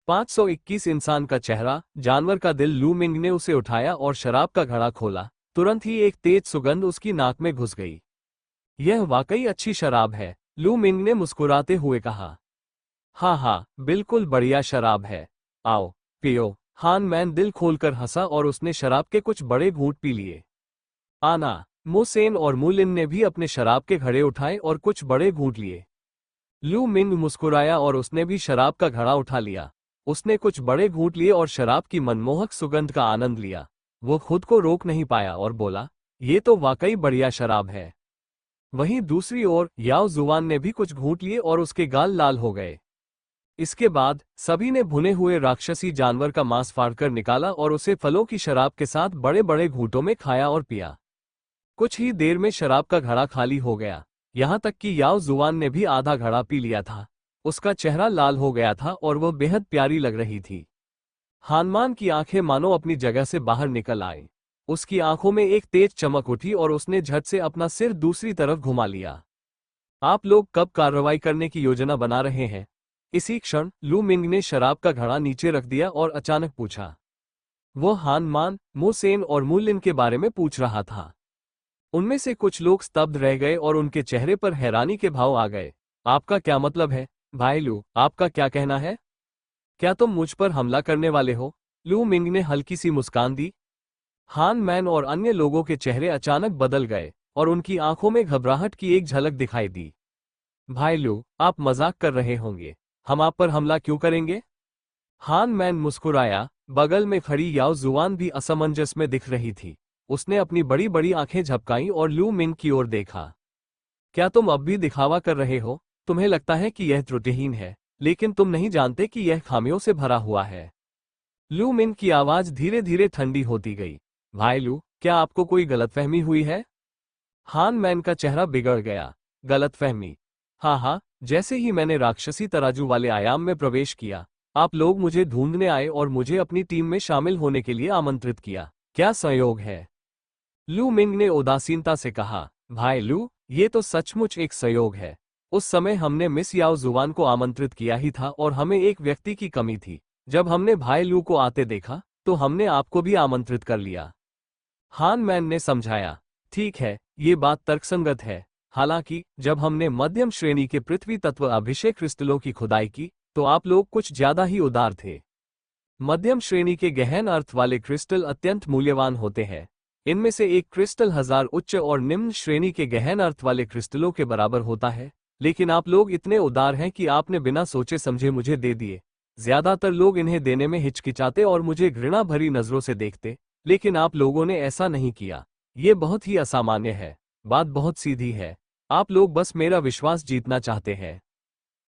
521 इंसान का चेहरा, जानवर का दिल। लू मिंग ने उसे उठाया और शराब का घड़ा खोला। तुरंत ही एक तेज सुगंध उसकी नाक में घुस गई। यह वाकई अच्छी शराब है, लू मिंग ने मुस्कुराते हुए कहा। हाँ हाँ, बिल्कुल बढ़िया शराब है। आओ, पियो। हान मैन दिल खोलकर हंसा और उसने शराब के कुछ बड़े घूंट पी लिए। आना, मोसेन और मुलिन ने भी अपने शराब के घड़े उठाए और कुछ बड़े घूंट लिए। लू मिंग मुस्कुराया और उसने भी शराब का घड़ा उठा लिया। उसने कुछ बड़े घूंट लिए और शराब की मनमोहक सुगंध का आनंद लिया। वो खुद को रोक नहीं पाया और बोला, ये तो वाकई बढ़िया शराब है। वहीं दूसरी ओर याओ जुआन ने भी कुछ घूंट लिए और उसके गाल लाल हो गए। इसके बाद सभी ने भुने हुए राक्षसी जानवर का मांस फाड़कर निकाला और उसे फलों की शराब के साथ बड़े बड़े घूंटों में खाया और पिया। कुछ ही देर में शराब का घड़ा खाली हो गया, यहाँ तक कि याओ जुआन ने भी आधा घड़ा पी लिया था। उसका चेहरा लाल हो गया था और वह बेहद प्यारी लग रही थी। हानमान की आंखें मानो अपनी जगह से बाहर निकल आईं। उसकी आंखों में एक तेज चमक उठी और उसने झट से अपना सिर दूसरी तरफ घुमा लिया। आप लोग कब कार्रवाई करने की योजना बना रहे हैं? इसी क्षण लू मिंग ने शराब का घड़ा नीचे रख दिया और अचानक पूछा। वो हानमान, मोसेन और मुलिन के बारे में पूछ रहा था। उनमें से कुछ लोग स्तब्ध रह गए और उनके चेहरे पर हैरानी के भाव आ गए। आपका क्या मतलब है, भाई लू? आपका क्या कहना है? क्या तुम मुझ पर हमला करने वाले हो? लू मिंग ने हल्की सी मुस्कान दी। हान मैन और अन्य लोगों के चेहरे अचानक बदल गए और उनकी आंखों में घबराहट की एक झलक दिखाई दी। भाई लू, आप मजाक कर रहे होंगे। हम आप पर हमला क्यों करेंगे? हान मैन मुस्कुराया। बगल में खड़ी याओ जुआन भी असमंजस में दिख रही थी। उसने अपनी बड़ी बड़ी आंखें झपकाईं और लू मिंग की ओर देखा। क्या तुम अब भी दिखावा कर रहे हो? तुम्हें लगता है कि यह त्रुटिहीन है, लेकिन तुम नहीं जानते कि यह खामियों से भरा हुआ है। लू मिंग की आवाज धीरे धीरे ठंडी होती गई। भाई लू, क्या आपको कोई गलतफहमी हुई है? हान मैन का चेहरा बिगड़ गया। गलतफहमी? हाँ हाँ, जैसे ही मैंने राक्षसी तराजू वाले आयाम में प्रवेश किया, आप लोग मुझे ढूंढने आए और मुझे अपनी टीम में शामिल होने के लिए आमंत्रित किया। क्या संयोग है? लू मिंग ने उदासीनता से कहा। भाई लू, ये तो सचमुच एक संयोग है। उस समय हमने मिस याओ जुआन को आमंत्रित किया ही था और हमें एक व्यक्ति की कमी थी। जब हमने भाई लू को आते देखा तो हमने आपको भी आमंत्रित कर लिया। हान मैन ने समझाया। ठीक है, ये बात तर्कसंगत है। हालांकि जब हमने मध्यम श्रेणी के पृथ्वी तत्व अभिषेक क्रिस्टलों की खुदाई की तो आप लोग कुछ ज्यादा ही उदार थे। मध्यम श्रेणी के गहन अर्थ वाले क्रिस्टल अत्यंत मूल्यवान होते हैं। इनमें से एक क्रिस्टल 1000 उच्च और निम्न श्रेणी के गहन अर्थ वाले क्रिस्टलों के बराबर होता है। लेकिन आप लोग इतने उदार हैं कि आपने बिना सोचे समझे मुझे दे दिए। ज्यादातर लोग इन्हें देने में हिचकिचाते और मुझे घृणा भरी नजरों से देखते, लेकिन आप लोगों ने ऐसा नहीं किया। ये बहुत ही असामान्य है। बात बहुत सीधी है। आप लोग बस मेरा विश्वास जीतना चाहते हैं।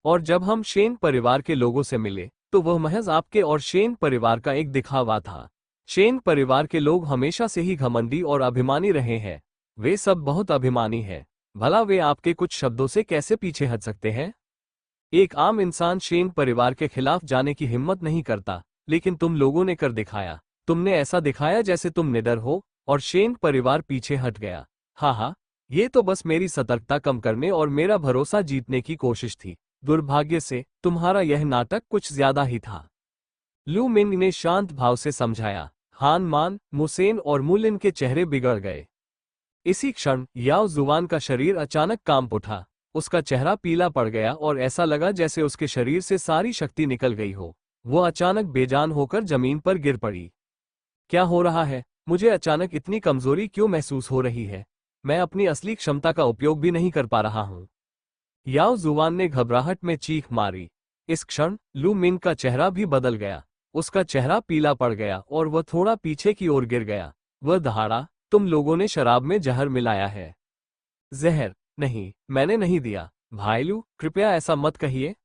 और जब हम शेन परिवार के लोगों से मिले तो वह महज आपके और शेन परिवार का एक दिखावा था। शेन परिवार के लोग हमेशा से ही घमंडी और अभिमानी रहे हैं। वे सब बहुत अभिमानी हैं। भला वे आपके कुछ शब्दों से कैसे पीछे हट सकते हैं? एक आम इंसान शेन परिवार के खिलाफ जाने की हिम्मत नहीं करता, लेकिन तुम लोगों ने कर दिखाया। तुमने ऐसा दिखाया जैसे तुम निडर हो और शेन परिवार पीछे हट गया। हाँ हाँ, ये तो बस मेरी सतर्कता कम करने और मेरा भरोसा जीतने की कोशिश थी। दुर्भाग्य से तुम्हारा यह नाटक कुछ ज्यादा ही था। लू मिंग ने शांत भाव से समझाया। हान मान, मुसेन और मुलिन के चेहरे बिगड़ गए। इसी क्षण याओ जुआन का शरीर अचानक कांप उठा। उसका चेहरा पीला पड़ गया और ऐसा लगा जैसे उसके शरीर से सारी शक्ति निकल गई हो। वो अचानक बेजान होकर जमीन पर गिर पड़ी। क्या हो रहा है? मुझे अचानक इतनी कमजोरी क्यों महसूस हो रही है? मैं अपनी असली क्षमता का उपयोग भी नहीं कर पा रहा हूँ। याओ जुआन ने घबराहट में चीख मारी। इस क्षण लू मिंग का चेहरा भी बदल गया। उसका चेहरा पीला पड़ गया और वह थोड़ा पीछे की ओर गिर गया। वह दहाड़ा, तुम लोगों ने शराब में जहर मिलाया है। जहर? नहीं, मैंने नहीं दिया। भाई लू, कृपया ऐसा मत कहिए।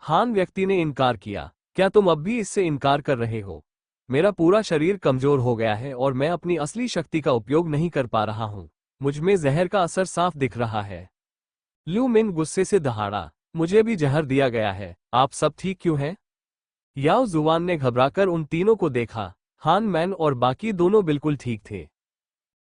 हान व्यक्ति ने इनकार किया। क्या तुम अब भी इससे इनकार कर रहे हो? मेरा पूरा शरीर कमजोर हो गया है और मैं अपनी असली शक्ति का उपयोग नहीं कर पा रहा हूँ। मुझमें जहर का असर साफ दिख रहा है। लू मिन गुस्से से दहाड़ा। मुझे भी जहर दिया गया है। आप सब ठीक क्यों हैं? याओ जुआन ने घबराकर उन तीनों को देखा। हान मैन और बाकी दोनों बिल्कुल ठीक थे।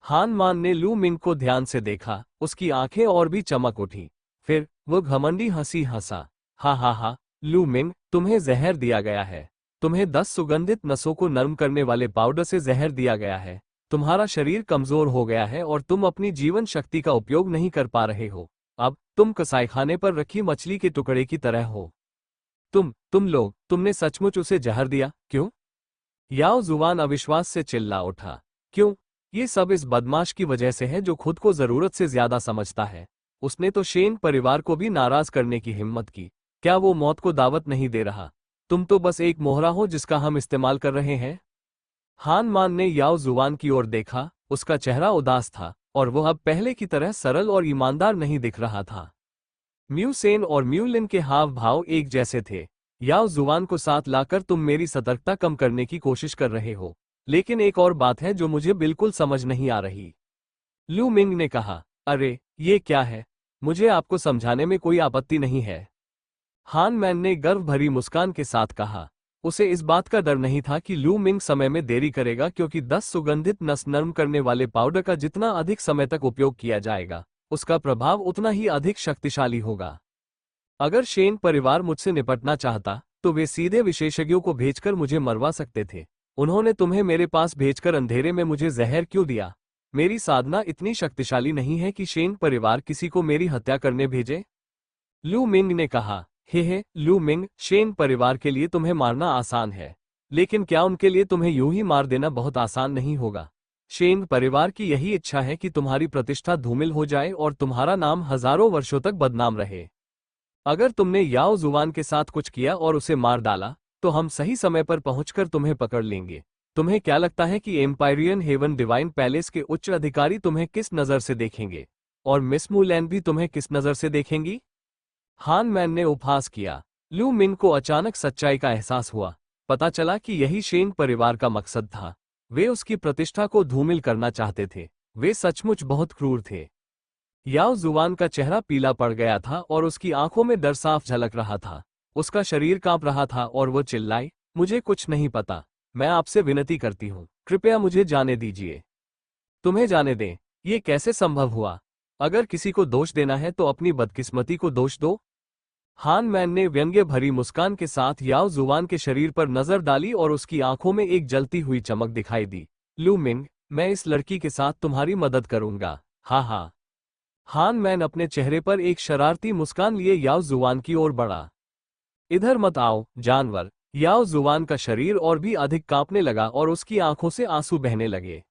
हान मान ने लू मिंग को ध्यान से देखा। उसकी आंखें और भी चमक उठी। फिर वो घमंडी हंसी हंसा। हा हा हा, लू मिंग, तुम्हें जहर दिया गया है। तुम्हें 10 सुगंधित नसों को नरम करने वाले पाउडर से जहर दिया गया है। तुम्हारा शरीर कमजोर हो गया है और तुम अपनी जीवन शक्ति का उपयोग नहीं कर पा रहे हो। अब तुम कसाईखाने पर रखी मछली के टुकड़े की तरह हो। तुम लोग, तुमने सचमुच उसे जहर दिया, क्यों? याओ जुवान अविश्वास से चिल्ला उठा। क्यों? ये सब इस बदमाश की वजह से है जो खुद को जरूरत से ज्यादा समझता है। उसने तो शेन परिवार को भी नाराज करने की हिम्मत की। क्या वो मौत को दावत नहीं दे रहा? तुम तो बस एक मोहरा हो जिसका हम इस्तेमाल कर रहे हैं। हान मान ने याओ जुवान की ओर देखा, उसका चेहरा उदास था और वह अब पहले की तरह सरल और ईमानदार नहीं दिख रहा था। म्यू सेन और म्यू लिन के हाव भाव एक जैसे थे। याओ जुवान को साथ लाकर तुम मेरी सतर्कता कम करने की कोशिश कर रहे हो, लेकिन एक और बात है जो मुझे बिल्कुल समझ नहीं आ रही। लू मिंग ने कहा। अरे, ये क्या है? मुझे आपको समझाने में कोई आपत्ति नहीं है। हान मैन ने गर्व भरी मुस्कान के साथ कहा। उसे इस बात का डर नहीं था कि लू मिंग समय में देरी करेगा, क्योंकि 10 सुगंधित नस नरम करने वाले पाउडर का जितना अधिक समय तक उपयोग किया जाएगा, उसका प्रभाव उतना ही अधिक शक्तिशाली होगा। अगर शेन परिवार मुझसे निपटना चाहता तो वे सीधे विशेषज्ञों को भेजकर मुझे मरवा सकते थे। उन्होंने तुम्हें मेरे पास भेजकर अंधेरे में मुझे जहर क्यों दिया? मेरी साधना इतनी शक्तिशाली नहीं है कि शेन परिवार किसी को मेरी हत्या करने भेजे। लू मिंग ने कहा। हे लू मिंग, शेन परिवार के लिए तुम्हें मारना आसान है, लेकिन क्या उनके लिए तुम्हें यूं ही मार देना बहुत आसान नहीं होगा? शेन परिवार की यही इच्छा है कि तुम्हारी प्रतिष्ठा धूमिल हो जाए और तुम्हारा नाम हजारों वर्षों तक बदनाम रहे। अगर तुमने याओ जुवान के साथ कुछ किया और उसे मार डाला, तो हम सही समय पर पहुंचकर तुम्हें पकड़ लेंगे। तुम्हें क्या लगता है कि एम्पायरियन हेवन डिवाइन पैलेस के उच्च अधिकारी तुम्हें किस नज़र से देखेंगे? और मिस मूलैंड भी तुम्हें किस नज़र से देखेंगी? हान मैन ने उपहास किया। लू मिंग को अचानक सच्चाई का एहसास हुआ। पता चला कि यही शेन परिवार का मकसद था। वे उसकी प्रतिष्ठा को धूमिल करना चाहते थे। वे सचमुच बहुत क्रूर थे। याओ जुवान का चेहरा पीला पड़ गया था और उसकी आंखों में डर साफ झलक रहा था। उसका शरीर कांप रहा था और वो चिल्लाई, मुझे कुछ नहीं पता। मैं आपसे विनती करती हूँ, कृपया मुझे जाने दीजिए। तुम्हें जाने दें? ये कैसे संभव हुआ? अगर किसी को दोष देना है तो अपनी बदकिस्मती को दोष दो। हान मैन ने व्यंग्य भरी मुस्कान के साथ याओ जुवान के शरीर पर नजर डाली और उसकी आंखों में एक जलती हुई चमक दिखाई दी। लू मिंग, मैं इस लड़की के साथ तुम्हारी मदद करूंगा। हाँ। हान मैन अपने चेहरे पर एक शरारती मुस्कान लिए याओ जुवान की ओर बढ़ा। इधर मत आओ, जानवर। याओ जुवान का शरीर और भी अधिक कांपने लगा और उसकी आंखों से आंसू बहने लगे।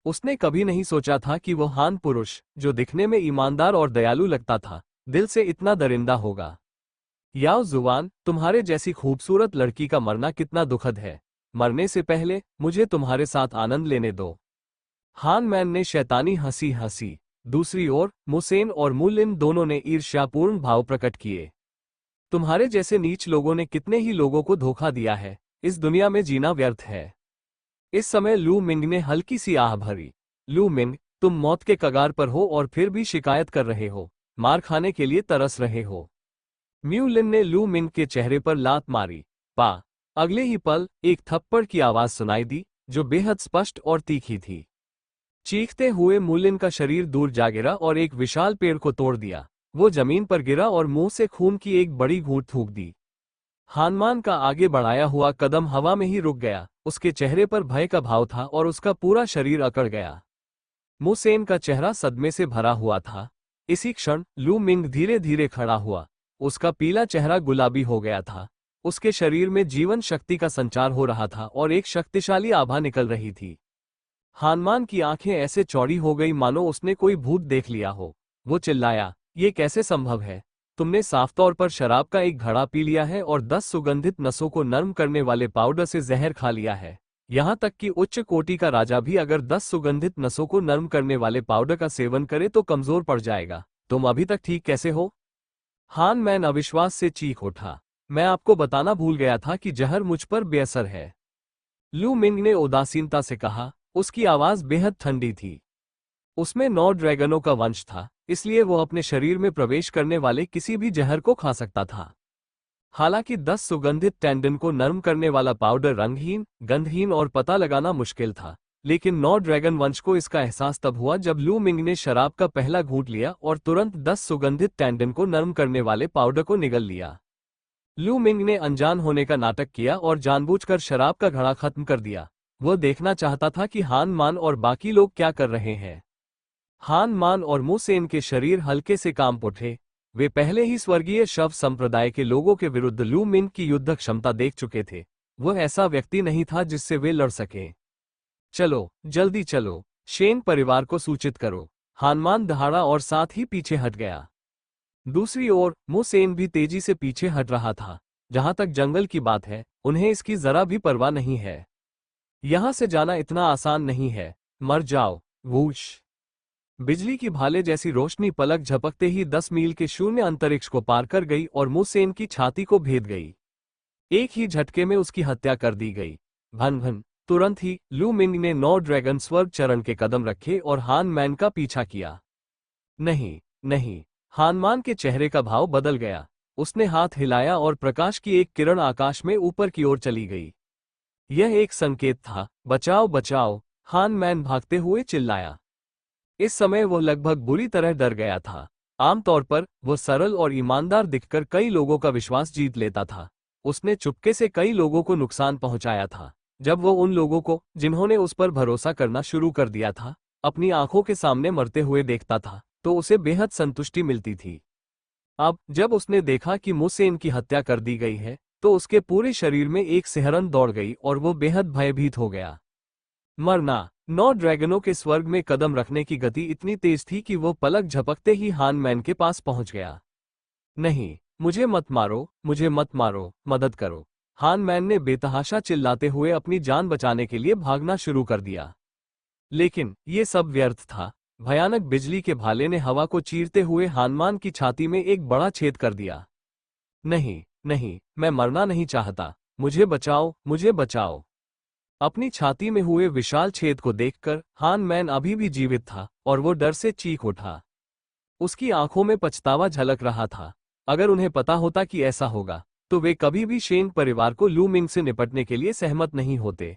उसने कभी नहीं सोचा था कि वो हान पुरुष, जो दिखने में ईमानदार और दयालु लगता था, दिल से इतना दरिंदा होगा। याओ जुवान, तुम्हारे जैसी खूबसूरत लड़की का मरना कितना दुखद है। मरने से पहले मुझे तुम्हारे साथ आनंद लेने दो। हान मैन ने शैतानी हंसी हंसी। दूसरी ओर मुसेन और मुलिन दोनों ने ईर्ष्यापूर्ण भाव प्रकट किए। तुम्हारे जैसे नीच लोगों ने कितने ही लोगों को धोखा दिया है। इस दुनिया में जीना व्यर्थ है। इस समय लू मिंग ने हल्की सी आह भरी। लू मिंग, तुम मौत के कगार पर हो और फिर भी शिकायत कर रहे हो, मार खाने के लिए तरस रहे हो। म्यू लिन ने लू मिंग के चेहरे पर लात मारी। पा अगले ही पल एक थप्पड़ की आवाज सुनाई दी, जो बेहद स्पष्ट और तीखी थी। चीखते हुए मूलिन का शरीर दूर जा गिरा और एक विशाल पेड़ को तोड़ दिया। वो जमीन पर गिरा और मुंह से खून की एक बड़ी घूंट थूक दी। हानमान का आगे बढ़ाया हुआ कदम हवा में ही रुक गया। उसके चेहरे पर भय का भाव था और उसका पूरा शरीर अकड़ गया। मुसेन का चेहरा सदमे से भरा हुआ था। इसी क्षण लू मिंग धीरे धीरे खड़ा हुआ। उसका पीला चेहरा गुलाबी हो गया था। उसके शरीर में जीवन शक्ति का संचार हो रहा था और एक शक्तिशाली आभा निकल रही थी। हानमान की आंखें ऐसे चौड़ी हो गई मानो उसने कोई भूत देख लिया हो। वो चिल्लाया, ये कैसे संभव है? तुमने साफ तौर पर शराब का एक घड़ा पी लिया है और 10 सुगंधित नसों को नरम करने वाले पाउडर से जहर खा लिया है। यहाँ तक कि उच्च कोटि का राजा भी अगर 10 सुगंधित नसों को नरम करने वाले पाउडर का सेवन करे तो कमजोर पड़ जाएगा। तुम अभी तक ठीक कैसे हो? हान मैन अविश्वास से चीख उठा। मैं आपको बताना भूल गया था कि जहर मुझ पर बेअसर है। लू मिंग ने उदासीनता से कहा। उसकी आवाज बेहद ठंडी थी। उसमें 9 ड्रैगनों का वंश था, इसलिए वो अपने शरीर में प्रवेश करने वाले किसी भी जहर को खा सकता था। हालांकि 10 सुगंधित टेंडन को नरम करने वाला पाउडर रंगहीन, गंधहीन और पता लगाना मुश्किल था, लेकिन 9 ड्रैगन वंश को इसका एहसास तब हुआ जब लू मिंग ने शराब का पहला घूंट लिया और तुरंत 10 सुगंधित टेंडन को नरम करने वाले पाउडर को निगल लिया। लू मिंग ने अनजान होने का नाटक किया और जानबूझकर शराब का घड़ा खत्म कर दिया। वो देखना चाहता था कि हान मान और बाकी लोग क्या कर रहे हैं। हान मान और मु सेन के शरीर हल्के से कांप उठे। वे पहले ही स्वर्गीय शव संप्रदाय के लोगों के विरुद्ध लू मिंग की युद्ध क्षमता देख चुके थे। वह ऐसा व्यक्ति नहीं था जिससे वे लड़ सकें। चलो, जल्दी चलो, शेन परिवार को सूचित करो। हानमान दहाड़ा और साथ ही पीछे हट गया। दूसरी ओर मु सेन भी तेजी से पीछे हट रहा था। जहां तक जंगल की बात है, उन्हें इसकी जरा भी परवाह नहीं है। यहां से जाना इतना आसान नहीं है। मर जाओ। वूश। बिजली की भाले जैसी रोशनी पलक झपकते ही 10 मील के शून्य अंतरिक्ष को पार कर गई और मु सेन की छाती को भेद गई। एक ही झटके में उसकी हत्या कर दी गई। भन भन। तुरंत ही लू मिंग ने 9 ड्रैगन स्वर्ग चरण के कदम रखे और हान मैन का पीछा किया। नहीं, नहीं। हानमान के चेहरे का भाव बदल गया। उसने हाथ हिलाया और प्रकाश की एक किरण आकाश में ऊपर की ओर चली गई। यह एक संकेत था। बचाओ, बचाओ। हान मैन भागते हुए चिल्लाया। इस समय वह लगभग बुरी तरह डर गया था। आमतौर पर वह सरल और ईमानदार दिखकर कई लोगों का विश्वास जीत लेता था। उसने चुपके से कई लोगों को नुकसान पहुंचाया था। जब वो उन लोगों को, जिन्होंने उस पर भरोसा करना शुरू कर दिया था, अपनी आंखों के सामने मरते हुए देखता था, तो उसे बेहद संतुष्टि मिलती थी। अब जब उसने देखा कि मु सेन की हत्या कर दी गई है, तो उसके पूरे शरीर में एक सिहरन दौड़ गई और वो बेहद भयभीत हो गया। मरना। 9 ड्रैगनों के स्वर्ग में कदम रखने की गति इतनी तेज थी कि वो पलक झपकते ही हान मैन के पास पहुंच गया। नहीं, मुझे मत मारो, मुझे मत मारो, मदद करो। हान मैन ने बेतहाशा चिल्लाते हुए अपनी जान बचाने के लिए भागना शुरू कर दिया। लेकिन ये सब व्यर्थ था। भयानक बिजली के भाले ने हवा को चीरते हुए हानमान की छाती में एक बड़ा छेद कर दिया। नहीं, नहीं, मैं मरना नहीं चाहता। मुझे बचाओ, मुझे बचाओ। अपनी छाती में हुए विशाल छेद को देखकर हान मैन अभी भी जीवित था और वो डर से चीख उठा। उसकी आंखों में पछतावा झलक रहा था। अगर उन्हें पता होता कि ऐसा होगा, तो वे कभी भी शेन परिवार को लू मिंग से निपटने के लिए सहमत नहीं होते।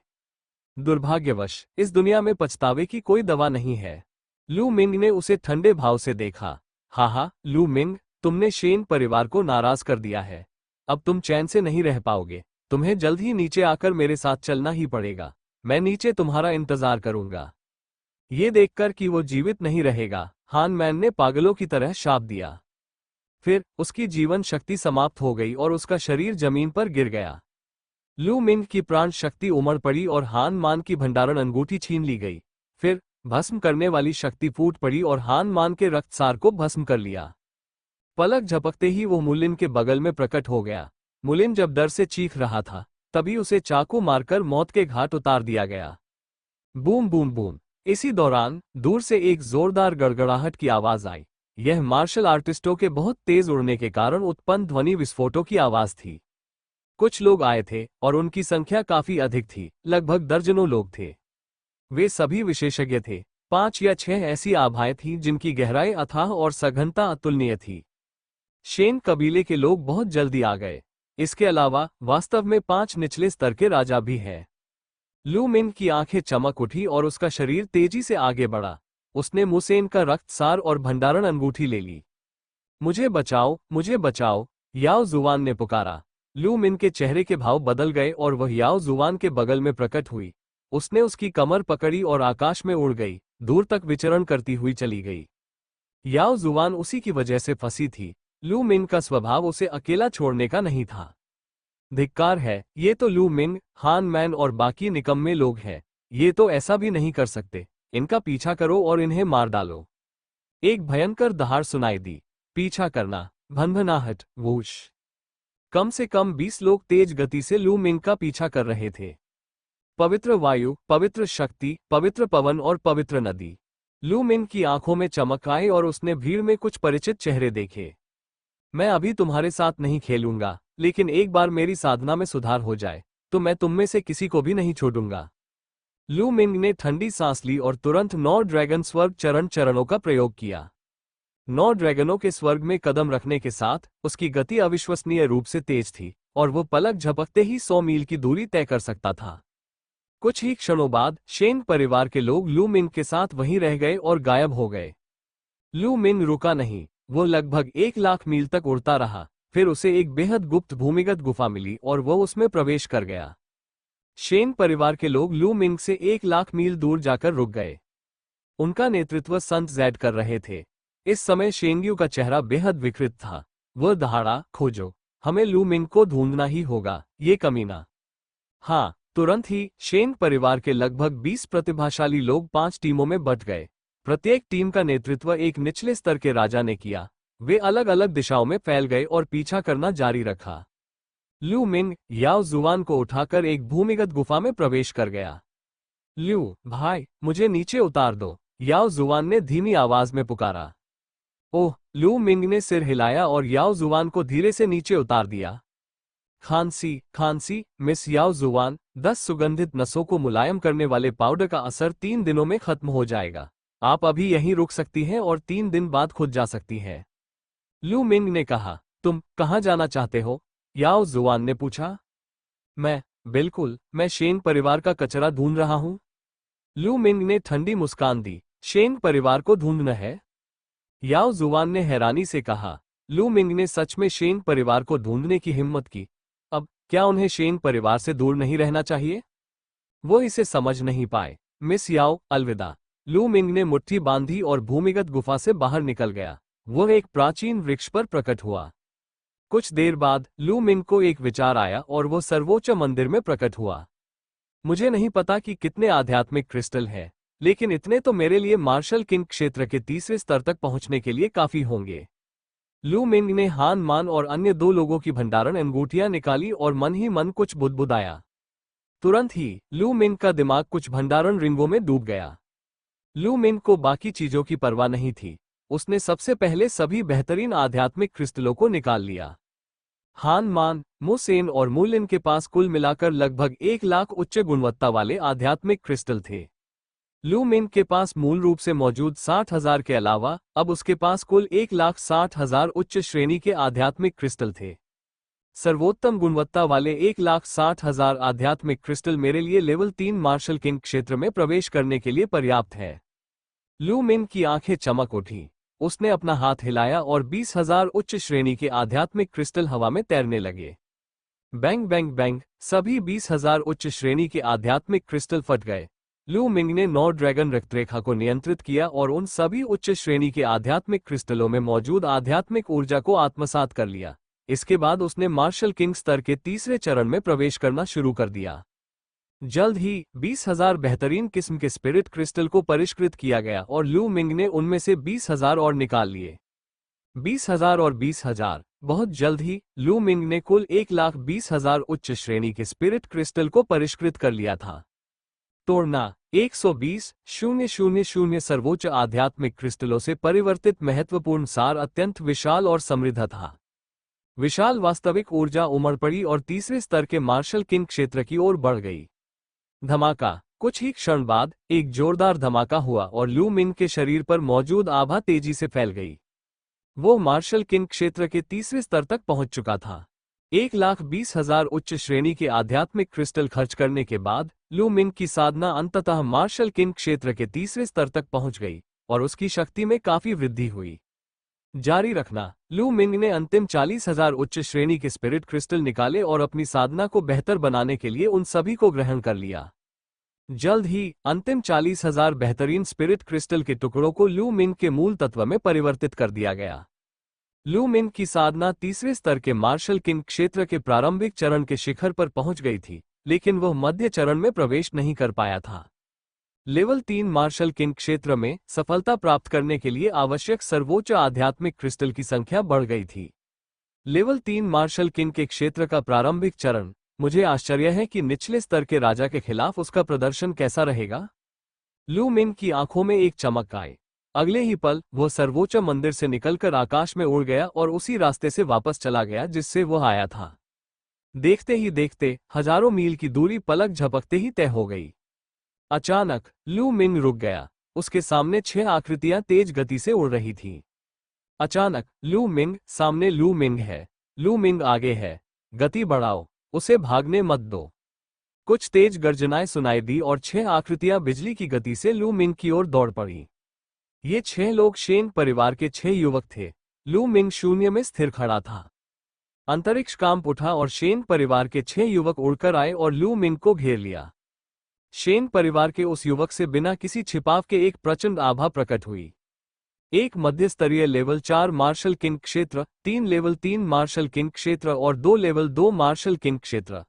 दुर्भाग्यवश इस दुनिया में पछतावे की कोई दवा नहीं है। लू मिंग ने उसे ठंडे भाव से देखा। हा, लू मिंग, तुमने शेन परिवार को नाराज कर दिया है। अब तुम चैन से नहीं रह पाओगे। तुम्हें जल्द ही नीचे आकर मेरे साथ चलना ही पड़ेगा। मैं नीचे तुम्हारा इंतजार करूंगा। ये देखकर कि वो जीवित नहीं रहेगा, हान मैन ने पागलों की तरह शाप दिया। फिर उसकी जीवन शक्ति समाप्त हो गई और उसका शरीर जमीन पर गिर गया। लू मिंग की प्राण शक्ति उमड़ पड़ी और हान मान की भंडारण अंगूठी छीन ली गई। फिर भस्म करने वाली शक्ति फूट पड़ी और हान मान के रक्तसार को भस्म कर लिया। पलक झपकते ही वो मुलिन के बगल में प्रकट हो गया। मुलिन जब डर से चीख रहा था, तभी उसे चाकू मारकर मौत के घाट उतार दिया गया। Boom boom boom. इसी दौरान दूर से एक जोरदार गड़गड़ाहट की आवाज आई। यह मार्शल आर्टिस्टों के बहुत तेज उड़ने के कारण उत्पन्न ध्वनि विस्फोटों की आवाज थी। कुछ लोग आए थे और उनकी संख्या काफी अधिक थी, लगभग दर्जनों लोग थे। वे सभी विशेषज्ञ थे। 5 या 6 ऐसी आभाएं थीं जिनकी गहराई अथाह और सघनता अतुलनीय थी। शेन कबीले के लोग बहुत जल्दी आ गए। इसके अलावा वास्तव में 5 निचले स्तर के राजा भी हैं। लू मिंग की आंखें चमक उठी और उसका शरीर तेजी से आगे बढ़ा। उसने मुसेन का रक्तसार और भंडारण अंगूठी ले ली। मुझे बचाओ, मुझे बचाओ, याओ जुवान ने पुकारा। लू मिंग के चेहरे के भाव बदल गए और वह याओ जुवान के बगल में प्रकट हुई। उसने उसकी कमर पकड़ी और आकाश में उड़ गई, दूर तक विचरण करती हुई चली गई। याओ जुवान उसी की वजह से फंसी थी। लू मिंग का स्वभाव उसे अकेला छोड़ने का नहीं था। धिक्कार है, ये तो लू मिंग, हान मैन और बाकी निकम्मे लोग हैं। ये तो ऐसा भी नहीं कर सकते। इनका पीछा करो और इन्हें मार डालो। एक भयंकर दहाड़ सुनाई दी। पीछा करना। भनभनाहट। वूश। कम से कम 20 लोग तेज गति से लू मिंग का पीछा कर रहे थे। पवित्र वायु, पवित्र शक्ति, पवित्र पवन और पवित्र नदी। लू मिंग की आंखों में चमक आई और उसने भीड़ में कुछ परिचित चेहरे देखे। मैं अभी तुम्हारे साथ नहीं खेलूंगा, लेकिन एक बार मेरी साधना में सुधार हो जाए, तो मैं तुम में से किसी को भी नहीं छोड़ूंगा। लू मिंग ने ठंडी सांस ली और तुरंत 9 ड्रैगन स्वर्ग चरणों का प्रयोग किया। 9 ड्रैगनों के स्वर्ग में कदम रखने के साथ उसकी गति अविश्वसनीय रूप से तेज थी और वो पलक झपकते ही 100 मील की दूरी तय कर सकता था। कुछ ही क्षणों बाद शेन परिवार के लोग लू मिंग के साथ वहीं रह गए और गायब हो गए। लू मिंग रुका नहीं। वो लगभग 1 लाख मील तक उड़ता रहा, फिर उसे एक बेहद गुप्त भूमिगत गुफा मिली और वह उसमें प्रवेश कर गया। शेन परिवार के लोग लू मिंग से 1 लाख मील दूर जाकर रुक गए। उनका नेतृत्व संत जैड कर रहे थे। इस समय शेंगयू का चेहरा बेहद विकृत था। वह दहाड़ा, खोजो, हमें लू मिंग को ढूंढना ही होगा, ये कमीना। हाँ, तुरंत ही शेन परिवार के लगभग 20 प्रतिभाशाली लोग 5 टीमों में बंट गए। प्रत्येक टीम का नेतृत्व एक निचले स्तर के राजा ने किया। वे अलग अलग दिशाओं में फैल गए और पीछा करना जारी रखा। लू मिंग याओ जुआन को उठाकर एक भूमिगत गुफा में प्रवेश कर गया। लू भाई, मुझे नीचे उतार दो, याओ जुआन ने धीमी आवाज में पुकारा। ओह, लू मिंग ने सिर हिलाया और याओ जुआन को धीरे से नीचे उतार दिया। खांसी, मिस याओ जुआन, 10 सुगंधित नसों को मुलायम करने वाले पाउडर का असर 3 दिनों में खत्म हो जाएगा। आप अभी यहीं रुक सकती हैं और 3 दिन बाद खुद जा सकती हैं। लू मिंग ने कहा। तुम कहाँ जाना चाहते हो? याओ जुआन ने पूछा। बिल्कुल, मैं शेन परिवार का कचरा ढूंढ रहा हूं। लू मिंग ने ठंडी मुस्कान दी। शेन परिवार को ढूंढना है? याओ जुआन ने हैरानी से कहा। लू मिंग ने सच में शेन परिवार को ढूंढने की हिम्मत की। अब क्या उन्हें शेन परिवार से दूर नहीं रहना चाहिए? वो इसे समझ नहीं पाए। मिस याओ, अलविदा। लू मिंग ने मुट्ठी बांधी और भूमिगत गुफा से बाहर निकल गया। वह एक प्राचीन वृक्ष पर प्रकट हुआ। कुछ देर बाद लू मिंग को एक विचार आया और वो सर्वोच्च मंदिर में प्रकट हुआ। मुझे नहीं पता कि कितने आध्यात्मिक क्रिस्टल हैं, लेकिन इतने तो मेरे लिए मार्शल किंग क्षेत्र के तीसरे स्तर तक पहुंचने के लिए काफी होंगे। लू मिंग ने हान मान और अन्य 2 लोगों की भंडारण अंगूठियां निकाली और मन ही मन कुछ बुदबुदाया। तुरंत ही लू मिंग का दिमाग कुछ भंडारण रिंगों में डूब गया। लू मिंग को बाकी चीजों की परवाह नहीं थी। उसने सबसे पहले सभी बेहतरीन आध्यात्मिक क्रिस्टलों को निकाल लिया। हान मान, मुसेन और मूलिन के पास कुल मिलाकर लगभग 1 लाख उच्च गुणवत्ता वाले आध्यात्मिक क्रिस्टल थे। लू मिंग के पास मूल रूप से मौजूद 60,000 के अलावा अब उसके पास कुल 1,60,000 उच्च श्रेणी के आध्यात्मिक क्रिस्टल थे। सर्वोत्तम गुणवत्ता वाले 1,60,000 आध्यात्मिक क्रिस्टल मेरे लिए लेवल 3 मार्शल किंग क्षेत्र में प्रवेश करने के लिए पर्याप्त है। लू मिंग की आंखें चमक उठी। उसने अपना हाथ हिलाया और 20,000 उच्च श्रेणी के आध्यात्मिक क्रिस्टल हवा में तैरने लगे। बैंग बैंग बैंग, सभी 20,000 उच्च श्रेणी के आध्यात्मिक क्रिस्टल फट गए। लू मिंग ने 9 ड्रैगन रक्तरेखा को नियंत्रित किया और उन सभी उच्च श्रेणी के आध्यात्मिक क्रिस्टलों में मौजूद आध्यात्मिक ऊर्जा को आत्मसात कर लिया। इसके बाद उसने मार्शल किंग स्तर के तीसरे चरण में प्रवेश करना शुरू कर दिया। जल्द ही 20,000 बेहतरीन किस्म के स्पिरिट क्रिस्टल को परिष्कृत किया गया और लू मिंग ने उनमें से 20,000 और निकाल लिए। 20,000 और 20,000। बहुत जल्द ही लू मिंग ने कुल 1,20,000 उच्च श्रेणी के स्पिरिट क्रिस्टल को परिष्कृत कर लिया था। तोड़ना 120,000 सर्वोच्च आध्यात्मिक क्रिस्टलों से परिवर्तित महत्वपूर्ण सार अत्यंत विशाल और समृद्ध था। विशाल वास्तविक ऊर्जा उमड़ पड़ी और तीसरे स्तर के मार्शल किंग क्षेत्र की ओर बढ़ गई। धमाका। कुछ ही क्षण बाद एक जोरदार धमाका हुआ और लू मिंग के शरीर पर मौजूद आभा तेजी से फैल गई। वो मार्शल किंग क्षेत्र के तीसरे स्तर तक पहुंच चुका था। 1,20,000 उच्च श्रेणी के आध्यात्मिक क्रिस्टल खर्च करने के बाद लू मिंग की साधना अंततः मार्शल किंग क्षेत्र के तीसरे स्तर तक पहुंच गई और उसकी शक्ति में काफी वृद्धि हुई। जारी रखना। लू मिंग ने अंतिम 40,000 उच्च श्रेणी के स्पिरिट क्रिस्टल निकाले और अपनी साधना को बेहतर बनाने के लिए उन सभी को ग्रहण कर लिया। जल्द ही अंतिम 40,000 बेहतरीन स्पिरिट क्रिस्टल के टुकड़ों को लू मिंग के मूल तत्व में परिवर्तित कर दिया गया। लू मिंग की साधना तीसरे स्तर के मार्शल किंग क्षेत्र के प्रारंभिक चरण के शिखर पर पहुंच गई थी, लेकिन वह मध्य चरण में प्रवेश नहीं कर पाया था। लेवल 3 मार्शल किंग क्षेत्र में सफलता प्राप्त करने के लिए आवश्यक सर्वोच्च आध्यात्मिक क्रिस्टल की संख्या बढ़ गई थी। लेवल 3 मार्शल किंग के क्षेत्र का प्रारंभिक चरण। मुझे आश्चर्य है कि निचले स्तर के राजा के खिलाफ उसका प्रदर्शन कैसा रहेगा। लू मिंग की आंखों में एक चमक आई। अगले ही पल वह सर्वोच्च मंदिर से निकलकर आकाश में उड़ गया और उसी रास्ते से वापस चला गया जिससे वह आया था। देखते ही देखते हजारों मील की दूरी पलक झपकते ही तय हो गई। अचानक लू मिंग रुक गया। उसके सामने 6 आकृतियां तेज गति से उड़ रही थीं। अचानक लू मिंग, सामने लू मिंग है। लू मिंग आगे है। गति बढ़ाओ, उसे भागने मत दो। कुछ तेज गर्जनाएं सुनाई दी और 6 आकृतियां बिजली की गति से लू मिंग की ओर दौड़ पड़ी। ये 6 लोग शेन परिवार के 6 युवक थे। लू मिंग शून्य में स्थिर खड़ा था। अंतरिक्ष कांप उठा और शेन परिवार के 6 युवक उड़कर आए और लू मिंग को घेर लिया। शेन परिवार के उस युवक से बिना किसी छिपाव के एक प्रचंड आभा प्रकट हुई। एक मध्य स्तरीय लेवल 4 मार्शल किंग क्षेत्र, 3 लेवल 3 मार्शल किंग क्षेत्र और 2 लेवल 2 मार्शल किंग क्षेत्र।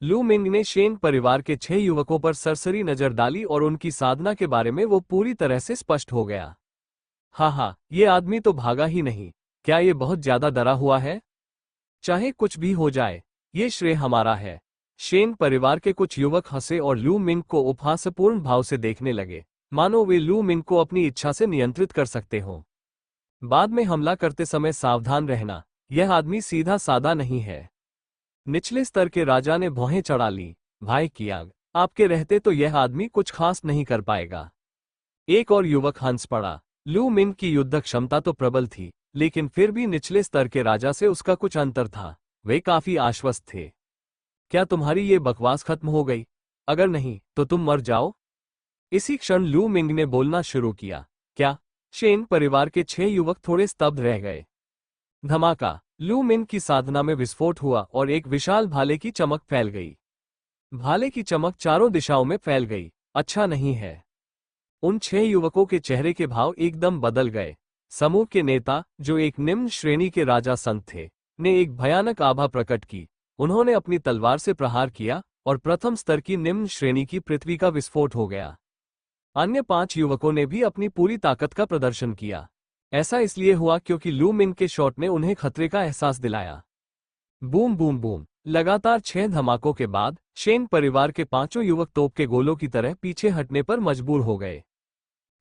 लू मिंग ने शेन परिवार के 6 युवकों पर सरसरी नजर डाली और उनकी साधना के बारे में वो पूरी तरह से स्पष्ट हो गया। हाँ, ये आदमी तो भागा ही नहीं। क्या ये बहुत ज्यादा डरा हुआ है? चाहे कुछ भी हो जाए, ये श्रेय हमारा है। शेन परिवार के कुछ युवक हंसे और लू मिंग को उपहासपूर्ण भाव से देखने लगे, मानो वे लू मिंग को अपनी इच्छा से नियंत्रित कर सकते हों। बाद में हमला करते समय सावधान रहना, यह आदमी सीधा सादा नहीं है। निचले स्तर के राजा ने भौहें चढ़ा ली। भाई कियांग, आपके रहते तो यह आदमी कुछ खास नहीं कर पाएगा। एक और युवक हंस पड़ा। लू मिंग की युद्ध क्षमता तो प्रबल थी, लेकिन फिर भी निचले स्तर के राजा से उसका कुछ अंतर था। वे काफी आश्वस्त थे। क्या तुम्हारी ये बकवास खत्म हो गई? अगर नहीं तो तुम मर जाओ। इसी क्षण लू मिंग ने बोलना शुरू किया। क्या? शेन परिवार के 6 युवक थोड़े स्तब्ध रह गए। धमाका! लू मिंग की साधना में विस्फोट हुआ और एक विशाल भाले की चमक फैल गई। भाले की चमक चारों दिशाओं में फैल गई। अच्छा नहीं है। उन 6 युवकों के चेहरे के भाव एकदम बदल गए। समूह के नेता, जो एक निम्न श्रेणी के राजा संत थे, ने एक भयानक आभा प्रकट की। उन्होंने अपनी तलवार से प्रहार किया और प्रथम स्तर की निम्न श्रेणी की पृथ्वी का विस्फोट हो गया। अन्य 5 युवकों ने भी अपनी पूरी ताकत का प्रदर्शन किया। ऐसा इसलिए हुआ क्योंकि लू मिंग के शॉट ने उन्हें खतरे का एहसास दिलाया। Boom boom boom! लगातार 6 धमाकों के बाद शेन परिवार के 5 युवक तोप के गोलों की तरह पीछे हटने पर मजबूर हो गए।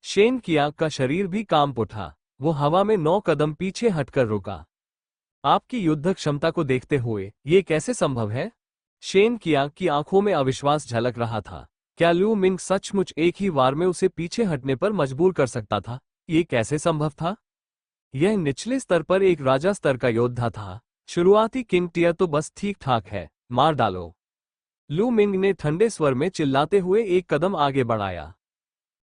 शेन कियांग का शरीर भी कांप उठा। वो हवा में 9 कदम पीछे हटकर रुका। आपकी युद्ध क्षमता को देखते हुए ये कैसे संभव है? शेन कियांग की आंखों में अविश्वास झलक रहा था। क्या लू मिंग सचमुच एक ही वार में उसे पीछे हटने पर मजबूर कर सकता था? ये कैसे संभव था? यह निचले स्तर पर एक राजा स्तर का योद्धा था। शुरुआती किंग टियर तो बस ठीक ठाक है, मार डालो। लू मिंग ने ठंडे स्वर में चिल्लाते हुए एक कदम आगे बढ़ाया।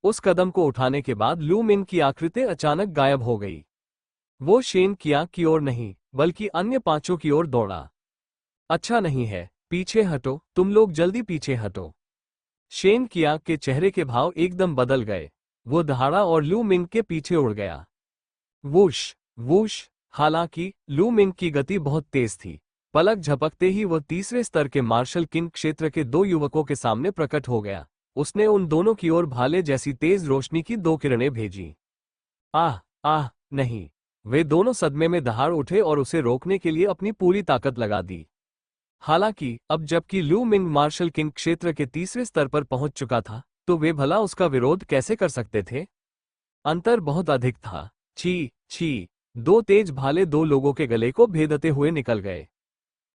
उस कदम को उठाने के बाद लू मिंग की आकृति अचानक गायब हो गई। वो शेन कियांग की ओर नहीं, बल्कि अन्य 5 की ओर दौड़ा। अच्छा नहीं है, पीछे हटो, तुम लोग जल्दी पीछे हटो। शेन कियांग के चेहरे के भाव एकदम बदल गए। वो दहाड़ा और लू मिंग के पीछे उड़ गया। Whoosh whoosh! हालांकि लू मिंग की गति बहुत तेज थी। पलक झपकते ही वह तीसरे स्तर के मार्शल किंग क्षेत्र के 2 युवकों के सामने प्रकट हो गया। उसने उन दोनों की ओर भाले जैसी तेज रोशनी की 2 किरणें भेजी। आह आह! नहीं! वे दोनों सदमे में दहाड़ उठे और उसे रोकने के लिए अपनी पूरी ताकत लगा दी। हालांकि अब जबकि लू मिंग मार्शल किंग क्षेत्र के तीसरे स्तर पर पहुंच चुका था, तो वे भला उसका विरोध कैसे कर सकते थे? अंतर बहुत अधिक था। छी छी! 2 तेज भाले 2 लोगों के गले को भेदते हुए निकल गए।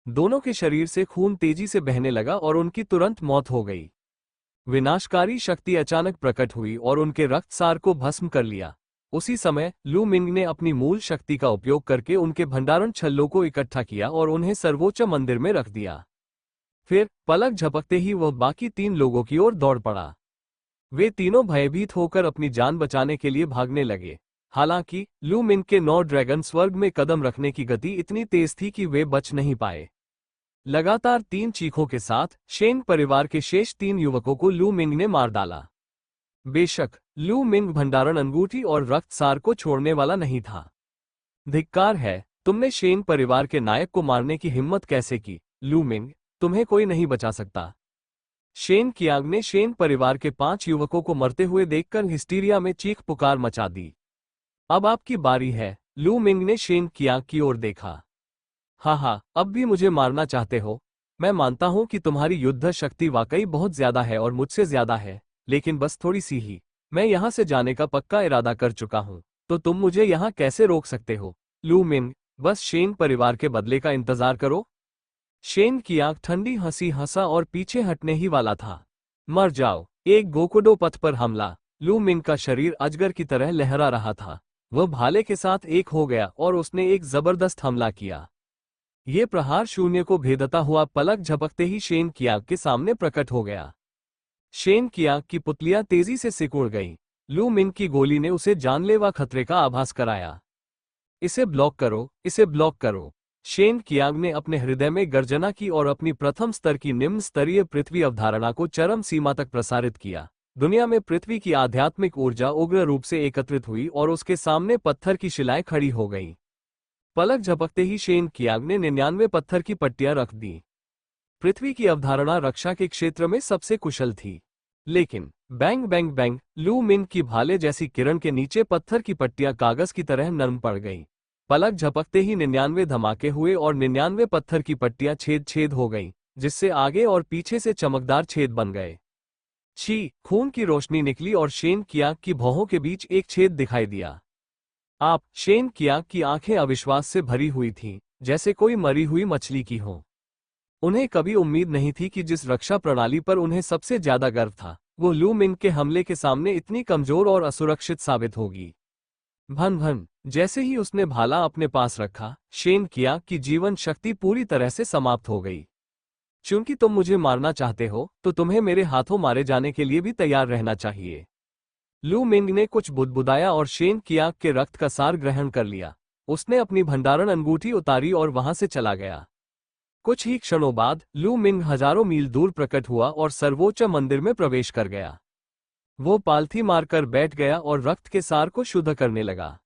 दोनों के शरीर से खून तेजी से बहने लगा और उनकी तुरंत मौत हो गई। विनाशकारी शक्ति अचानक प्रकट हुई और उनके रक्तसार को भस्म कर लिया। उसी समय लू मिंग ने अपनी मूल शक्ति का उपयोग करके उनके भंडारण छल्लों को इकट्ठा किया और उन्हें सर्वोच्च मंदिर में रख दिया। फिर पलक झपकते ही वह बाकी 3 लोगों की ओर दौड़ पड़ा। वे तीनों भयभीत होकर अपनी जान बचाने के लिए भागने लगे। हालांकि लू मिंग के 9 ड्रैगन स्वर्ग में कदम रखने की गति इतनी तेज थी कि वे बच नहीं पाए। लगातार 3 चीखों के साथ शेन परिवार के शेष 3 युवकों को लू मिंग ने मार डाला। बेशक लू मिंग भंडारण अंगूठी और रक्तसार को छोड़ने वाला नहीं था। धिक्कार है, तुमने शेन परिवार के नायक को मारने की हिम्मत कैसे की? लू मिंग, तुम्हें कोई नहीं बचा सकता। शेन कियांग ने शेन परिवार के 5 युवकों को मरते हुए देखकर हिस्टीरिया में चीख पुकार मचा दी। अब आपकी बारी है। लू मिंग ने शेन कियांग की ओर देखा। हाँ, अब भी मुझे मारना चाहते हो? मैं मानता हूं कि तुम्हारी युद्ध शक्ति वाकई बहुत ज्यादा है और मुझसे ज्यादा है, लेकिन बस थोड़ी सी ही। मैं यहां से जाने का पक्का इरादा कर चुका हूं, तो तुम मुझे यहां कैसे रोक सकते हो? लू मिंग, बस शेन परिवार के बदले का इंतजार करो। शेन कियांग ठंडी हंसी हंसा और पीछे हटने ही वाला था। मर जाओ! एक गोकुडो पथ पर हमला। लू मिंग का शरीर अजगर की तरह लहरा रहा था। वह भाले के साथ एक हो गया और उसने एक जबरदस्त हमला किया। ये प्रहार शून्य को भेदता हुआ पलक झपकते ही शेन कियांग के सामने प्रकट हो गया। शेन कियांग की पुतलियां तेजी से सिकुड़ गईं। लू मिंग की गोली ने उसे जानलेवा खतरे का आभास कराया। इसे ब्लॉक करो, इसे ब्लॉक करो! शेन कियांग ने अपने हृदय में गर्जना की और अपनी प्रथम स्तर की निम्न स्तरीय पृथ्वी अवधारणा को चरम सीमा तक प्रसारित किया। दुनिया में पृथ्वी की आध्यात्मिक ऊर्जा उग्र रूप से एकत्रित हुई और उसके सामने पत्थर की शिलाएं खड़ी हो गईं। पलक झपकते ही शेन कियांग ने 99 पत्थर की पट्टियां रख दी। पृथ्वी की अवधारणा रक्षा के क्षेत्र में सबसे कुशल थी। लेकिन बैंग बैंग बैंग, लू मिन की भाले जैसी किरण के नीचे पत्थर की पट्टियां कागज की तरह नरम पड़ गईं। पलक झपकते ही 99 धमाके हुए और 99 पत्थर की पट्टियां छेद छेद हो गईं, जिससे आगे और पीछे से चमकदार छेद बन गए। छी! खून की रोशनी निकली और शेन कियांग की भौहों के बीच एक छेद दिखाई दिया। शेन कियांग की आंखें अविश्वास से भरी हुई थीं, जैसे कोई मरी हुई मछली की हो। उन्हें कभी उम्मीद नहीं थी कि जिस रक्षा प्रणाली पर उन्हें सबसे ज्यादा गर्व था, वो लू मिंग के हमले के सामने इतनी कमजोर और असुरक्षित साबित होगी। भन भन, जैसे ही उसने भाला अपने पास रखा, शेन कियांग की जीवन शक्ति पूरी तरह से समाप्त हो गई। चूंकि तुम मुझे मारना चाहते हो, तो तुम्हें मेरे हाथों मारे जाने के लिए भी तैयार रहना चाहिए। लू मिंग ने कुछ बुदबुदाया और शेन कियांग के रक्त का सार ग्रहण कर लिया। उसने अपनी भंडारण अंगूठी उतारी और वहां से चला गया। कुछ ही क्षणों बाद लू मिंग हजारों मील दूर प्रकट हुआ और सर्वोच्च मंदिर में प्रवेश कर गया। वो पालथी मारकर बैठ गया और रक्त के सार को शुद्ध करने लगा।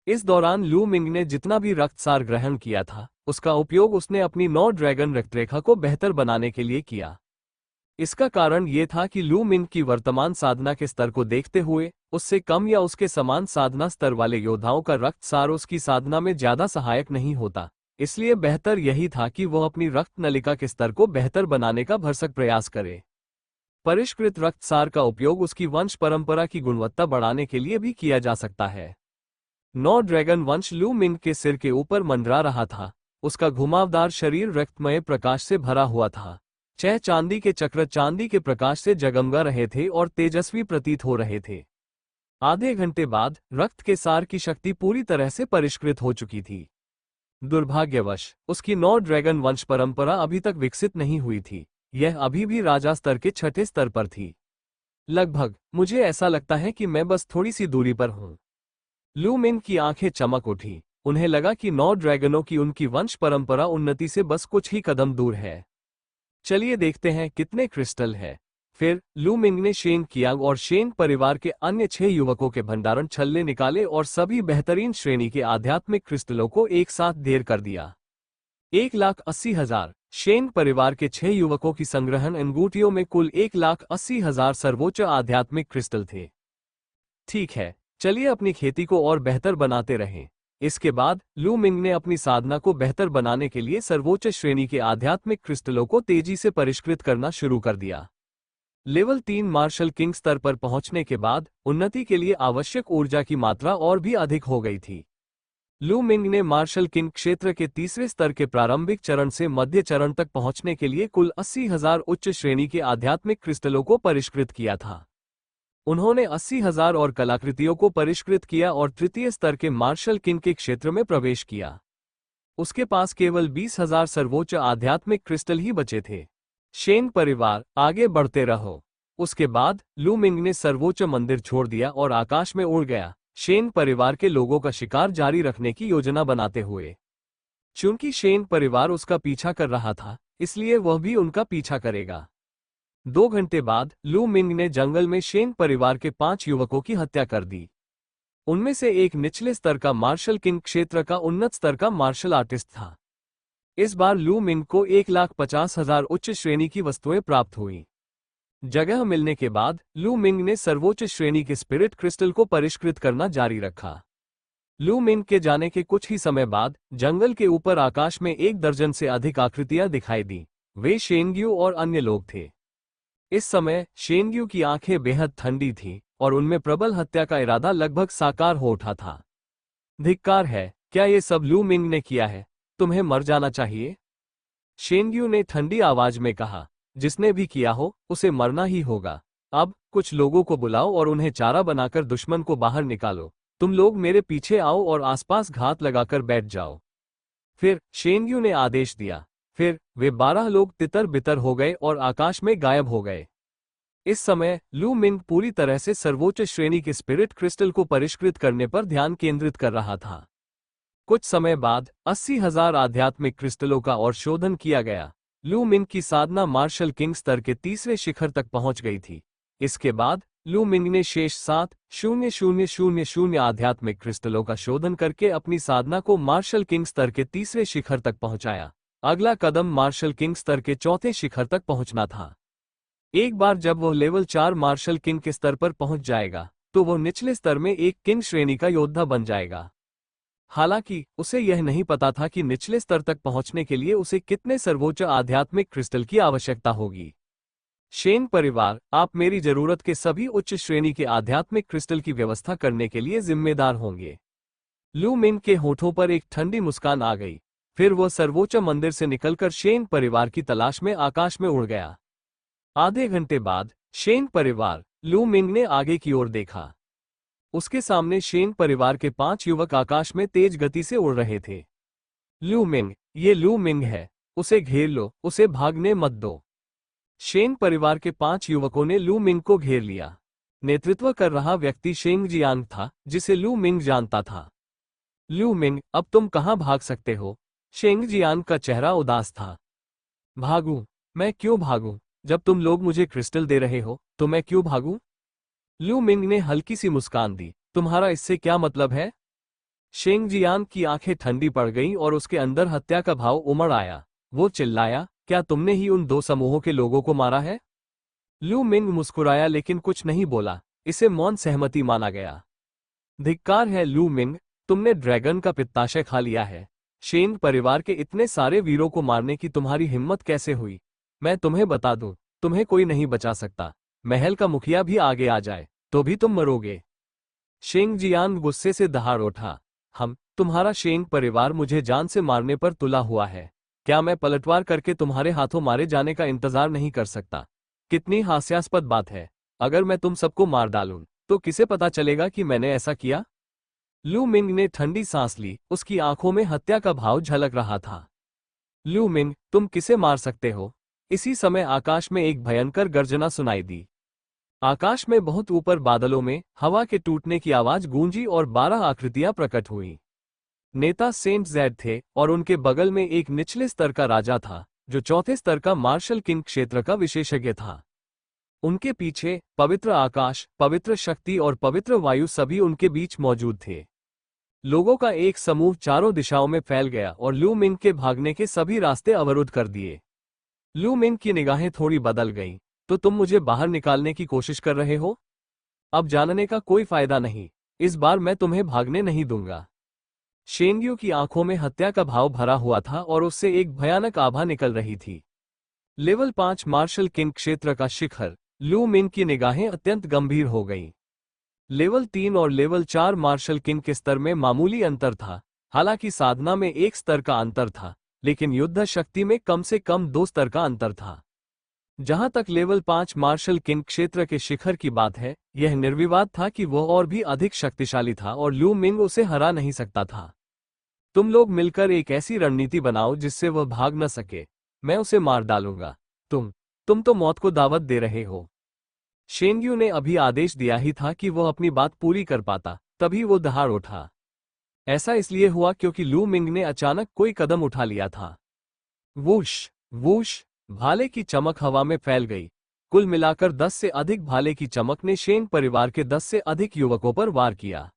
इस दौरान लू मिंग ने जितना भी रक्त सार ग्रहण किया था, उसका उपयोग उसने अपनी 9 ड्रैगन रक्तरेखा को बेहतर बनाने के लिए किया। इसका कारण ये था कि लू मिंग की वर्तमान साधना के स्तर को देखते हुए, उससे कम या उसके समान साधना स्तर वाले योद्धाओं का रक्त सार उसकी साधना में ज्यादा सहायक नहीं होता। इसलिए बेहतर यही था कि वह अपनी रक्त नलिका के स्तर को बेहतर बनाने का भरसक प्रयास करे। परिष्कृत रक्त सार का उपयोग उसकी वंश परंपरा की गुणवत्ता बढ़ाने के लिए भी किया जा सकता है। 9 ड्रैगन वंश लू मिंग के सिर के ऊपर मंडरा रहा था। उसका घुमावदार शरीर रक्तमय प्रकाश से भरा हुआ था। 6 चांदी के चक्र चांदी के प्रकाश से जगमगा रहे थे और तेजस्वी प्रतीत हो रहे थे। आधे घंटे बाद रक्त के सार की शक्ति पूरी तरह से परिष्कृत हो चुकी थी। दुर्भाग्यवश उसकी 9 ड्रैगन वंश परंपरा अभी तक विकसित नहीं हुई थी। यह अभी भी राजा स्तर के 6ठे स्तर पर थी। लगभग मुझे ऐसा लगता है कि मैं बस थोड़ी सी दूरी पर हूं। लू मिंग की आंखें चमक उठी। उन्हें लगा कि 9 ड्रैगनों की उनकी वंश परंपरा उन्नति से बस कुछ ही कदम दूर है। चलिए देखते हैं कितने क्रिस्टल है। फिर लू मिंग ने शेन कियांग और शेन परिवार के अन्य 6 युवकों के भंडारण छल्ले निकाले और सभी बेहतरीन श्रेणी के आध्यात्मिक क्रिस्टलों को एक साथ ढेर कर दिया। 1,80,000 शेन परिवार के 6 युवकों की संग्रहण अंगूठियों में कुल 1,80,000 सर्वोच्च आध्यात्मिक क्रिस्टल थे। ठीक है, चलिए अपनी खेती को और बेहतर बनाते रहें। इसके बाद लू मिंग ने अपनी साधना को बेहतर बनाने के लिए सर्वोच्च श्रेणी के आध्यात्मिक क्रिस्टलों को तेजी से परिष्कृत करना शुरू कर दिया। लेवल 3 मार्शल किंग स्तर पर पहुंचने के बाद उन्नति के लिए आवश्यक ऊर्जा की मात्रा और भी अधिक हो गई थी। लू मिंग ने मार्शल किंग क्षेत्र के तीसरे स्तर के प्रारंभिक चरण से मध्य चरण तक पहुंचने के लिए कुल 80,000 उच्च श्रेणी के आध्यात्मिक क्रिस्टलों को परिष्कृत किया था। उन्होंने 80,000 और कलाकृतियों को परिष्कृत किया और तृतीय स्तर के मार्शल किंग के क्षेत्र में प्रवेश किया। उसके पास केवल 20,000 सर्वोच्च आध्यात्मिक क्रिस्टल ही बचे थे। शेन परिवार, आगे बढ़ते रहो। उसके बाद लू मिंग ने सर्वोच्च मंदिर छोड़ दिया और आकाश में उड़ गया, शेन परिवार के लोगों का शिकार जारी रखने की योजना बनाते हुए। चूंकि शेन परिवार उसका पीछा कर रहा था, इसलिए वह भी उनका पीछा करेगा। 2 घंटे बाद लू मिंग ने जंगल में शेन परिवार के 5 युवकों की हत्या कर दी। उनमें से एक निचले स्तर का मार्शल किंग क्षेत्र का उन्नत स्तर का मार्शल आर्टिस्ट था। इस बार लू मिंग को 1,50,000 उच्च श्रेणी की वस्तुएं प्राप्त हुई। जगह मिलने के बाद लू मिंग ने सर्वोच्च श्रेणी के स्पिरिट क्रिस्टल को परिष्कृत करना जारी रखा। लू मिंग के जाने के कुछ ही समय बाद जंगल के ऊपर आकाश में 1 दर्जन से अधिक आकृतियां दिखाई दी। वे शेनग्यू और अन्य लोग थे। इस समय शेनग्यू की आंखें बेहद ठंडी थीं और उनमें प्रबल हत्या का इरादा लगभग साकार हो उठा था। धिक्कार है, क्या ये सब लू मिंग ने किया है? तुम्हें मर जाना चाहिए। शेनग्यू ने ठंडी आवाज में कहा, जिसने भी किया हो उसे मरना ही होगा। अब कुछ लोगों को बुलाओ और उन्हें चारा बनाकर दुश्मन को बाहर निकालो। तुम लोग मेरे पीछे आओ और आसपास घात लगाकर बैठ जाओ। फिर शेनग्यू ने आदेश दिया। फिर वे 12 लोग तितर बितर हो गए और आकाश में गायब हो गए। इस समय लू मिंग पूरी तरह से सर्वोच्च श्रेणी के स्पिरिट क्रिस्टल को परिष्कृत करने पर ध्यान केंद्रित कर रहा था। कुछ समय बाद 80,000 आध्यात्मिक क्रिस्टलों का और शोधन किया गया। लू मिंग की साधना मार्शल किंग स्तर के तीसरे शिखर तक पहुंच गई थी। इसके बाद लू मिंग ने शेष 7,000 आध्यात्मिक क्रिस्टलों का शोधन करके अपनी साधना को मार्शल किंग स्तर के तीसरे शिखर तक पहुंचाया। अगला कदम मार्शल किंग स्तर के चौथे शिखर तक पहुंचना था। एक बार जब वह लेवल 4 मार्शल किंग के स्तर पर पहुंच जाएगा तो वह निचले स्तर में एक किंग श्रेणी का योद्धा बन जाएगा। हालांकि उसे यह नहीं पता था कि निचले स्तर तक पहुंचने के लिए उसे कितने सर्वोच्च आध्यात्मिक क्रिस्टल की आवश्यकता होगी। शेन परिवार, आप मेरी जरूरत के सभी उच्च श्रेणी के आध्यात्मिक क्रिस्टल की व्यवस्था करने के लिए जिम्मेदार होंगे। लू मिंग के होठों पर एक ठंडी मुस्कान आ गई। फिर वह सर्वोच्च मंदिर से निकलकर शेन परिवार की तलाश में आकाश में उड़ गया। आधे घंटे बाद शेन परिवार, लू मिंग ने आगे की ओर देखा। उसके सामने शेन परिवार के 5 युवक आकाश में तेज गति से उड़ रहे थे। लू मिंग, ये लू मिंग है, उसे घेर लो, उसे भागने मत दो। शेन परिवार के 5 युवकों ने लू मिंग को घेर लिया। नेतृत्व कर रहा व्यक्ति शेंग जियांग था, जिसे लू मिंग जानता था। लू मिंग, अब तुम कहां भाग सकते हो? शेंग जियांग का चेहरा उदास था। भागूं? मैं क्यों भागूं? जब तुम लोग मुझे क्रिस्टल दे रहे हो तो मैं क्यों भागूं? लू मिंग ने हल्की सी मुस्कान दी। तुम्हारा इससे क्या मतलब है? शेंग जियांग की आंखें ठंडी पड़ गईं और उसके अंदर हत्या का भाव उमड़ आया। वो चिल्लाया, क्या तुमने ही उन 2 समूहों के लोगों को मारा है? लू मिंग मुस्कुराया लेकिन कुछ नहीं बोला। इसे मौन सहमति माना गया। धिक्कार है लू मिंग, तुमने ड्रैगन का पित्ताशय खा लिया है। शेन परिवार के इतने सारे वीरों को मारने की तुम्हारी हिम्मत कैसे हुई? मैं तुम्हें बता दूं, तुम्हें कोई नहीं बचा सकता। महल का मुखिया भी आगे आ जाए तो भी तुम मरोगे। शेंग जियांग गुस्से से दहाड़ उठा। तुम्हारा शेंग परिवार मुझे जान से मारने पर तुला हुआ है। क्या मैं पलटवार करके तुम्हारे हाथों मारे जाने का इंतजार नहीं कर सकता? कितनी हास्यास्पद बात है। अगर मैं तुम सबको मार डालूं तो किसे पता चलेगा कि मैंने ऐसा किया? लू मिंग ने ठंडी सांस ली। उसकी आंखों में हत्या का भाव झलक रहा था। लू मिंग, तुम किसे मार सकते हो? इसी समय आकाश में एक भयंकर गर्जना सुनाई दी। आकाश में बहुत ऊपर बादलों में हवा के टूटने की आवाज गूंजी और 12 आकृतियां प्रकट हुई। नेता सेंट जैड थे और उनके बगल में एक निचले स्तर का राजा था जो चौथे स्तर का मार्शल किंग क्षेत्र का विशेषज्ञ था। उनके पीछे पवित्र आकाश, पवित्र शक्ति और पवित्र वायु सभी उनके बीच मौजूद थे। लोगों का एक समूह चारों दिशाओं में फैल गया और लू मिंग के भागने के सभी रास्ते अवरुद्ध कर दिए। लू मिंग की निगाहें थोड़ी बदल गईं। तो तुम मुझे बाहर निकालने की कोशिश कर रहे हो? अब जानने का कोई फायदा नहीं। इस बार मैं तुम्हें भागने नहीं दूंगा। शेंग्यू की आंखों में हत्या का भाव भरा हुआ था और उससे एक भयानक आभा निकल रही थी। लेवल 5 मार्शल किंग क्षेत्र का शिखर। लू मिंग की निगाहें अत्यंत गंभीर हो गईं। लेवल 3 और लेवल 4 मार्शल किंग के स्तर में मामूली अंतर था। हालांकि साधना में एक स्तर का अंतर था, लेकिन युद्ध शक्ति में कम से कम 2 स्तर का अंतर था। जहां तक लेवल 5 मार्शल किंग क्षेत्र के शिखर की बात है, यह निर्विवाद था कि वह और भी अधिक शक्तिशाली था और लू मिंग उसे हरा नहीं सकता था। तुम लोग मिलकर एक ऐसी रणनीति बनाओ जिससे वह भाग न सके। मैं उसे मार डालूंगा। तुम तो मौत को दावत दे रहे हो। शेंग्यू ने अभी आदेश दिया ही था कि वह अपनी बात पूरी कर पाता, तभी वो दहाड़ उठा। ऐसा इसलिए हुआ क्योंकि लू मिंग ने अचानक कोई कदम उठा लिया था। वूश वूश, भाले की चमक हवा में फैल गई। कुल मिलाकर 10 से अधिक भाले की चमक ने शेन परिवार के 10 से अधिक युवकों पर वार किया।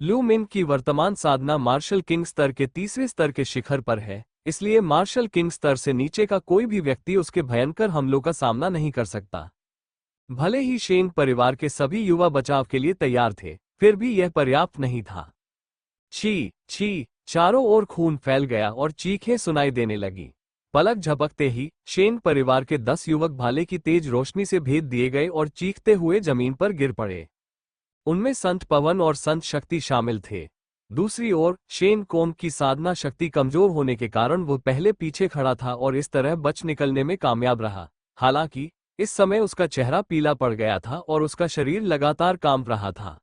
लू मिंग की वर्तमान साधना मार्शल किंग स्तर के तीसरे स्तर के शिखर पर है, इसलिए मार्शल किंग स्तर से नीचे का कोई भी व्यक्ति उसके भयंकर हमलों का सामना नहीं कर सकता। भले ही शेन परिवार के सभी युवा बचाव के लिए तैयार थे, फिर भी यह पर्याप्त नहीं था। छी छी, चारों ओर खून फैल गया और चीखें सुनाई देने लगी। पलक झपकते ही शेन परिवार के 10 युवक भाले की तेज रोशनी से भेद दिए गए और चीखते हुए जमीन पर गिर पड़े। उनमें संत पवन और संत शक्ति शामिल थे। दूसरी ओर शेन कोम की साधना शक्ति कमजोर होने के कारण वो पहले पीछे खड़ा था और इस तरह बच निकलने में कामयाब रहा। हालांकि इस समय उसका चेहरा पीला पड़ गया था और उसका शरीर लगातार कांप रहा था।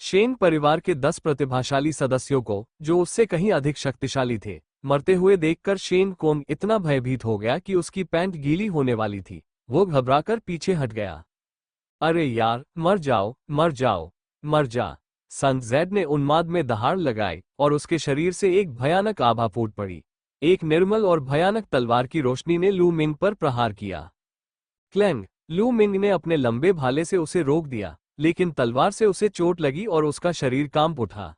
शेन परिवार के 10 प्रतिभाशाली सदस्यों को, जो उससे कहीं अधिक शक्तिशाली थे, मरते हुए देखकर शेन कोम इतना भयभीत हो गया कि उसकी पैंट गीली होने वाली थी। वो घबराकर पीछे हट गया। अरे यार, मर जाओ, मर जाओ, मर जा। सन जेड ने उन्माद में दहाड़ लगाई और उसके शरीर से एक भयानक आभा फूट पड़ी। एक निर्मल और भयानक तलवार की रोशनी ने लू मिंग पर प्रहार किया। क्लैंग! लू मिंग ने अपने लंबे भाले से उसे रोक दिया, लेकिन तलवार से उसे चोट लगी और उसका शरीर कांप उठा।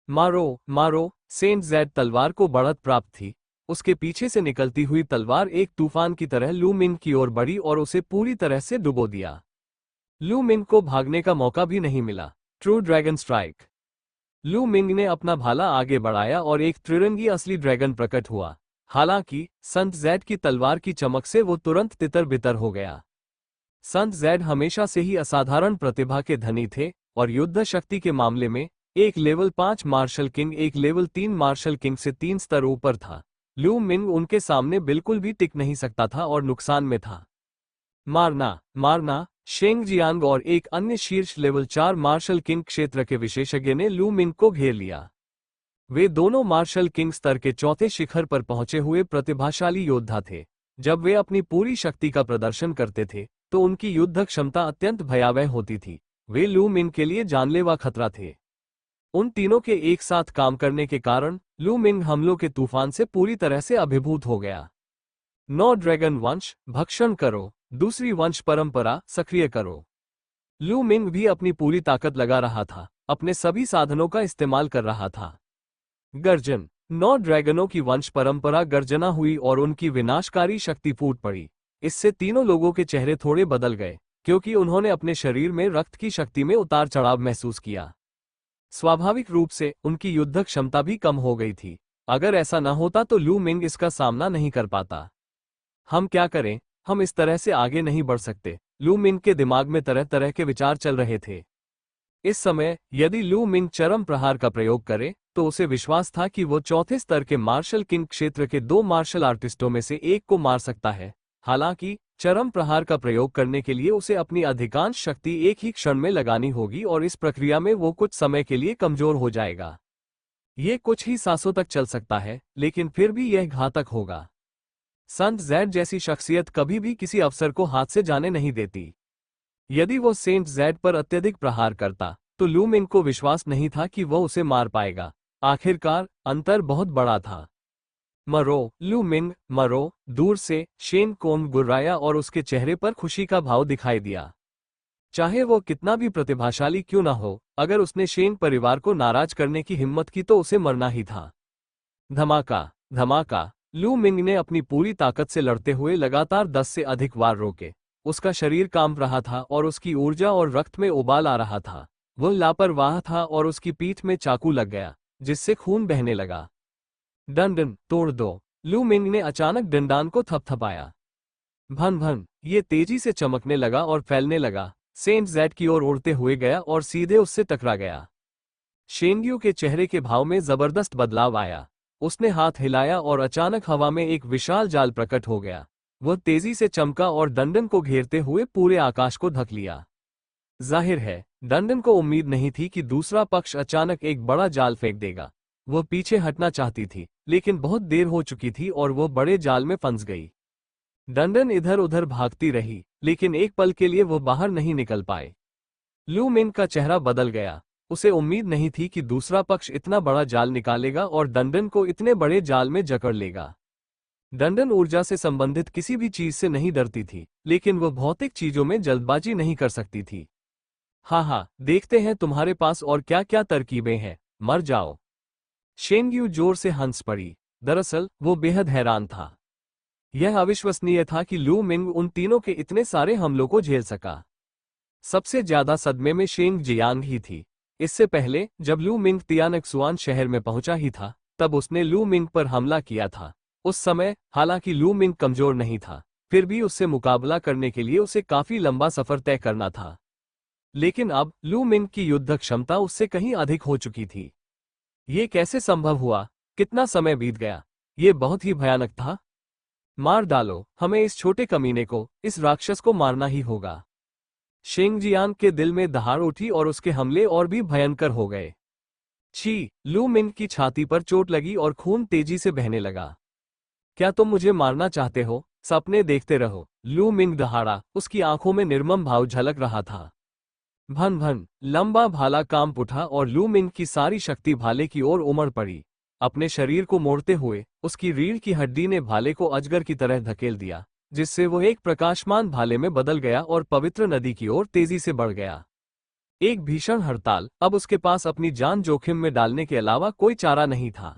मारो, मारो! सेंट जेड तलवार को बढ़त प्राप्त थी। उसके पीछे से निकलती हुई तलवार एक तूफान की तरह लू मिंग की ओर बढ़ी और उसे पूरी तरह से डुबो दिया। लू मिंग को भागने का मौका भी नहीं मिला। True dragon strike! लू मिंग ने अपना भाला आगे बढ़ाया और एक त्रिरंगी असली ड्रैगन प्रकट हुआ। हालांकि संत जेड की तलवार की चमक से वो तुरंत तितर-बितर हो गया। संत जेड हमेशा से ही असाधारण प्रतिभा के धनी थे और युद्ध शक्ति के मामले में एक लेवल 5 मार्शल किंग एक लेवल 3 मार्शल किंग से 3 स्तर ऊपर था। लू मिंग उनके सामने बिल्कुल भी टिक नहीं सकता था और नुकसान में था। मारना, मारना! शेंग जियांग और एक अन्य शीर्ष लेवल 4 मार्शल किंग क्षेत्र के विशेषज्ञ ने लू मिंग को घेर लिया। वे दोनों मार्शल किंग स्तर के चौथे शिखर पर पहुंचे हुए प्रतिभाशाली योद्धा थे। जब वे अपनी पूरी शक्ति का प्रदर्शन करते थे तो उनकी युद्ध क्षमता अत्यंत भयावह होती थी। वे लू मिंग के लिए जानलेवा खतरा थे। उन तीनों के एक साथ काम करने के कारण लू मिंग हमलों के तूफान से पूरी तरह से अभिभूत हो गया। 9 ड्रैगन वंश भक्षण करो। दूसरी वंश परंपरा सक्रिय करो। लू मिंग भी अपनी पूरी ताकत लगा रहा था, अपने सभी साधनों का इस्तेमाल कर रहा था। गर्जन! 9 ड्रैगनों की वंश परंपरा गर्जना हुई और उनकी विनाशकारी शक्ति फूट पड़ी। इससे तीनों लोगों के चेहरे थोड़े बदल गए, क्योंकि उन्होंने अपने शरीर में रक्त की शक्ति में उतार चढ़ाव महसूस किया। स्वाभाविक रूप से उनकी युद्ध क्षमता भी कम हो गई थी। अगर ऐसा न होता तो लू मिंग इसका सामना नहीं कर पाता। हम क्या करें? हम इस तरह से आगे नहीं बढ़ सकते। लू मिंग के दिमाग में तरह तरह के विचार चल रहे थे। इस समय यदि लू मिंग चरम प्रहार का प्रयोग करे तो उसे विश्वास था कि वो चौथे स्तर के मार्शल किंग क्षेत्र के 2 मार्शल आर्टिस्टों में से एक को मार सकता है। हालांकि चरम प्रहार का प्रयोग करने के लिए उसे अपनी अधिकांश शक्ति एक ही क्षण में लगानी होगी और इस प्रक्रिया में वो कुछ समय के लिए कमजोर हो जाएगा। ये कुछ ही सांसों तक चल सकता है, लेकिन फिर भी यह घातक होगा। संत जेड जैसी शख्सियत कभी भी किसी अफसर को हाथ से जाने नहीं देती। यदि वो सेंट जेड पर अत्यधिक प्रहार करता तो लू मिंग को विश्वास नहीं था कि वह उसे मार पाएगा। आखिरकार अंतर बहुत बड़ा था। मरो, लू मिंग, मरो! दूर से शेन कोंग गुर्राया और उसके चेहरे पर खुशी का भाव दिखाई दिया। चाहे वो कितना भी प्रतिभाशाली क्यों ना हो, अगर उसने शेन परिवार को नाराज करने की हिम्मत की तो उसे मरना ही था। धमाका, धमाका! लू मिंग ने अपनी पूरी ताकत से लड़ते हुए लगातार 10 से अधिक वार रोके। उसका शरीर कांप रहा था और उसकी ऊर्जा और रक्त में उबाल आ रहा था। वह लापरवाह था और उसकी पीठ में चाकू लग गया, जिससे खून बहने लगा। डंडन तोड़ दो! लू मिंग ने अचानक डंडान को थपथपाया। भन भन! ये तेजी से चमकने लगा और फैलने लगा। सेंट जेड की ओर उड़ते हुए गया और सीधे उससे टकरा गया। शेंग्यू के चेहरे के भाव में जबरदस्त बदलाव आया। उसने हाथ हिलाया और अचानक हवा में एक विशाल जाल प्रकट हो गया। वह तेजी से चमका और डंडन को घेरते हुए पूरे आकाश को ढक लिया। जाहिर है, डंडन को उम्मीद नहीं थी कि दूसरा पक्ष अचानक एक बड़ा जाल फेंक देगा। वह पीछे हटना चाहती थी, लेकिन बहुत देर हो चुकी थी और वह बड़े जाल में फंस गई। डंडन इधर उधर भागती रही, लेकिन एक पल के लिए वह बाहर नहीं निकल पाए। लू मिंग का चेहरा बदल गया। उसे उम्मीद नहीं थी कि दूसरा पक्ष इतना बड़ा जाल निकालेगा और डंडन को इतने बड़े जाल में जकड़ लेगा। डंडन ऊर्जा से संबंधित किसी भी चीज से नहीं डरती थी, लेकिन वह भौतिक चीजों में जल्दबाजी नहीं कर सकती थी। हाँ, देखते हैं तुम्हारे पास और क्या क्या तरकीबें हैं, मर जाओ! शेंग्यू जोर से हंस पड़ी। दरअसल वो बेहद हैरान था। यह अविश्वसनीय था कि लू मिंग उन तीनों के इतने सारे हमलों को झेल सका। सबसे ज्यादा सदमे में शेंग जियांग ही थी। इससे पहले जब लू मिंग तियानक्सुआन शहर में पहुंचा ही था, तब उसने लू मिंग पर हमला किया था। उस समय हालांकि लू मिंग कमजोर नहीं था, फिर भी उससे मुकाबला करने के लिए उसे काफी लंबा सफर तय करना था। लेकिन अब लू मिंग की युद्ध क्षमता उससे कहीं अधिक हो चुकी थी। ये कैसे संभव हुआ? कितना समय बीत गया? ये बहुत ही भयानक था। मार डालो, हमें इस छोटे कमीने को, इस राक्षस को मारना ही होगा। शेंगजियांग के दिल में दहाड़ उठी और उसके हमले और भी भयंकर हो गए। छी! लू मिंग की छाती पर चोट लगी और खून तेजी से बहने लगा। क्या तुम मुझे मारना चाहते हो? सपने देखते रहो। लू मिंग दहाड़ा, उसकी आंखों में निर्मम भाव झलक रहा था। भन भन लंबा भाला कांप उठा और लू मिंग की सारी शक्ति भाले की ओर उमड़ पड़ी। अपने शरीर को मोड़ते हुए उसकी रीढ़ की हड्डी ने भाले को अजगर की तरह धकेल दिया, जिससे वो एक प्रकाशमान भाले में बदल गया और पवित्र नदी की ओर तेजी से बढ़ गया। एक भीषण हड़ताल, अब उसके पास अपनी जान जोखिम में डालने के अलावा कोई चारा नहीं था।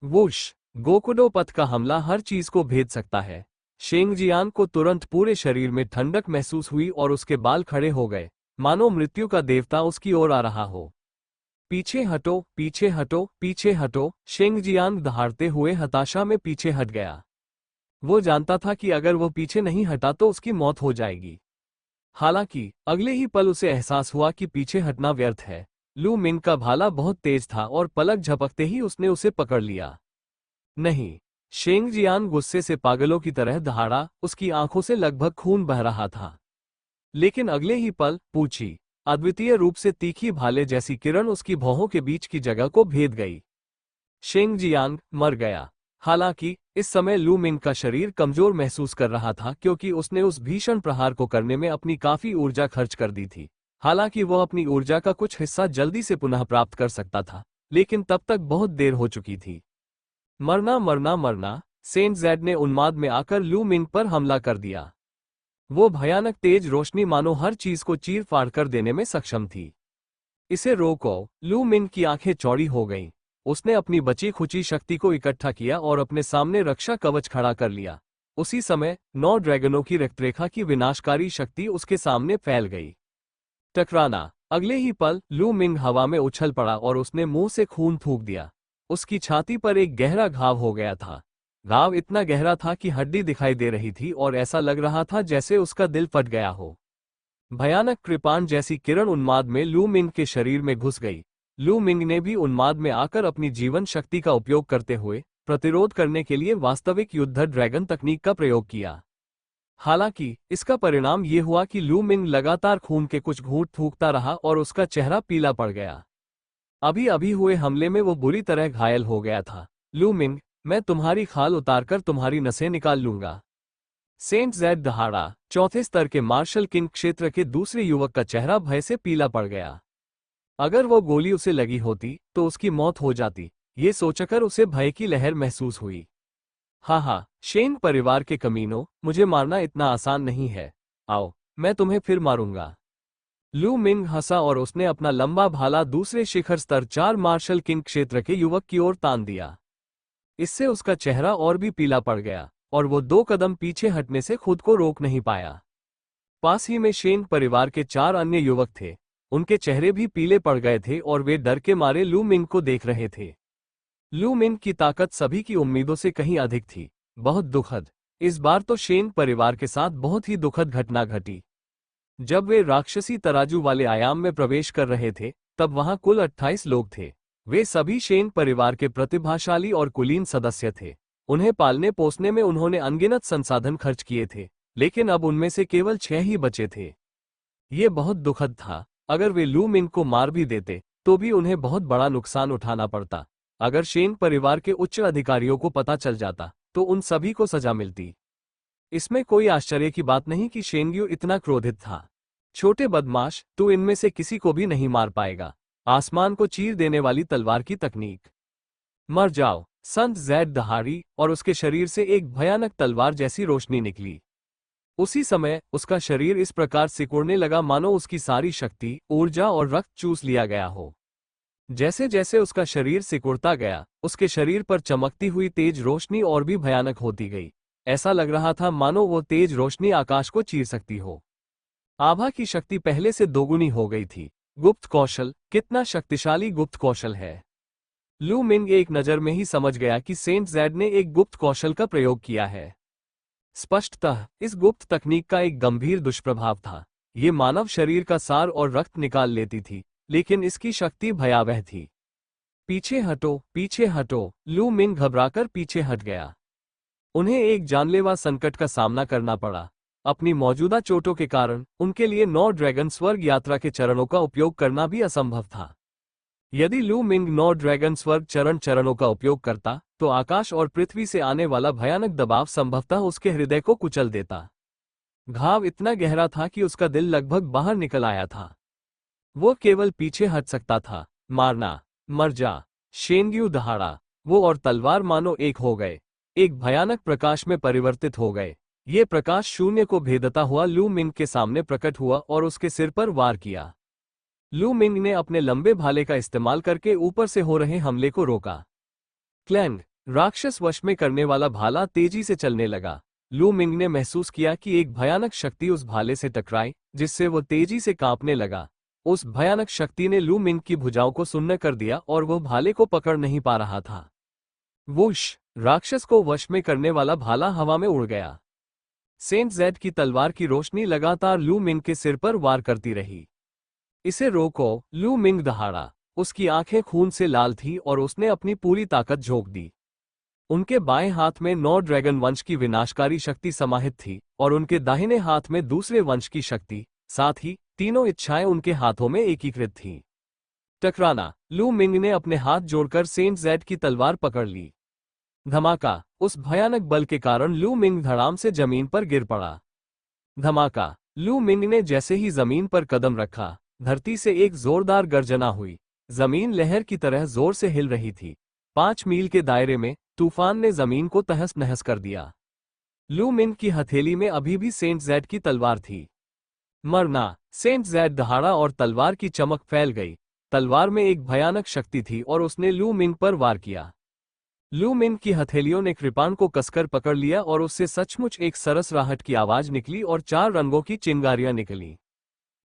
वुश, गोकुडो पथ का हमला हर चीज को भेद सकता है। शेंगजियान को तुरंत पूरे शरीर में ठंडक महसूस हुई और उसके बाल खड़े हो गए, मानो मृत्यु का देवता उसकी ओर आ रहा हो। पीछे हटो, पीछे हटो, पीछे हटो, शेंगजियान दहाड़ते हुए हताशा में पीछे हट गया। वो जानता था कि अगर वो पीछे नहीं हटा तो उसकी मौत हो जाएगी। हालांकि अगले ही पल उसे एहसास हुआ कि पीछे हटना व्यर्थ है। लू मिंग का भाला बहुत तेज था और पलक झपकते ही उसने उसे पकड़ लिया। नहीं! शेंगजियान गुस्से से पागलों की तरह दहाड़ा, उसकी आंखों से लगभग खून बह रहा था। लेकिन अगले ही पल पूछी, अद्वितीय रूप से तीखी भाले जैसी किरण उसकी भौहों के बीच की जगह को भेद गई। शेंगजियांग मर गया। हालांकि इस समय लू मिंग का शरीर कमजोर महसूस कर रहा था, क्योंकि उसने उस भीषण प्रहार को करने में अपनी काफी ऊर्जा खर्च कर दी थी। हालांकि वह अपनी ऊर्जा का कुछ हिस्सा जल्दी से पुनः प्राप्त कर सकता था, लेकिन तब तक बहुत देर हो चुकी थी। मरना मरना मरना! सेंट ज़ेड ने उन्माद में आकर लू मिंग पर हमला कर दिया। वो भयानक तेज रोशनी मानो हर चीज को चीर फाड़ कर देने में सक्षम थी। इसे रोको! लू मिंग की आंखें चौड़ी हो गईं। उसने अपनी बची खुची शक्ति को इकट्ठा किया और अपने सामने रक्षा कवच खड़ा कर लिया। उसी समय 9 ड्रैगनों की रक्तरेखा की विनाशकारी शक्ति उसके सामने फैल गई। टकराना! अगले ही पल लू मिंग हवा में उछल पड़ा और उसने मुंह से खून थूक दिया। उसकी छाती पर एक गहरा घाव हो गया था। घाव इतना गहरा था कि हड्डी दिखाई दे रही थी और ऐसा लग रहा था जैसे उसका दिल फट गया हो। भयानक कृपाण जैसी किरण उन्माद में लू मिंग के शरीर में घुस गई। लू मिंग ने भी उन्माद में आकर अपनी जीवन शक्ति का उपयोग करते हुए प्रतिरोध करने के लिए वास्तविक युद्ध ड्रैगन तकनीक का प्रयोग किया। हालांकि इसका परिणाम ये हुआ कि लू मिंग लगातार खून के कुछ घूंट थूकता रहा और उसका चेहरा पीला पड़ गया। अभी अभी हुए हमले में वो बुरी तरह घायल हो गया था। लू मिंग, मैं तुम्हारी खाल उतारकर तुम्हारी नसें निकाल लूंगा। सेंट ज़ेड दहाड़ा। चौथे स्तर के मार्शल किंग क्षेत्र के दूसरे युवक का चेहरा भय से पीला पड़ गया। अगर वो गोली उसे लगी होती तो उसकी मौत हो जाती, ये सोचकर उसे भय की लहर महसूस हुई। हाँ, शेन परिवार के कमीनों, मुझे मारना इतना आसान नहीं है। आओ, मैं तुम्हें फिर मारूंगा। लू मिंग हंसा और उसने अपना लंबा भाला दूसरे शिखर स्तर 4 मार्शल किंग क्षेत्र के युवक की ओर तान दिया। इससे उसका चेहरा और भी पीला पड़ गया और वो 2 कदम पीछे हटने से खुद को रोक नहीं पाया। पास ही में शेन परिवार के 4 अन्य युवक थे। उनके चेहरे भी पीले पड़ गए थे और वे डर के मारे लू मिंग को देख रहे थे। लू मिंग की ताकत सभी की उम्मीदों से कहीं अधिक थी। बहुत दुखद! इस बार तो शेन परिवार के साथ बहुत ही दुखद घटना घटी। जब वे राक्षसी तराजू वाले आयाम में प्रवेश कर रहे थे, तब वहां कुल 28 लोग थे। वे सभी शेन परिवार के प्रतिभाशाली और कुलीन सदस्य थे। उन्हें पालने पोसने में उन्होंने अनगिनत संसाधन खर्च किए थे, लेकिन अब उनमें से केवल 6 ही बचे थे। ये बहुत दुखद था। अगर वे लू मिंग को मार भी देते तो भी उन्हें बहुत बड़ा नुकसान उठाना पड़ता। अगर शेन परिवार के उच्च अधिकारियों को पता चल जाता तो उन सभी को सजा मिलती। इसमें कोई आश्चर्य की बात नहीं कि शेंग्यू इतना क्रोधित था। छोटे बदमाश, तू इनमें से किसी को भी नहीं मार पाएगा। आसमान को चीर देने वाली तलवार की तकनीक। मर जाओ! संत ज़ेड दहाड़ी और उसके शरीर से एक भयानक तलवार जैसी रोशनी निकली। उसी समय उसका शरीर इस प्रकार सिकुड़ने लगा मानो उसकी सारी शक्ति, ऊर्जा और रक्त चूस लिया गया हो। जैसे जैसे उसका शरीर सिकुड़ता गया, उसके शरीर पर चमकती हुई तेज रोशनी और भी भयानक होती गई। ऐसा लग रहा था मानो वो तेज रोशनी आकाश को चीर सकती हो। आभा की शक्ति पहले से दोगुनी हो गई थी। गुप्त कौशल! कितना शक्तिशाली गुप्त कौशल है! लू मिंग एक नज़र में ही समझ गया कि सेंट ज़ेड ने एक गुप्त कौशल का प्रयोग किया है। स्पष्टतः इस गुप्त तकनीक का एक गंभीर दुष्प्रभाव था। ये मानव शरीर का सार और रक्त निकाल लेती थी, लेकिन इसकी शक्ति भयावह थी। पीछे हटो, पीछे हटो! लू मिंग घबराकर पीछे हट गया। उन्हें एक जानलेवा संकट का सामना करना पड़ा। अपनी मौजूदा चोटों के कारण उनके लिए 9 ड्रैगन स्वर्ग यात्रा के चरणों का उपयोग करना भी असंभव था। यदि लू मिंग 9 ड्रैगन स्वर्ग चरणों का उपयोग करता तो आकाश और पृथ्वी से आने वाला भयानक दबाव संभवतः उसके हृदय को कुचल देता। घाव इतना गहरा था कि उसका दिल लगभग बाहर निकल आया था। वो केवल पीछे हट सकता था। मारना, मर जा। शेनग्यू दहाड़ा। वो और तलवार मानो एक हो गए, एक भयानक प्रकाश में परिवर्तित हो गए। ये प्रकाश शून्य को भेदता हुआ लू मिंग के सामने प्रकट हुआ और उसके सिर पर वार किया। लू मिंग ने अपने लंबे भाले का इस्तेमाल करके ऊपर से हो रहे हमले को रोका। क्लैंग, राक्षस वश में करने वाला भाला तेजी से चलने लगा। लू मिंग ने महसूस किया कि एक भयानक शक्ति उस भाले से टकराई, जिससे वो तेजी से कांपने लगा। उस भयानक शक्ति ने लू मिंग की भुजाओं को सुन्न कर दिया और वो भाले को पकड़ नहीं पा रहा था। वुश, राक्षस को वश में करने वाला भाला हवा में उड़ गया। सेंट जेड की तलवार की रोशनी लगातार लू मिंग के सिर पर वार करती रही। इसे रोको, लू मिंग दहाड़ा। उसकी आंखें खून से लाल थीं और उसने अपनी पूरी ताकत झोंक दी। उनके बाएं हाथ में 9 ड्रैगन वंश की विनाशकारी शक्ति समाहित थी और उनके दाहिने हाथ में दूसरे वंश की शक्ति, साथ ही तीनों इच्छाएं उनके हाथों में एकीकृत थीं। टकराना, लू मिंग ने अपने हाथ जोड़कर सेंट जेड की तलवार पकड़ ली। धमाका, उस भयानक बल के कारण लू मिंग धड़ाम से जमीन पर गिर पड़ा। धमाका, लू मिंग ने जैसे ही जमीन पर कदम रखा, धरती से एक जोरदार गर्जना हुई। जमीन लहर की तरह जोर से हिल रही थी। 5 मील के दायरे में तूफान ने जमीन को तहस नहस कर दिया। लू मिंग की हथेली में अभी भी सेंट जेड की तलवार थी। मरना, सेंट जेड दहाड़ा और तलवार की चमक फैल गई। तलवार में एक भयानक शक्ति थी और उसने लू मिंग पर वार किया। लू मिंग की हथेलियों ने कृपाण को कसकर पकड़ लिया और उससे सचमुच एक सरसराहट की आवाज निकली और 4 रंगों की चिंगारियां निकली।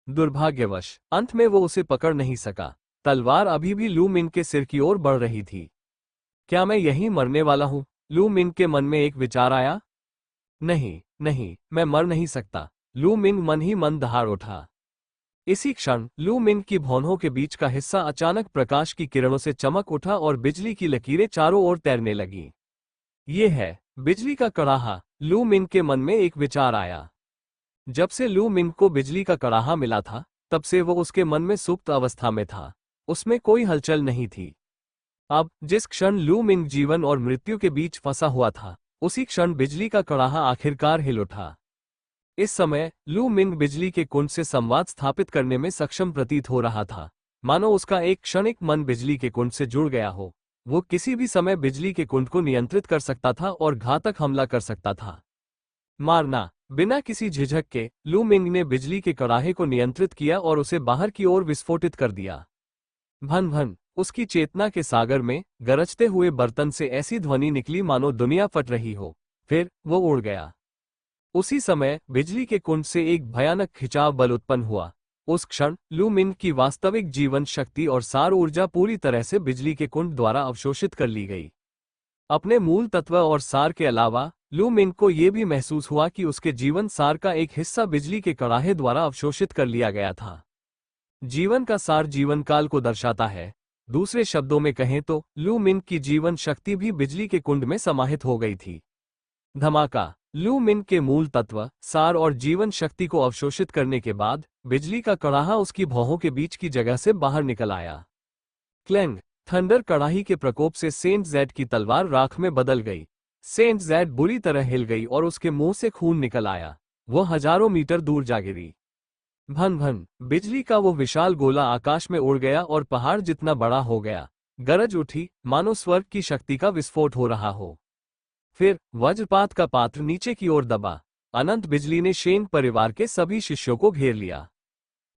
दुर्भाग्यवश अंत में वो उसे पकड़ नहीं सका। तलवार अभी भी लू मिंग के सिर की ओर बढ़ रही थी। क्या मैं यहीं मरने वाला हूं? लू मिंग के मन में एक विचार आया। नहीं, नहीं, मैं मर नहीं सकता। लू मिंग मन ही मन दहाड़ उठा। इसी क्षण लू मिंग की भौहों के बीच का हिस्सा अचानक प्रकाश की किरणों से चमक उठा और बिजली की लकीरें चारों ओर तैरने लगीं। ये है बिजली का कड़ाहा। लू मिंग के मन में एक विचार आया। जब से लू मिंग को बिजली का कड़ाहा मिला था, तब से वो उसके मन में सुप्त अवस्था में था। उसमें कोई हलचल नहीं थी। अब जिस क्षण लू मिंग जीवन और मृत्यु के बीच फंसा हुआ था, उसी क्षण बिजली का कड़ाहा आखिरकार हिल उठा। इस समय लू मिंग बिजली के कुंड से संवाद स्थापित करने में सक्षम प्रतीत हो रहा था, मानो उसका एक क्षणिक मन बिजली के कुंड से जुड़ गया हो। वो किसी भी समय बिजली के कुंड को नियंत्रित कर सकता था और घातक हमला कर सकता था। मारना, बिना किसी झिझक के लू मिंग ने बिजली के कड़ाहे को नियंत्रित किया और उसे बाहर की ओर विस्फोटित कर दिया। भन भन, उसकी चेतना के सागर में गरजते हुए बर्तन से ऐसी ध्वनि निकली मानो दुनिया फट रही हो। फिर वो उड़ गया। उसी समय बिजली के कुंड से एक भयानक खिंचाव बल उत्पन्न हुआ। उस क्षण लू मिंग की वास्तविक जीवन शक्ति और सार ऊर्जा पूरी तरह से बिजली के कुंड द्वारा अवशोषित कर ली गई। अपने मूल तत्व और सार के अलावा लू मिंग को यह भी महसूस हुआ कि उसके जीवन सार का एक हिस्सा बिजली के कड़ाहे द्वारा अवशोषित कर लिया गया था। जीवन का सार जीवन काल को दर्शाता है। दूसरे शब्दों में कहें तो लू मिंग की जीवन शक्ति भी बिजली के कुंड में समाहित हो गई थी। धमाका, लू मिंग के मूल तत्व, सार और जीवन शक्ति को अवशोषित करने के बाद बिजली का कड़ाहा उसकी भौहों के बीच की जगह से बाहर निकल आया। क्लैंग, थंडर कड़ाही के प्रकोप से सेंट जेड की तलवार राख में बदल गई। सेंट जेड बुरी तरह हिल गई और उसके मुंह से खून निकल आया। वो हजारों मीटर दूर जा गिरी। भन भन, बिजली का वो विशाल गोला आकाश में उड़ गया और पहाड़ जितना बड़ा हो गया। गरज उठी मानो स्वर्ग की शक्ति का विस्फोट हो रहा हो। फिर वज्रपात का पात्र नीचे की ओर दबा। अनंत बिजली ने शेन परिवार के सभी शिष्यों को घेर लिया।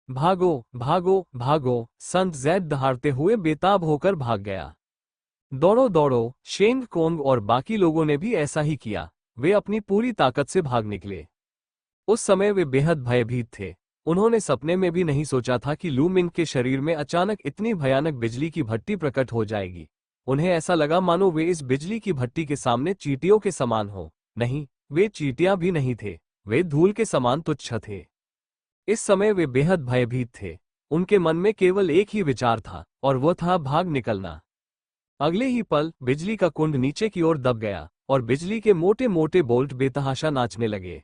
भागो भागो भागो, संत जेड दहाड़ते हुए बेताब होकर भाग गया। दौड़ो दौड़ो, शेन कोंग और बाकी लोगों ने भी ऐसा ही किया। वे अपनी पूरी ताकत से भाग निकले। उस समय वे बेहद भयभीत थे। उन्होंने सपने में भी नहीं सोचा था कि लू मिंग के शरीर में अचानक इतनी भयानक बिजली की भट्टी प्रकट हो जाएगी। उन्हें ऐसा लगा मानो वे इस बिजली की भट्टी के सामने चींटियों के समान हो। नहीं, वे चींटियां भी नहीं थे, वे धूल के समान तुच्छ थे। इस समय वे बेहद भयभीत थे। उनके मन में केवल एक ही विचार था, और वो था भाग निकलना। अगले ही पल बिजली का कुंड नीचे की ओर दब गया और बिजली के मोटे मोटे बोल्ट बेतहाशा नाचने लगे।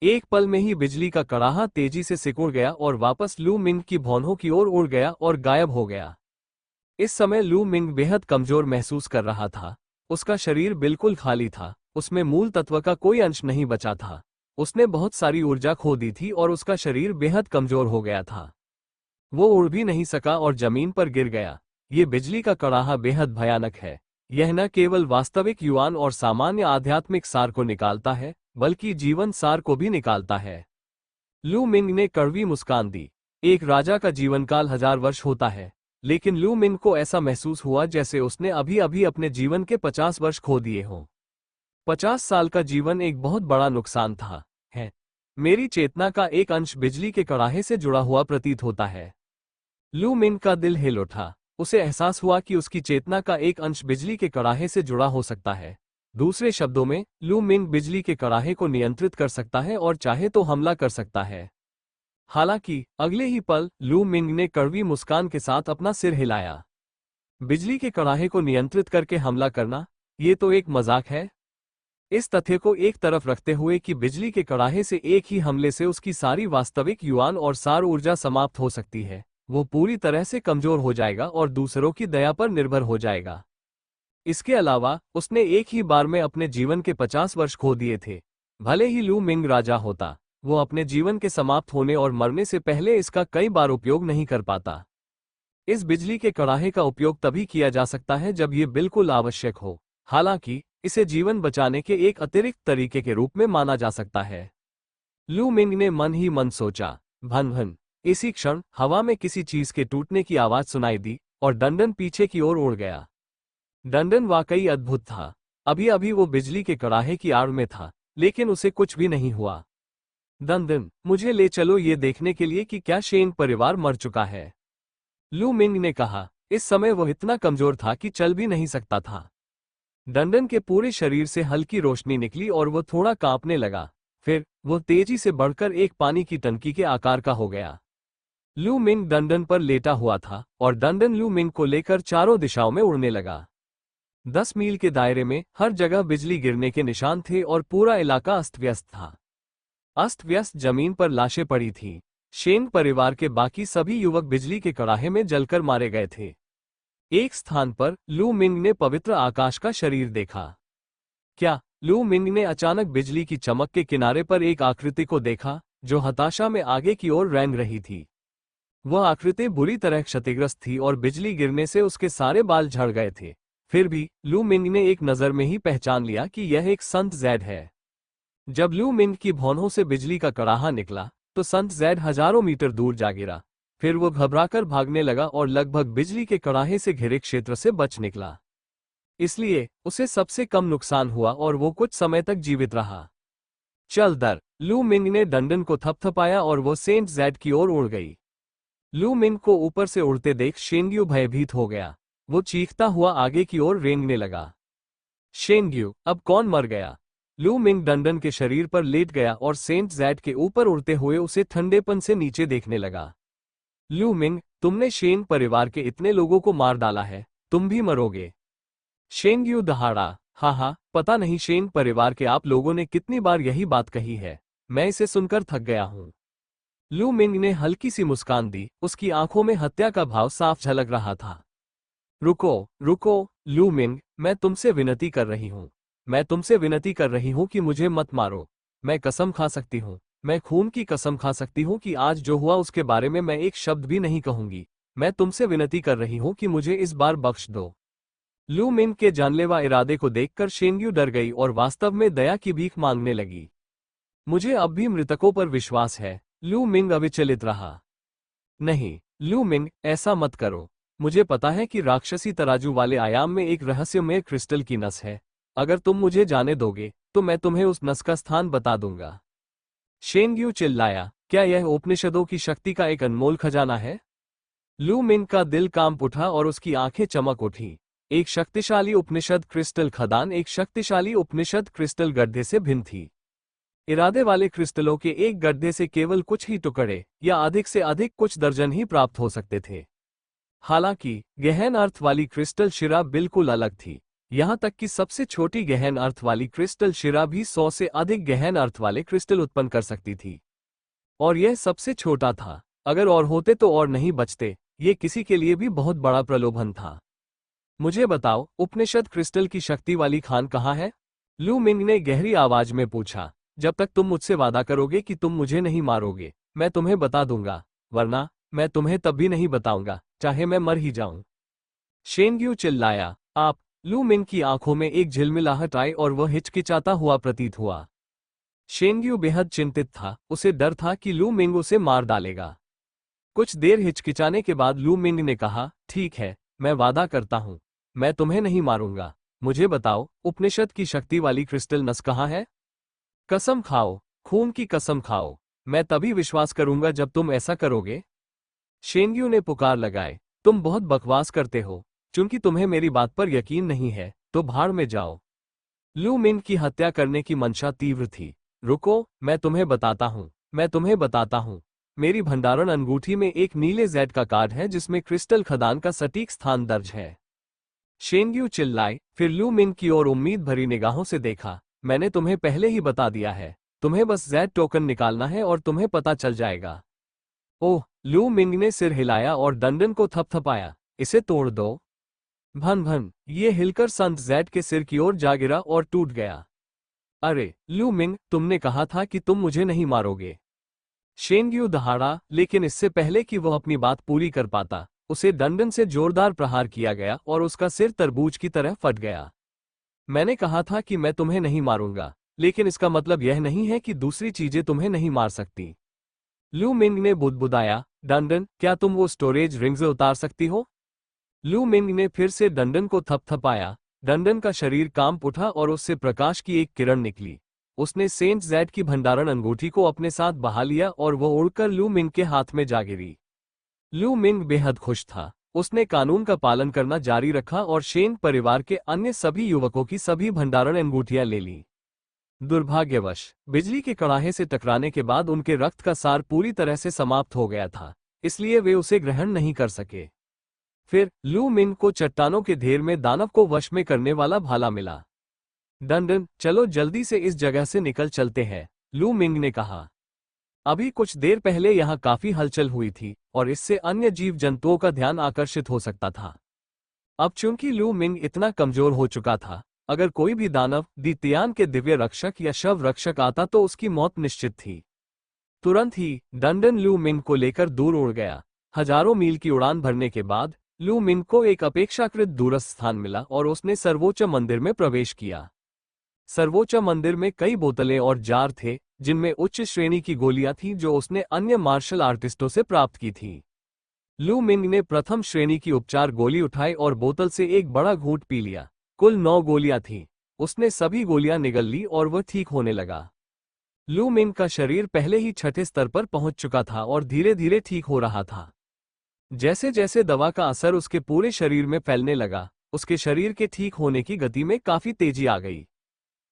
एक पल में ही बिजली का कड़ाहा तेजी से सिकुड़ गया और वापस लू मिंग की भौहों की ओर उड़ गया और गायब हो गया। इस समय लू मिंग बेहद कमजोर महसूस कर रहा था। उसका शरीर बिल्कुल खाली था, उसमें मूल तत्व का कोई अंश नहीं बचा था। उसने बहुत सारी ऊर्जा खो दी थी और उसका शरीर बेहद कमजोर हो गया था। वो उड़ भी नहीं सका और जमीन पर गिर गया। ये बिजली का कड़ाहा बेहद भयानक है। यह न केवल वास्तविक युआन और सामान्य आध्यात्मिक सार को निकालता है, बल्कि जीवन सार को भी निकालता है। लू मिंग ने कड़वी मुस्कान दी। एक राजा का जीवनकाल 1000 वर्ष होता है, लेकिन लू मिंग को ऐसा महसूस हुआ जैसे उसने अभी अभी अपने जीवन के 50 वर्ष खो दिए हों। 50 साल का जीवन एक बहुत बड़ा नुकसान था। है मेरी चेतना का एक अंश बिजली के कड़ाहे से जुड़ा हुआ प्रतीत होता है। लू मिंग का दिल हिल उठा। उसे एहसास हुआ कि उसकी चेतना का एक अंश बिजली के कड़ाहे से जुड़ा हो सकता है। दूसरे शब्दों में, लू मिंग बिजली के कड़ाहे को नियंत्रित कर सकता है और चाहे तो हमला कर सकता है। हालांकि अगले ही पल लू मिंग ने कड़वी मुस्कान के साथ अपना सिर हिलाया। बिजली के कड़ाहे को नियंत्रित करके हमला करना, ये तो एक मजाक है। इस तथ्य को एक तरफ रखते हुए कि बिजली के कड़ाहे से एक ही हमले से उसकी सारी वास्तविक युआन और सार ऊर्जा समाप्त हो सकती है, वो पूरी तरह से कमजोर हो जाएगा और दूसरों की दया पर निर्भर हो जाएगा। इसके अलावा उसने एक ही बार में अपने जीवन के 50 वर्ष खो दिए थे। भले ही लू मिंग राजा होता, वो अपने जीवन के समाप्त होने और मरने से पहले इसका कई बार उपयोग नहीं कर पाता। इस बिजली के कड़ाहे का उपयोग तभी किया जा सकता है जब ये बिल्कुल आवश्यक हो। हालांकि इसे जीवन बचाने के एक अतिरिक्त तरीके के रूप में माना जा सकता है। लू मिंग ने मन ही मन सोचा, भन भन। इसी क्षण हवा में किसी चीज के टूटने की आवाज सुनाई दी और डंडन पीछे की ओर उड़ गया। डंडन वाकई अद्भुत था। अभी अभी वो बिजली के कड़ाहे की आड़ में था, लेकिन उसे कुछ भी नहीं हुआ। डंडन, मुझे ले चलो ये देखने के लिए कि क्या शेंग परिवार मर चुका है, लू मिंग ने कहा। इस समय वो इतना कमजोर था कि चल भी नहीं सकता था। डंडन के पूरे शरीर से हल्की रोशनी निकली और वो थोड़ा कांपने लगा। फिर वो तेजी से बढ़कर एक पानी की टंकी के आकार का हो गया। लू मिंग डंडन पर लेटा हुआ था और डंडन लू मिंग को लेकर चारों दिशाओं में उड़ने लगा। 10 मील के दायरे में हर जगह बिजली गिरने के निशान थे और पूरा इलाका अस्त व्यस्त था। अस्त व्यस्त जमीन पर लाशें पड़ी थीं। शेंग परिवार के बाकी सभी युवक बिजली के कड़ाहे में जलकर मारे गए थे। एक स्थान पर लू मिंग ने पवित्र आकाश का शरीर देखा। क्या? लू मिंग ने अचानक बिजली की चमक के किनारे पर एक आकृति को देखा जो हताशा में आगे की ओर रेंग रही थी। वह आकृति बुरी तरह क्षतिग्रस्त थी और बिजली गिरने से उसके सारे बाल झड़ गए थे। फिर भी लू मिंग ने एक नज़र में ही पहचान लिया कि यह एक संत जैड है। जब लू मिंग की भौहों से बिजली का कड़ाहा निकला तो संत जैड हजारों मीटर दूर जा गिरा। फिर वो घबराकर भागने लगा और लगभग बिजली के कड़ाहे से घिरे क्षेत्र से बच निकला। इसलिए उसे सबसे कम नुकसान हुआ और वो कुछ समय तक जीवित रहा। चल दर, लू मिंग ने डंडन को थपथपाया और वो सेंट जैड की ओर उड़ गई। लू मिंग को ऊपर से उड़ते देख शेंग्यू भयभीत हो गया। वो चीखता हुआ आगे की ओर रेंगने लगा। शेंग्यू, अब कौन मर गया? लू मिंग डंडन के शरीर पर लेट गया और सेंट जैड के ऊपर उड़ते हुए उसे ठंडेपन से नीचे देखने लगा। लू मिंग, तुमने शेंग परिवार के इतने लोगों को मार डाला है, तुम भी मरोगे। शेंग्यू दहाड़ा, हाँ, पता नहीं शेंग परिवार के आप लोगों ने कितनी बार यही बात कही है, मैं इसे सुनकर थक गया हूं। लू मिंग ने हल्की सी मुस्कान दी, उसकी आंखों में हत्या का भाव साफ झलक रहा था। रुको, रुको, लू मिंग, मैं तुमसे विनती कर रही हूं। मैं तुमसे विनती कर रही हूं कि मुझे मत मारो। मैं कसम खा सकती हूं, मैं खून की कसम खा सकती हूं कि आज जो हुआ उसके बारे में मैं एक शब्द भी नहीं कहूंगी। मैं तुमसे विनती कर रही हूं कि मुझे इस बार बख्श दो। लू मिंग के जानलेवा इरादे को देखकर शेंग्यू डर गई और वास्तव में दया की भीख मांगने लगी। मुझे अब भी मृतकों पर विश्वास है, लू मिंग अविचलित रहा। नहीं, लू मिंग, ऐसा मत करो। मुझे पता है कि राक्षसी तराजू वाले आयाम में एक रहस्यमय क्रिस्टल की नस है। अगर तुम मुझे जाने दोगे तो मैं तुम्हें उस नस का स्थान बता दूंगा। शेंग्यू चिल्लाया, क्या यह उपनिषदों की शक्ति का एक अनमोल खजाना है? लू मिंग का दिल कांप उठा और उसकी आंखें चमक उठी। एक शक्तिशाली उपनिषद क्रिस्टल खदान एक शक्तिशाली उपनिषद क्रिस्टल गड्ढे से भिन्न थी। इरादे वाले क्रिस्टलों के एक गड्ढे से केवल कुछ ही टुकड़े या अधिक से अधिक कुछ दर्जन ही प्राप्त हो सकते थे। हालांकि गहन अर्थ वाली क्रिस्टल शिरा बिल्कुल अलग थी। यहां तक कि सबसे छोटी गहन अर्थ वाली क्रिस्टल शिरा भी 100 से अधिक गहन अर्थ वाले क्रिस्टल उत्पन्न कर सकती थी। और यह सबसे छोटा था। अगर और होते तो और नहीं बचते। ये किसी के लिए भी बहुत बड़ा प्रलोभन था। मुझे बताओ, उपनिषद क्रिस्टल की शक्ति वाली खान कहाँ है? लू मिंग ने गहरी आवाज में पूछा। जब तक तुम मुझसे वादा करोगे कि तुम मुझे नहीं मारोगे, मैं तुम्हें बता दूंगा, वरना मैं तुम्हें तब भी नहीं बताऊंगा, चाहे मैं मर ही जाऊं। शेंग्यू चिल्लाया। आप। लू मिंग की आंखों में एक झिलमिलाहट आई और वह हिचकिचाता हुआ प्रतीत हुआ। शेंग्यू बेहद चिंतित था, उसे डर था कि लू मिंग उसे मार डालेगा। कुछ देर हिचकिचाने के बाद लू मिंग ने कहा, ठीक है, मैं वादा करता हूं, मैं तुम्हें नहीं मारूंगा। मुझे बताओ, उपनिषद की शक्ति वाली क्रिस्टल नस कहाँ है? कसम खाओ, खून की कसम खाओ, मैं तभी विश्वास करूंगा जब तुम ऐसा करोगे। शेंग्यू ने पुकार लगाए, तुम बहुत बकवास करते हो, चूंकि तुम्हें मेरी बात पर यकीन नहीं है, तो भाड़ में जाओ। लू मिंग की हत्या करने की मंशा तीव्र थी। रुको, मैं तुम्हें बताता हूं, मैं तुम्हें बताता हूं। मेरी भंडारण अंगूठी में एक नीले जेड का कार्ड है जिसमें क्रिस्टल खदान का सटीक स्थान दर्ज है। शेंग्यू चिल्लाए, फिर लू मिंग की ओर उम्मीद भरी निगाहों से देखा। मैंने तुम्हें पहले ही बता दिया है, तुम्हें बस जेड टोकन निकालना है और तुम्हें पता चल जाएगा। ओह, लू मिंग ने सिर हिलाया और डंडन को थपथपाया, इसे तोड़ दो। भन भन, ये हिलकर संत जेड के सिर की ओर जा गिरा और टूट गया। अरे, लू मिंग, तुमने कहा था कि तुम मुझे नहीं मारोगे। शेंग्यू दहाड़ा, लेकिन इससे पहले कि वह अपनी बात पूरी कर पाता, उसे डंडन से जोरदार प्रहार किया गया और उसका सिर तरबूज की तरह फट गया। मैंने कहा था कि मैं तुम्हें नहीं मारूंगा, लेकिन इसका मतलब यह नहीं है कि दूसरी चीजें तुम्हें नहीं मार सकती। लू मिंग ने बुदबुदाया, डंडन, क्या तुम वो स्टोरेज रिंग्स उतार सकती हो? लू मिंग ने फिर से डंडन को थपथपाया। डंडन का शरीर कांप उठा और उससे प्रकाश की एक किरण निकली। उसने सेंट जेड की भंडारण अंगूठी को अपने साथ बहा लिया और वह उड़कर लू मिंग के हाथ में जा गिरी। लू मिंग बेहद खुश था। उसने कानून का पालन करना जारी रखा और शेन परिवार के अन्य सभी युवकों की सभी भंडारण अंगूठियां ले लीं। दुर्भाग्यवश, बिजली के कड़ाहे से टकराने के बाद उनके रक्त का सार पूरी तरह से समाप्त हो गया था, इसलिए वे उसे ग्रहण नहीं कर सके। फिर लू मिंग को चट्टानों के ढेर में दानव को वश में करने वाला भाला मिला। डंडन, चलो जल्दी से इस जगह से निकल चलते हैं, लू मिंग ने कहा। अभी कुछ देर पहले यहाँ काफी हलचल हुई थी और इससे अन्य जीव जंतुओं का ध्यान आकर्षित हो सकता था। अब चूंकि लू मिंग इतना कमजोर हो चुका था, अगर कोई भी दानव द्वितीयान के दिव्य रक्षक या शव रक्षक आता तो उसकी मौत निश्चित थी। तुरंत ही डंडन लू मिंग को लेकर दूर उड़ गया। हजारों मील की उड़ान भरने के बाद लू मिंग को एक अपेक्षाकृत दूरस्थ स्थान मिला और उसने सर्वोच्च मंदिर में प्रवेश किया। सर्वोच्च मंदिर में कई बोतलें और जार थे, जिनमें उच्च श्रेणी की गोलियां थीं जो उसने अन्य मार्शल आर्टिस्टों से प्राप्त की थीं। लू मिंग ने प्रथम श्रेणी की उपचार गोली उठाई और बोतल से एक बड़ा घूंट पी लिया। कुल 9 गोलियां थीं। उसने सभी गोलियां निगल ली और वह ठीक होने लगा। लू मिंग का शरीर पहले ही छठे स्तर पर पहुंच चुका था और धीरे धीरे ठीक हो रहा था। जैसे जैसे दवा का असर उसके पूरे शरीर में फैलने लगा, उसके शरीर के ठीक होने की गति में काफी तेजी आ गई।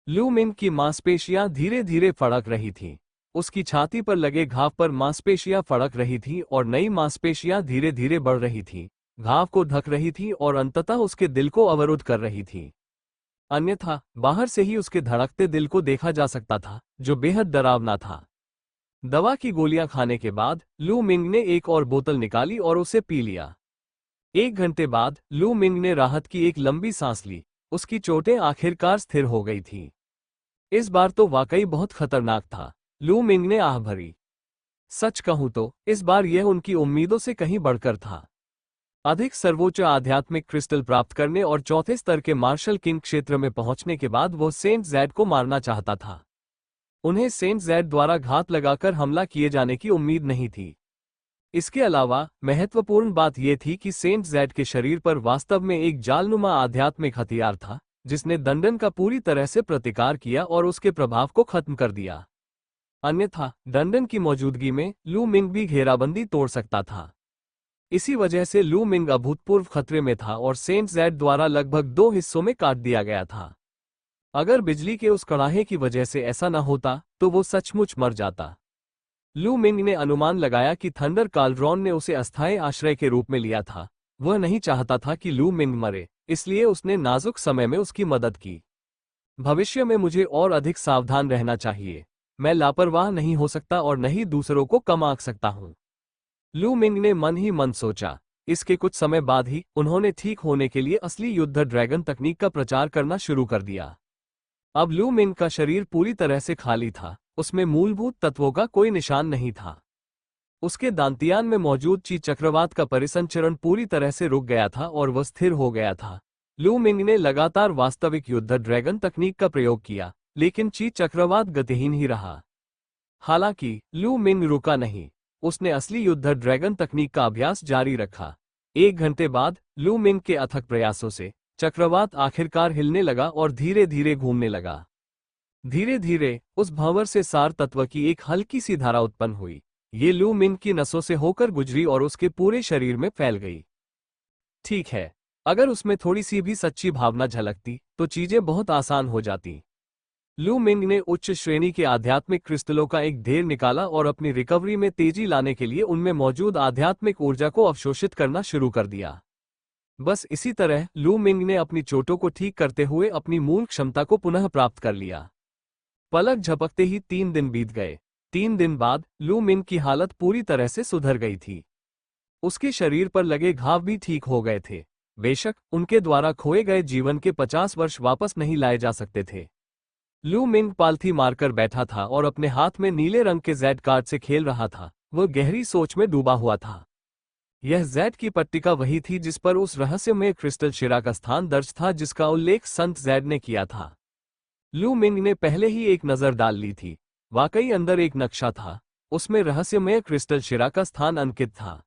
लू मिंग की मांसपेशियां धीरे धीरे फड़क रही थीं। उसकी छाती पर लगे घाव पर मांसपेशियां फड़क रही थीं और नई मांसपेशियां धीरे धीरे बढ़ रही थीं, घाव को ढक रही थीं और अंततः उसके दिल को अवरुद्ध कर रही थीं। अन्यथा बाहर से ही उसके धड़कते दिल को देखा जा सकता था, जो बेहद डरावना था। दवा की गोलियां खाने के बाद लू मिंग ने एक और बोतल निकाली और उसे पी लिया। 1 घंटे बाद लू मिंग ने राहत की एक लंबी सांस ली। उसकी चोटें आखिरकार स्थिर हो गई थीं। इस बार तो वाकई बहुत खतरनाक था, लू मिंग ने आह भरी। सच कहूं तो इस बार यह उनकी उम्मीदों से कहीं बढ़कर था। अधिक सर्वोच्च आध्यात्मिक क्रिस्टल प्राप्त करने और चौथे स्तर के मार्शल किंग क्षेत्र में पहुंचने के बाद वो सेंट जेड को मारना चाहता था। उन्हें सेंट जेड द्वारा घात लगाकर हमला किए जाने की उम्मीद नहीं थी। इसके अलावा महत्वपूर्ण बात यह थी कि सेंट जेड के शरीर पर वास्तव में एक जालनुमा आध्यात्मिक हथियार था, जिसने डंडन का पूरी तरह से प्रतिकार किया और उसके प्रभाव को खत्म कर दिया। अन्यथा डंडन की मौजूदगी में लू मिंग भी घेराबंदी तोड़ सकता था। इसी वजह से लू मिंग अभूतपूर्व खतरे में था और सेंट जेड द्वारा लगभग 2 हिस्सों में काट दिया गया था। अगर बिजली के उस कड़ाहे की वजह से ऐसा न होता तो वो सचमुच मर जाता। लू मिंग ने अनुमान लगाया कि थंडर काल्ड्रॉन ने उसे अस्थायी आश्रय के रूप में लिया था। वह नहीं चाहता था कि लू मिंग मरे, इसलिए उसने नाजुक समय में उसकी मदद की। भविष्य में मुझे और अधिक सावधान रहना चाहिए। मैं लापरवाह नहीं हो सकता और न ही दूसरों को कम आंक सकता हूं। लू मिंग ने मन ही मन सोचा। इसके कुछ समय बाद ही उन्होंने ठीक होने के लिए असली युद्ध ड्रैगन तकनीक का प्रचार करना शुरू कर दिया। अब लू मिंग का शरीर पूरी तरह से खाली था, उसमें मूलभूत तत्वों का कोई निशान नहीं था। उसके दांतियान में मौजूद ची चक्रवात का परिसंचरण पूरी तरह से रुक गया था और वह स्थिर हो गया था। लू मिंग ने लगातार वास्तविक युद्ध ड्रैगन तकनीक का प्रयोग किया, लेकिन ची चक्रवात गतिहीन ही रहा। हालांकि लू मिंग रुका नहीं, उसने असली युद्ध ड्रैगन तकनीक का अभ्यास जारी रखा। 1 घंटे बाद लू मिंग के अथक प्रयासों से चक्रवात आखिरकार हिलने लगा और धीरे धीरे घूमने लगा। धीरे धीरे उस भंवर से सार तत्व की एक हल्की सी धारा उत्पन्न हुई। ये लू मिंग की नसों से होकर गुजरी और उसके पूरे शरीर में फैल गई। ठीक है, अगर उसमें थोड़ी सी भी सच्ची भावना झलकती तो चीजें बहुत आसान हो जाती। लू मिंग ने उच्च श्रेणी के आध्यात्मिक क्रिस्टलों का एक ढेर निकाला और अपनी रिकवरी में तेजी लाने के लिए उनमें मौजूद आध्यात्मिक ऊर्जा को अवशोषित करना शुरू कर दिया। बस इसी तरह लू मिंग ने अपनी चोटों को ठीक करते हुए अपनी मूल क्षमता को पुनः प्राप्त कर लिया। पलक झपकते ही 3 दिन बीत गए। 3 दिन बाद लू मिंग की हालत पूरी तरह से सुधर गई थी। उसके शरीर पर लगे घाव भी ठीक हो गए थे। बेशक उनके द्वारा खोए गए जीवन के 50 वर्ष वापस नहीं लाए जा सकते थे। लू मिंग पालथी मारकर बैठा था और अपने हाथ में नीले रंग के जेड कार्ड से खेल रहा था। वह गहरी सोच में डूबा हुआ था। यह जेड की पट्टिका वही थी जिस पर उस रहस्यमय क्रिस्टल शिरा का स्थान दर्ज था जिसका उल्लेख संत जेड ने किया था। लू मिंग ने पहले ही एक नजर डाल ली थी। वाकई अंदर एक नक्शा था, उसमें रहस्यमय क्रिस्टल शिरा का स्थान अंकित था।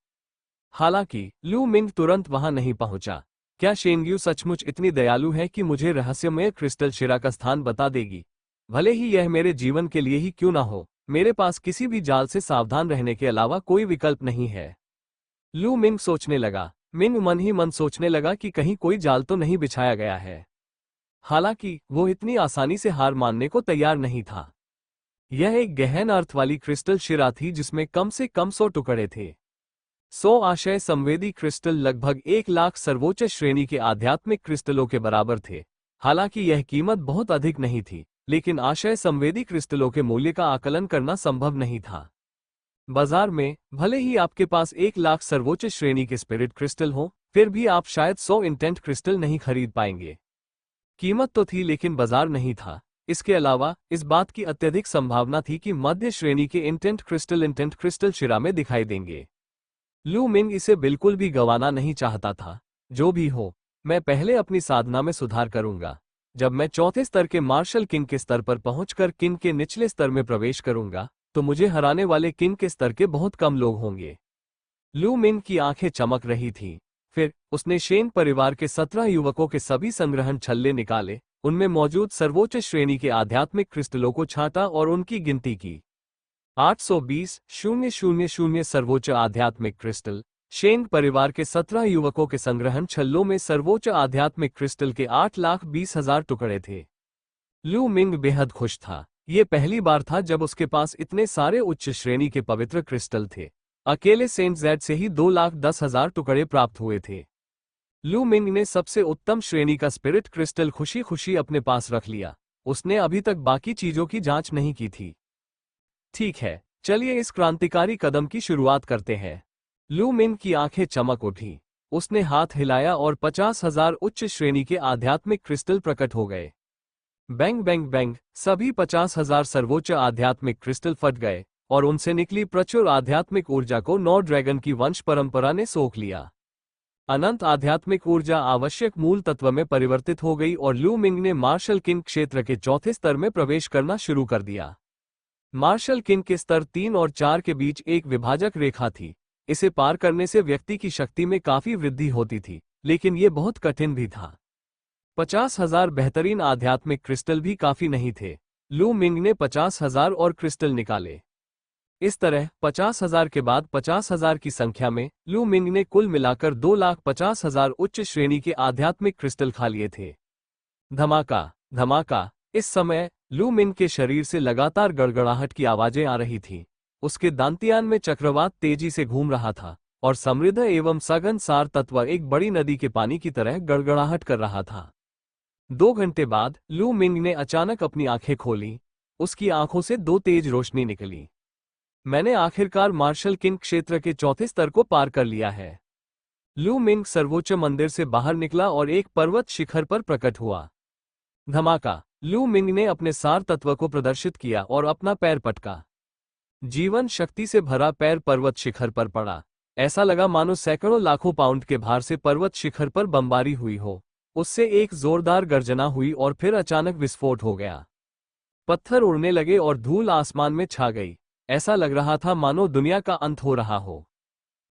हालांकि लू मिंग तुरंत वहां नहीं पहुंचा। क्या शेंगयू सचमुच इतनी दयालु है कि मुझे रहस्यमय क्रिस्टल शिरा का स्थान बता देगी? भले ही यह मेरे जीवन के लिए ही क्यों ना हो, मेरे पास किसी भी जाल से सावधान रहने के अलावा कोई विकल्प नहीं है। लू मिंग सोचने लगा। मिंग मन ही मन सोचने लगा कि कहीं कोई जाल तो नहीं बिछाया गया है। हालांकि वो इतनी आसानी से हार मानने को तैयार नहीं था। यह एक गहन अर्थ वाली क्रिस्टल शिरा थी जिसमें कम से कम 100 टुकड़े थे। 100 आशय संवेदी क्रिस्टल लगभग 1 लाख सर्वोच्च श्रेणी के आध्यात्मिक क्रिस्टलों के बराबर थे। हालांकि यह कीमत बहुत अधिक नहीं थी, लेकिन आशय संवेदी क्रिस्टलों के मूल्य का आकलन करना संभव नहीं था। बाजार में भले ही आपके पास 1 लाख सर्वोच्च श्रेणी के स्पिरिट क्रिस्टल हो, फिर भी आप शायद 100 इंटेंट क्रिस्टल नहीं खरीद पाएंगे। कीमत तो थी लेकिन बाजार नहीं था। इसके अलावा इस बात की अत्यधिक संभावना थी कि मध्य श्रेणी के इंटेंट क्रिस्टल शिरा में दिखाई देंगे। लू मिंग इसे बिल्कुल भी गंवाना नहीं चाहता था। जो भी हो, मैं पहले अपनी साधना में सुधार करूंगा। जब मैं चौथे स्तर के मार्शल किंग के स्तर पर पहुंचकर किंग के निचले स्तर में प्रवेश करूंगा, तो मुझे हराने वाले किंग के स्तर के बहुत कम लोग होंगे। लू मिंग की आंखें चमक रही थीं। फिर उसने शेन परिवार के 17 युवकों के सभी संग्रहण छल्ले निकाले, उनमें मौजूद सर्वोच्च श्रेणी के आध्यात्मिक क्रिस्टलों को छांटा और उनकी गिनती की। 820,000 सर्वोच्च आध्यात्मिक क्रिस्टल। शेन परिवार के 17 युवकों के संग्रहण छल्लों में सर्वोच्च आध्यात्मिक क्रिस्टल के 8,20,000 टुकड़े थे। लू मिंग बेहद खुश था। ये पहली बार था जब उसके पास इतने सारे उच्च श्रेणी के पवित्र क्रिस्टल थे। अकेले सेंट जेड से ही 2,10,000 टुकड़े प्राप्त हुए थे। लू मिंग ने सबसे उत्तम श्रेणी का स्पिरिट क्रिस्टल खुशी खुशी अपने पास रख लिया। उसने अभी तक बाकी चीजों की जांच नहीं की थी। ठीक है, चलिए इस क्रांतिकारी कदम की शुरुआत करते हैं। लू मिंग की आंखें चमक उठी। उसने हाथ हिलाया और 50,000 उच्च श्रेणी के आध्यात्मिक क्रिस्टल प्रकट हो गए। बैंग बैंग बैंग, सभी 50,000 सर्वोच्च आध्यात्मिक क्रिस्टल फट गए और उनसे निकली प्रचुर आध्यात्मिक ऊर्जा को 9 ड्रैगन की वंश परंपरा ने सोख लिया। अनंत आध्यात्मिक ऊर्जा आवश्यक मूल तत्व में परिवर्तित हो गई और लू मिंग ने मार्शल किंग क्षेत्र के चौथे स्तर में प्रवेश करना शुरू कर दिया। मार्शल किंग के स्तर 3 और 4 के बीच एक विभाजक रेखा थी। इसे पार करने से व्यक्ति की शक्ति में काफी वृद्धि होती थी, लेकिन यह बहुत कठिन भी था। 50,000 बेहतरीन आध्यात्मिक क्रिस्टल भी काफी नहीं थे। लू मिंग ने 50,000 और क्रिस्टल निकाले। इस तरह 50,000 के बाद 50,000 की संख्या में लू मिंग ने कुल मिलाकर 2,50,000 उच्च श्रेणी के आध्यात्मिक क्रिस्टल खा लिए थे। धमाका धमाका। इस समय लू मिंग के शरीर से लगातार गड़गड़ाहट की आवाजें आ रही थीं। उसके दांतियान में चक्रवात तेजी से घूम रहा था और समृद्ध एवं सघन सार तत्व एक बड़ी नदी के पानी की तरह गड़गड़ाहट कर रहा था। 2 घंटे बाद लू मिंग ने अचानक अपनी आंखें खोली। उसकी आंखों से 2 तेज रोशनी निकली। मैंने आखिरकार मार्शल किंग क्षेत्र के चौथे स्तर को पार कर लिया है। लू मिंग सर्वोच्च मंदिर से बाहर निकला और एक पर्वत शिखर पर प्रकट हुआ। धमाका। लू मिंग ने अपने सार तत्व को प्रदर्शित किया और अपना पैर पटका। जीवन शक्ति से भरा पैर पर्वत शिखर पर पड़ा। ऐसा लगा मानो सैकड़ों लाखों पाउंड के भार से पर्वत शिखर पर बमबारी हुई हो। उससे एक जोरदार गर्जना हुई और फिर अचानक विस्फोट हो गया। पत्थर उड़ने लगे और धूल आसमान में छा गई। ऐसा लग रहा था मानो दुनिया का अंत हो रहा हो।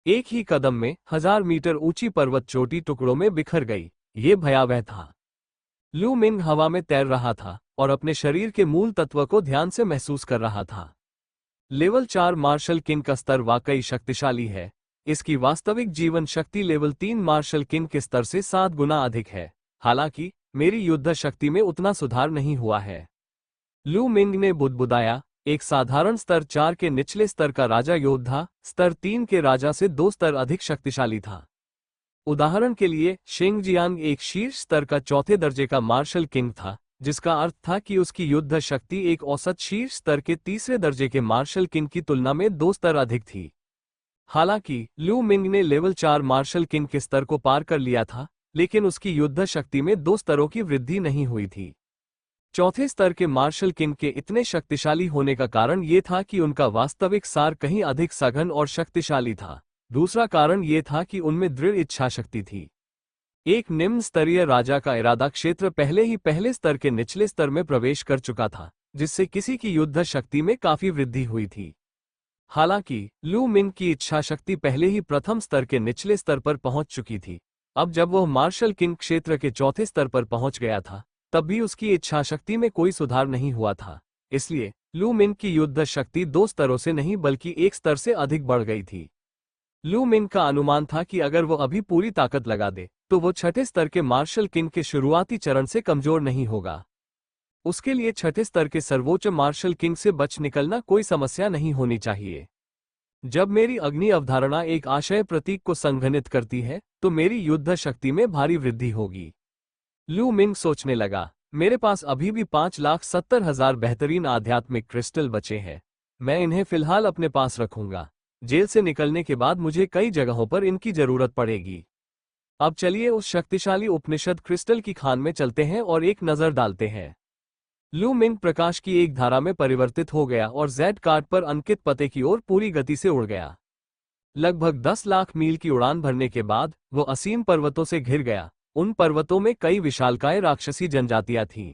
एक ही कदम में 1000 मीटर ऊंची पर्वत चोटी टुकड़ों में बिखर गई। ये भयावह था। लू मिंग हवा में तैर रहा था और अपने शरीर के मूल तत्व को ध्यान से महसूस कर रहा था। लेवल 4 मार्शल किंग का स्तर वाकई शक्तिशाली है। इसकी वास्तविक जीवन शक्ति लेवल 3 मार्शल किंग के स्तर से 7 गुना अधिक है। हालांकि मेरी युद्ध शक्ति में उतना सुधार नहीं हुआ है। लू मिंग ने बुदबुदाया, एक साधारण स्तर 4 के निचले स्तर का राजा योद्धा स्तर 3 के राजा से 2 स्तर अधिक शक्तिशाली था। उदाहरण के लिए शेंगजियांग एक शीर्ष स्तर का चौथे दर्जे का मार्शल किंग था, जिसका अर्थ था कि उसकी युद्ध शक्ति एक औसत शीर्ष स्तर के तीसरे दर्जे के मार्शल किंग की तुलना में 2 स्तर अधिक थी। हालांकि लू मिंग ने लेवल 4 मार्शल किंग के स्तर को पार कर लिया था, लेकिन उसकी युद्ध शक्ति में 2 स्तरों की वृद्धि नहीं हुई थी। चौथे स्तर के मार्शल किंग के इतने शक्तिशाली होने का कारण ये था कि उनका वास्तविक सार कहीं अधिक सघन और शक्तिशाली था। दूसरा कारण ये था कि उनमें दृढ़ इच्छा शक्ति थी। एक निम्न स्तरीय राजा का इरादा क्षेत्र पहले ही पहले स्तर के निचले स्तर में प्रवेश कर चुका था, जिससे किसी की युद्ध शक्ति में काफी वृद्धि हुई थी। हालांकि लू मिंग की इच्छा शक्ति पहले ही प्रथम स्तर के निचले स्तर पर पहुंच चुकी थी। अब जब वह मार्शल किंग क्षेत्र के चौथे स्तर पर पहुंच गया था, तब भी उसकी इच्छा शक्ति में कोई सुधार नहीं हुआ था। इसलिए लू मिंग की युद्ध शक्ति 2 स्तरों से नहीं बल्कि 1 स्तर से अधिक बढ़ गई थी। लू मिंग का अनुमान था कि अगर वो अभी पूरी ताकत लगा दे तो वो छठे स्तर के मार्शल किंग के शुरुआती चरण से कमजोर नहीं होगा। उसके लिए छठे स्तर के सर्वोच्च मार्शल किंग से बच निकलना कोई समस्या नहीं होनी चाहिए। जब मेरी अग्नि अवधारणा एक आशय प्रतीक को संघनित करती है तो मेरी युद्ध शक्ति में भारी वृद्धि होगी। लू मिंग सोचने लगा, मेरे पास अभी भी 5,70,000 बेहतरीन आध्यात्मिक क्रिस्टल बचे हैं। मैं इन्हें फिलहाल अपने पास रखूंगा। जेल से निकलने के बाद मुझे कई जगहों पर इनकी जरूरत पड़ेगी। अब चलिए उस शक्तिशाली उपनिषद क्रिस्टल की खान में चलते हैं और एक नजर डालते हैं। लू मिंग प्रकाश की एक धारा में परिवर्तित हो गया और जेड कार्ड पर अंकित पते की ओर पूरी गति से उड़ गया। लगभग 10 लाख मील की उड़ान भरने के बाद वो असीम पर्वतों से घिर गया। उन पर्वतों में कई विशालकाय राक्षसी जनजातियां थीं।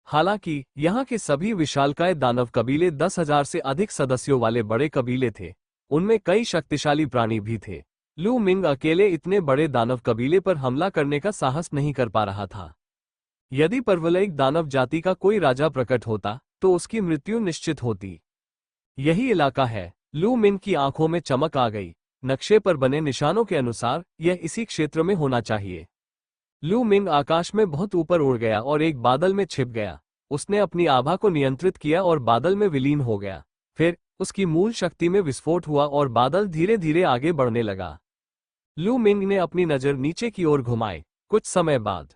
हालांकि यहाँ के सभी विशालकाय दानव कबीले 10,000 से अधिक सदस्यों वाले बड़े कबीले थे। उनमें कई शक्तिशाली प्राणी भी थे। लू मिंग अकेले इतने बड़े दानव कबीले पर हमला करने का साहस नहीं कर पा रहा था। यदि पर्वलैक दानव जाति का कोई राजा प्रकट होता तो उसकी मृत्यु निश्चित होती। यही इलाका है। लू मिंग की आंखों में चमक आ गई। नक्शे पर बने निशानों के अनुसार यह इसी क्षेत्र में होना चाहिए। लू मिंग आकाश में बहुत ऊपर उड़ गया और एक बादल में छिप गया। उसने अपनी आभा को नियंत्रित किया और बादल में विलीन हो गया। फिर उसकी मूल शक्ति में विस्फोट हुआ और बादल धीरे धीरे आगे बढ़ने लगा। लू मिंग ने अपनी नजर नीचे की ओर घुमाई। कुछ समय बाद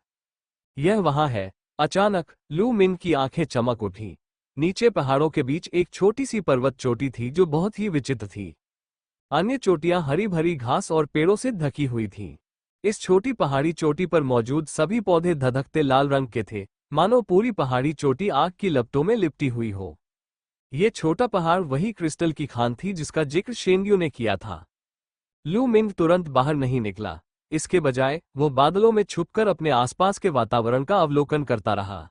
यह वहां है। अचानक लू मिंग की आंखें चमक उठी। नीचे पहाड़ों के बीच एक छोटी सी पर्वत चोटी थी जो बहुत ही विचित्र थी। अन्य चोटियां हरी भरी घास और पेड़ों से ढकी हुई थीं। इस छोटी पहाड़ी चोटी पर मौजूद सभी पौधे धधकते लाल रंग के थे, मानो पूरी पहाड़ी चोटी आग की लपटों में लिपटी हुई हो। ये छोटा पहाड़ वही क्रिस्टल की खान थी जिसका जिक्र शेंग्यू ने किया था। लू मिंग तुरंत बाहर नहीं निकला। इसके बजाय वो बादलों में छुपकर अपने आसपास के वातावरण का अवलोकन करता रहा।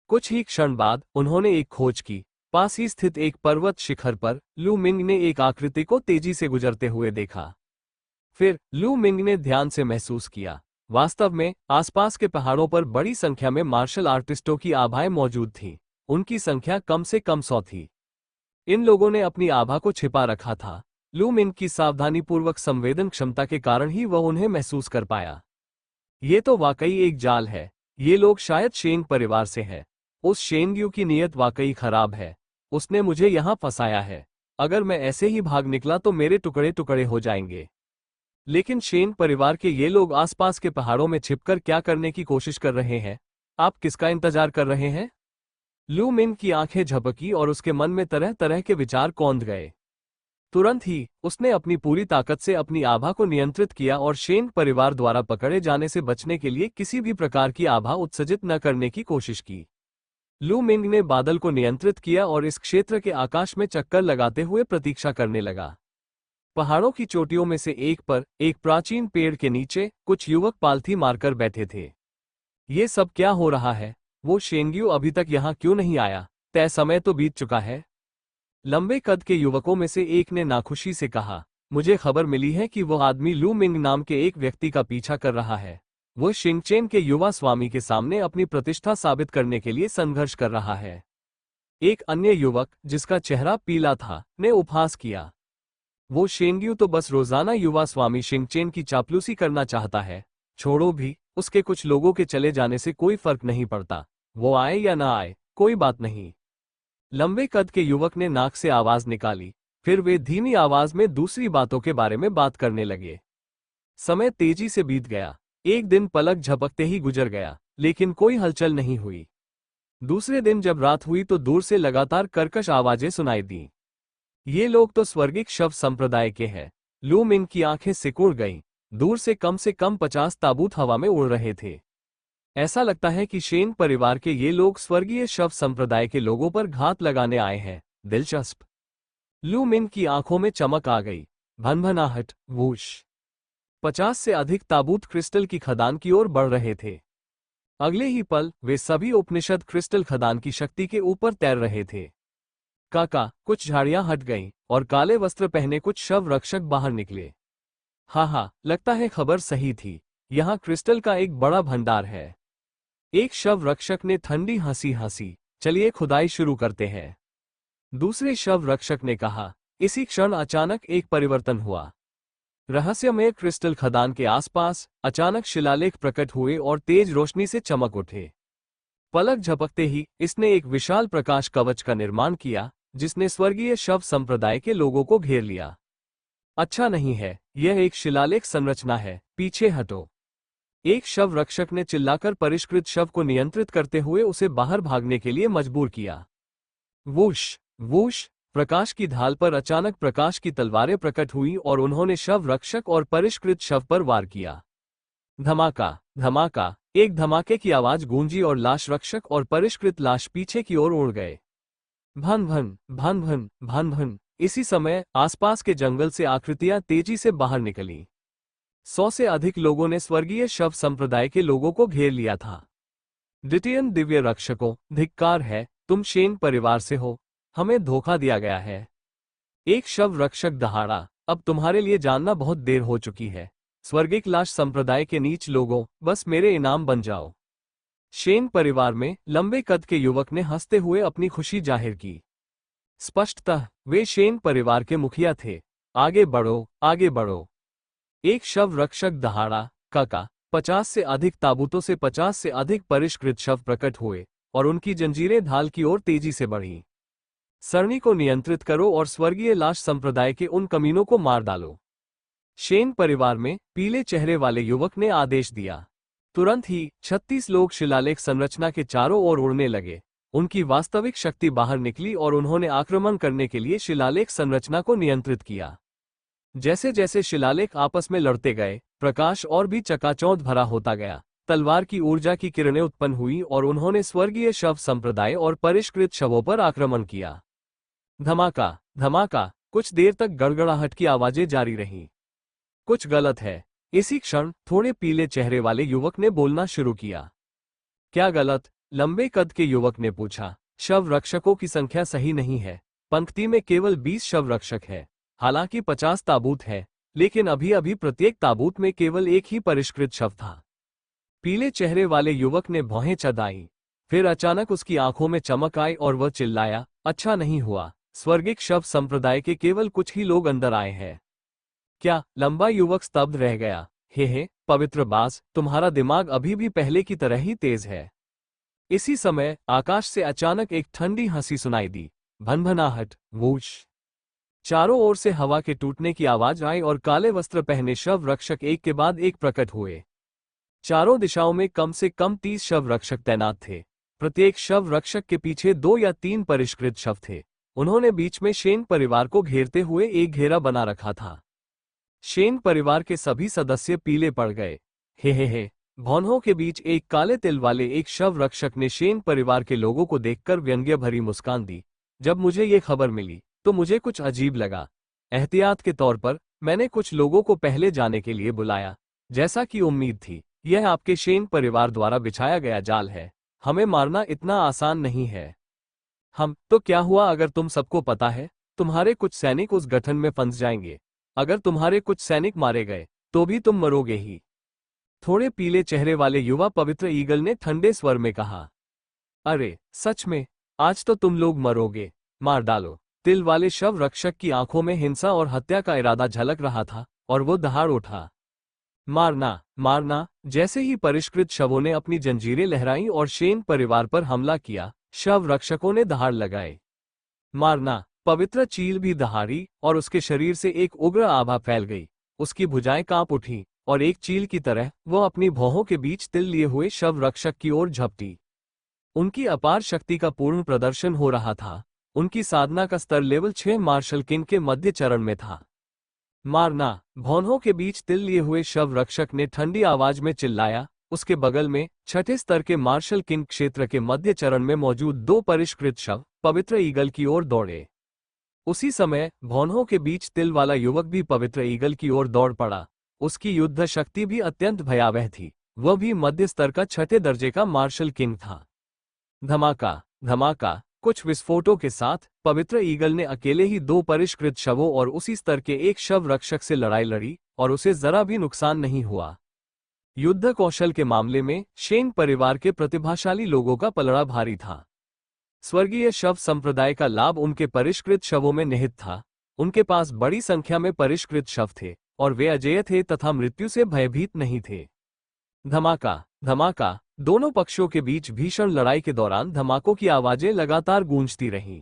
कुछ ही क्षण बाद उन्होंने एक खोज की। पास ही स्थित एक पर्वत शिखर पर लू मिंग ने एक आकृति को तेजी से गुजरते हुए देखा। फिर लू मिंग ने ध्यान से महसूस किया। वास्तव में आसपास के पहाड़ों पर बड़ी संख्या में मार्शल आर्टिस्टों की आभाएं मौजूद थीं। उनकी संख्या कम से कम 100 थी। इन लोगों ने अपनी आभा को छिपा रखा था। लू मिंग की सावधानीपूर्वक संवेदन क्षमता के कारण ही वह उन्हें महसूस कर पाया। ये तो वाकई एक जाल है। ये लोग शायद शेंग परिवार से हैं। उस शेंग्यू की नीयत वाकई खराब है। उसने मुझे यहाँ फंसाया है। अगर मैं ऐसे ही भाग निकला तो मेरे टुकड़े टुकड़े हो जाएंगे। लेकिन शेंग परिवार के ये लोग आसपास के पहाड़ों में छिपकर क्या करने की कोशिश कर रहे हैं? आप किसका इंतजार कर रहे हैं? लू मिंग की आंखें झपकी और उसके मन में तरह तरह के विचार कौंध गए। तुरंत ही उसने अपनी पूरी ताकत से अपनी आभा को नियंत्रित किया और शेंग परिवार द्वारा पकड़े जाने से बचने के लिए किसी भी प्रकार की आभा उत्सर्जित न करने की कोशिश की। लू मिंग ने बादल को नियंत्रित किया और इस क्षेत्र के आकाश में चक्कर लगाते हुए प्रतीक्षा करने लगा। पहाड़ों की चोटियों में से एक पर एक प्राचीन पेड़ के नीचे कुछ युवक पालथी मारकर बैठे थे। ये सब क्या हो रहा है? वो शेंग्यू अभी तक यहाँ क्यों नहीं आया? तय समय तो बीत चुका है। लंबे कद के युवकों में से एक ने नाखुशी से कहा, मुझे खबर मिली है कि वो आदमी लू मिंग नाम के एक व्यक्ति का पीछा कर रहा है। वो शिंगचेन के युवा स्वामी के सामने अपनी प्रतिष्ठा साबित करने के लिए संघर्ष कर रहा है। एक अन्य युवक, जिसका चेहरा पीला था, ने उपहास किया। वो शेंग्यू तो बस रोजाना युवा स्वामी शिंगचेन की चापलूसी करना चाहता है। छोड़ो भी, उसके कुछ लोगों के चले जाने से कोई फर्क नहीं पड़ता। वो आए या ना आए, कोई बात नहीं। लंबे कद के युवक ने नाक से आवाज निकाली। फिर वे धीमी आवाज में दूसरी बातों के बारे में बात करने लगे। समय तेजी से बीत गया। एक दिन पलक झपकते ही गुजर गया, लेकिन कोई हलचल नहीं हुई। दूसरे दिन जब रात हुई तो दूर से लगातार कर्कश आवाजें सुनाई दी। ये लोग तो स्वर्गिक शव संप्रदाय के हैं। लू मिंग की आंखें सिकुड़ गईं। दूर से कम 50 ताबूत हवा में उड़ रहे थे। ऐसा लगता है कि शेन परिवार के ये लोग स्वर्गीय शव संप्रदाय के लोगों पर घात लगाने आए हैं। दिलचस्प। लू मिंग की आंखों में चमक आ गई। भनभनाहट, वूश। 50 से अधिक ताबूत क्रिस्टल की खदान की ओर बढ़ रहे थे। अगले ही पल वे सभी उपनिषद क्रिस्टल खदान की शक्ति के ऊपर तैर रहे थे। काका, कुछ झाड़ियां हट गईं और काले वस्त्र पहने कुछ शव रक्षक बाहर निकले। हाँ, लगता है खबर सही थी। यहाँ क्रिस्टल का एक बड़ा भंडार है। एक शव रक्षक ने ठंडी हंसी हंसी। चलिए खुदाई शुरू करते हैं। दूसरे शव रक्षक ने कहा। इसी क्षण अचानक एक परिवर्तन हुआ। रहस्यमय क्रिस्टल खदान के आसपास अचानक शिलालेख प्रकट हुए और तेज रोशनी से चमक उठे। पलक झपकते ही इसने एक विशाल प्रकाश कवच का निर्माण किया, जिसने स्वर्गीय शव संप्रदाय के लोगों को घेर लिया। अच्छा नहीं है, यह एक शिलालेख संरचना है, पीछे हटो। एक शव रक्षक ने चिल्लाकर परिष्कृत शव को नियंत्रित करते हुए उसे बाहर भागने के लिए मजबूर किया। वूश वूश, प्रकाश की ढाल पर अचानक प्रकाश की तलवारें प्रकट हुई और उन्होंने शव रक्षक और परिष्कृत शव पर वार किया। धमाका धमाका, एक धमाके की आवाज गूंजी और लाश रक्षक और परिष्कृत लाश पीछे की ओर उड़ गए। भन भन भन भन भन भन। इसी समय आसपास के जंगल से आकृतियां तेजी से बाहर निकलीं। 100 से अधिक लोगों ने स्वर्गीय शव संप्रदाय के लोगों को घेर लिया था। द्वितीयन दिव्य रक्षकों, धिक्कार है, तुम शेन परिवार से हो। हमें धोखा दिया गया है। एक शव रक्षक दहाड़ा। अब तुम्हारे लिए जानना बहुत देर हो चुकी है। स्वर्गिक लाश संप्रदाय के नीच लोगों, बस मेरे इनाम बन जाओ। शेन परिवार में लंबे कद के युवक ने हंसते हुए अपनी खुशी जाहिर की। स्पष्टतः वे शेन परिवार के मुखिया थे। आगे बढ़ो, आगे बढ़ो। एक शव रक्षक दहाड़ा। काका, 50 से अधिक ताबूतों से 50 से अधिक परिष्कृत शव प्रकट हुए और उनकी जंजीरें ढाल की ओर तेजी से बढ़ीं। सरणी को नियंत्रित करो और स्वर्गीय लाश संप्रदाय के उन कमीनों को मार डालो। शेन परिवार में पीले चेहरे वाले युवक ने आदेश दिया। तुरंत ही 36 लोग शिलालेख संरचना के चारों ओर उड़ने लगे। उनकी वास्तविक शक्ति बाहर निकली और उन्होंने आक्रमण करने के लिए शिलालेख संरचना को नियंत्रित किया। जैसे जैसे शिलालेख आपस में लड़ते गए, प्रकाश और भी चकाचौंध भरा होता गया। तलवार की ऊर्जा की किरणें उत्पन्न हुई और उन्होंने स्वर्गीय शव संप्रदाय और परिष्कृत शवों पर आक्रमण किया। धमाका धमाका, कुछ देर तक गड़गड़ाहट की आवाजें जारी रहीं। कुछ गलत है। इसी क्षण थोड़े पीले चेहरे वाले युवक ने बोलना शुरू किया। क्या गलत? लंबे कद के युवक ने पूछा। शव रक्षकों की संख्या सही नहीं है। पंक्ति में केवल 20 शव रक्षक है। हालांकि 50 ताबूत है, लेकिन अभी अभी प्रत्येक ताबूत में केवल एक ही परिष्कृत शव था। पीले चेहरे वाले युवक ने भौहें चढ़ाईं। फिर अचानक उसकी आंखों में चमक आई और वह चिल्लाया, अच्छा नहीं हुआ। स्वर्गिक शव संप्रदाय के केवल कुछ ही लोग अंदर आए हैं। क्या? लंबा युवक स्तब्ध रह गया। हे पवित्र बास, तुम्हारा दिमाग अभी भी पहले की तरह ही तेज है। इसी समय आकाश से अचानक एक ठंडी हंसी सुनाई दी। भनभनाहट, वूश। चारों ओर से हवा के टूटने की आवाज आई और काले वस्त्र पहने शव रक्षक एक के बाद एक प्रकट हुए। चारों दिशाओं में कम से कम 30 शव रक्षक तैनात थे। प्रत्येक शव रक्षक के पीछे 2 या 3 परिष्कृत शव थे। उन्होंने बीच में शेन परिवार को घेरते हुए एक घेरा बना रखा था। शेन परिवार के सभी सदस्य पीले पड़ गए। हे, भौनों के बीच एक काले तिल वाले एक शव रक्षक ने शेन परिवार के लोगों को देखकर व्यंग्य भरी मुस्कान दी। जब मुझे ये खबर मिली तो मुझे कुछ अजीब लगा। एहतियात के तौर पर मैंने कुछ लोगों को पहले जाने के लिए बुलाया। जैसा कि उम्मीद थी, यह आपके शेन परिवार द्वारा बिछाया गया जाल है। हमें मारना इतना आसान नहीं है। तो क्या हुआ अगर तुम सबको पता है? तुम्हारे कुछ सैनिक उस गठन में फंस जाएंगे। अगर तुम्हारे कुछ सैनिक मारे गए तो भी तुम मरोगे ही। थोड़े पीले चेहरे वाले युवा पवित्र ईगल ने ठंडे स्वर में कहा। अरे सच में, आज तो तुम लोग मरोगे। मार डालो। तिल वाले शव रक्षक की आंखों में हिंसा और हत्या का इरादा झलक रहा था और वो दहाड़ उठा। मारना, मारना। जैसे ही परिष्कृत शवों ने अपनी जंजीरें लहराई और शेन परिवार पर हमला किया, शव रक्षकों ने दहाड़ लगाए। मारना। पवित्र चील भी दहाड़ी और उसके शरीर से एक उग्र आभा फैल गई। उसकी भुजाएं कांप उठी और एक चील की तरह वो अपनी भौहों के बीच तिल लिए हुए शव रक्षक की ओर झपटी। उनकी अपार शक्ति का पूर्ण प्रदर्शन हो रहा था। उनकी साधना का स्तर लेवल 6 मार्शल किंग के मध्य चरण में था। मारना। भौहों के बीच तिल लिए हुए शव रक्षक ने ठंडी आवाज में चिल्लाया। उसके बगल में छठे स्तर के मार्शल किंग क्षेत्र के मध्य चरण में मौजूद 2 परिष्कृत शव पवित्र ईगल की ओर दौड़े। उसी समय भौहों के बीच तिल वाला युवक भी पवित्र ईगल की ओर दौड़ पड़ा। उसकी युद्ध शक्ति भी अत्यंत भयावह थी। वह भी मध्य स्तर का 6ठे दर्जे का मार्शल किंग था। धमाका, धमाका। कुछ विस्फोटों के साथ पवित्र ईगल ने अकेले ही 2 परिष्कृत शवों और उसी स्तर के एक शव रक्षक से लड़ाई लड़ी और उसे जरा भी नुकसान नहीं हुआ। युद्ध कौशल के मामले में शेन परिवार के प्रतिभाशाली लोगों का पलड़ा भारी था। स्वर्गीय शव संप्रदाय का लाभ उनके परिष्कृत शवों में निहित था। उनके पास बड़ी संख्या में परिष्कृत शव थे और वे अजेय थे तथा मृत्यु से भयभीत नहीं थे। धमाका, धमाका। दोनों पक्षों के बीच भीषण लड़ाई के दौरान धमाकों की आवाजें लगातार गूंजती रहीं।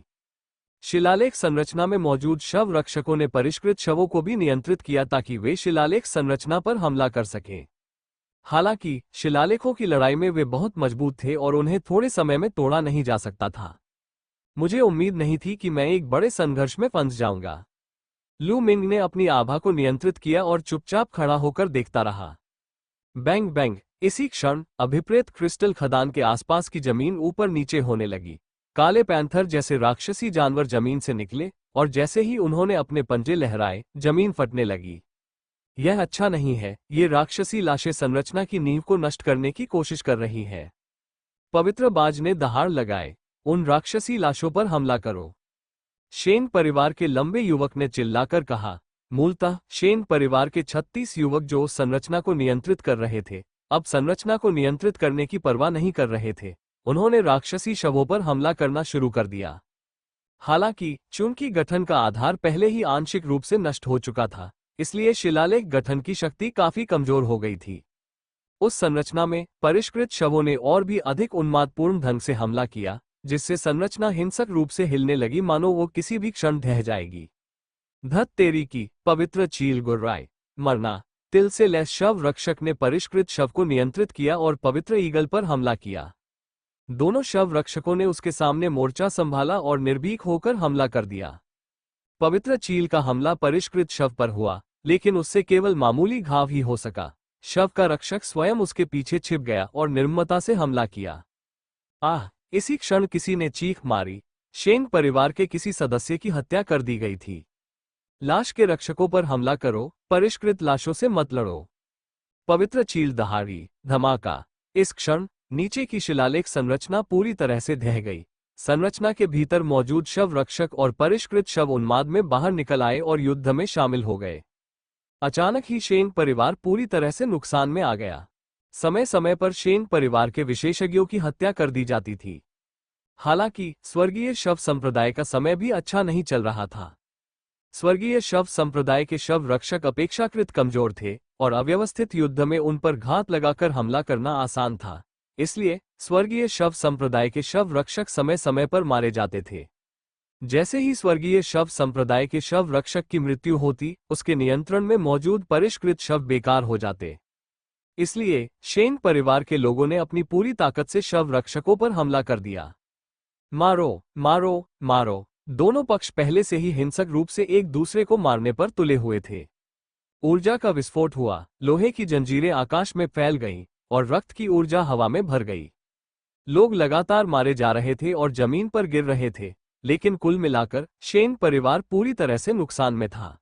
शिलालेख संरचना में मौजूद शव रक्षकों ने परिष्कृत शवों को भी नियंत्रित किया ताकि वे शिलालेख संरचना पर हमला कर सकें। हालांकि शिलालेखों की लड़ाई में वे बहुत मजबूत थे और उन्हें थोड़े समय में तोड़ा नहीं जा सकता था। मुझे उम्मीद नहीं थी कि मैं एक बड़े संघर्ष में फंस जाऊंगा। लू मिंग ने अपनी आभा को नियंत्रित किया और चुपचाप खड़ा होकर देखता रहा। Bang bang. इसी क्षण अभिप्रेत क्रिस्टल खदान के आसपास की जमीन ऊपर नीचे होने लगी। काले पैंथर जैसे राक्षसी जानवर जमीन से निकले और जैसे ही उन्होंने अपने पंजे लहराए, जमीन फटने लगी। यह अच्छा नहीं है। ये राक्षसी लाशें संरचना की नींव को नष्ट करने की कोशिश कर रही हैं। पवित्र बाज ने दहाड़ लगाए। उन राक्षसी लाशों पर हमला करो। शेन परिवार के लंबे युवक ने चिल्लाकर कहा। मूलतः शेन परिवार के 36 युवक जो उस संरचना को नियंत्रित कर रहे थे, अब संरचना को नियंत्रित करने की परवाह नहीं कर रहे थे। उन्होंने राक्षसी शवों पर हमला करना शुरू कर दिया। हालांकि चूंकि गठन का आधार पहले ही आंशिक रूप से नष्ट हो चुका था, इसलिए शिलालेख गठन की शक्ति काफी कमजोर हो गई थी। उस संरचना में परिष्कृत शवों ने और भी अधिक उन्मादपूर्ण ढंग से हमला किया, जिससे संरचना हिंसक रूप से हिलने लगी, मानो वो किसी भी क्षण ढह जाएगी। धत तेरी की। पवित्र चील गुर्राए। मरना। तिल से लैस शव रक्षक ने परिष्कृत शव को नियंत्रित किया और पवित्र ईगल पर हमला किया। दोनों शव रक्षकों ने उसके सामने मोर्चा संभाला और निर्भीक होकर हमला कर दिया। पवित्र चील का हमला परिष्कृत शव पर हुआ, लेकिन उससे केवल मामूली घाव ही हो सका। शव का रक्षक स्वयं उसके पीछे छिप गया और निर्ममता से हमला किया। आह! इसी क्षण किसी ने चीख मारी। शेन परिवार के किसी सदस्य की हत्या कर दी गई थी। लाश के रक्षकों पर हमला करो, परिष्कृत लाशों से मत लड़ो। पवित्र चील दहाड़ी। धमाका। इस क्षण नीचे की शिलालेख संरचना पूरी तरह से ढह गई। संरचना के भीतर मौजूद शव रक्षक और परिष्कृत शव उन्माद में बाहर निकल आए और युद्ध में शामिल हो गए। अचानक ही शेन परिवार पूरी तरह से नुकसान में आ गया। समय समय पर शेन परिवार के विशेषज्ञों की हत्या कर दी जाती थी। हालांकि स्वर्गीय शव संप्रदाय का समय भी अच्छा नहीं चल रहा था। स्वर्गीय शव संप्रदाय के शव रक्षक अपेक्षाकृत कमजोर थे और अव्यवस्थित युद्ध में उन पर घात लगाकर हमला करना आसान था। इसलिए स्वर्गीय शव संप्रदाय के शव रक्षक समय समय पर मारे जाते थे। जैसे ही स्वर्गीय शव संप्रदाय के शव रक्षक की मृत्यु होती, उसके नियंत्रण में मौजूद परिष्कृत शव बेकार हो जाते। इसलिए शेन परिवार के लोगों ने अपनी पूरी ताकत से शव रक्षकों पर हमला कर दिया। मारो, मारो, मारो। दोनों पक्ष पहले से ही हिंसक रूप से एक दूसरे को मारने पर तुले हुए थे। ऊर्जा का विस्फोट हुआ। लोहे की जंजीरें आकाश में फैल गईं और रक्त की ऊर्जा हवा में भर गई। लोग लगातार मारे जा रहे थे और जमीन पर गिर रहे थे, लेकिन कुल मिलाकर शेन परिवार पूरी तरह से नुकसान में था।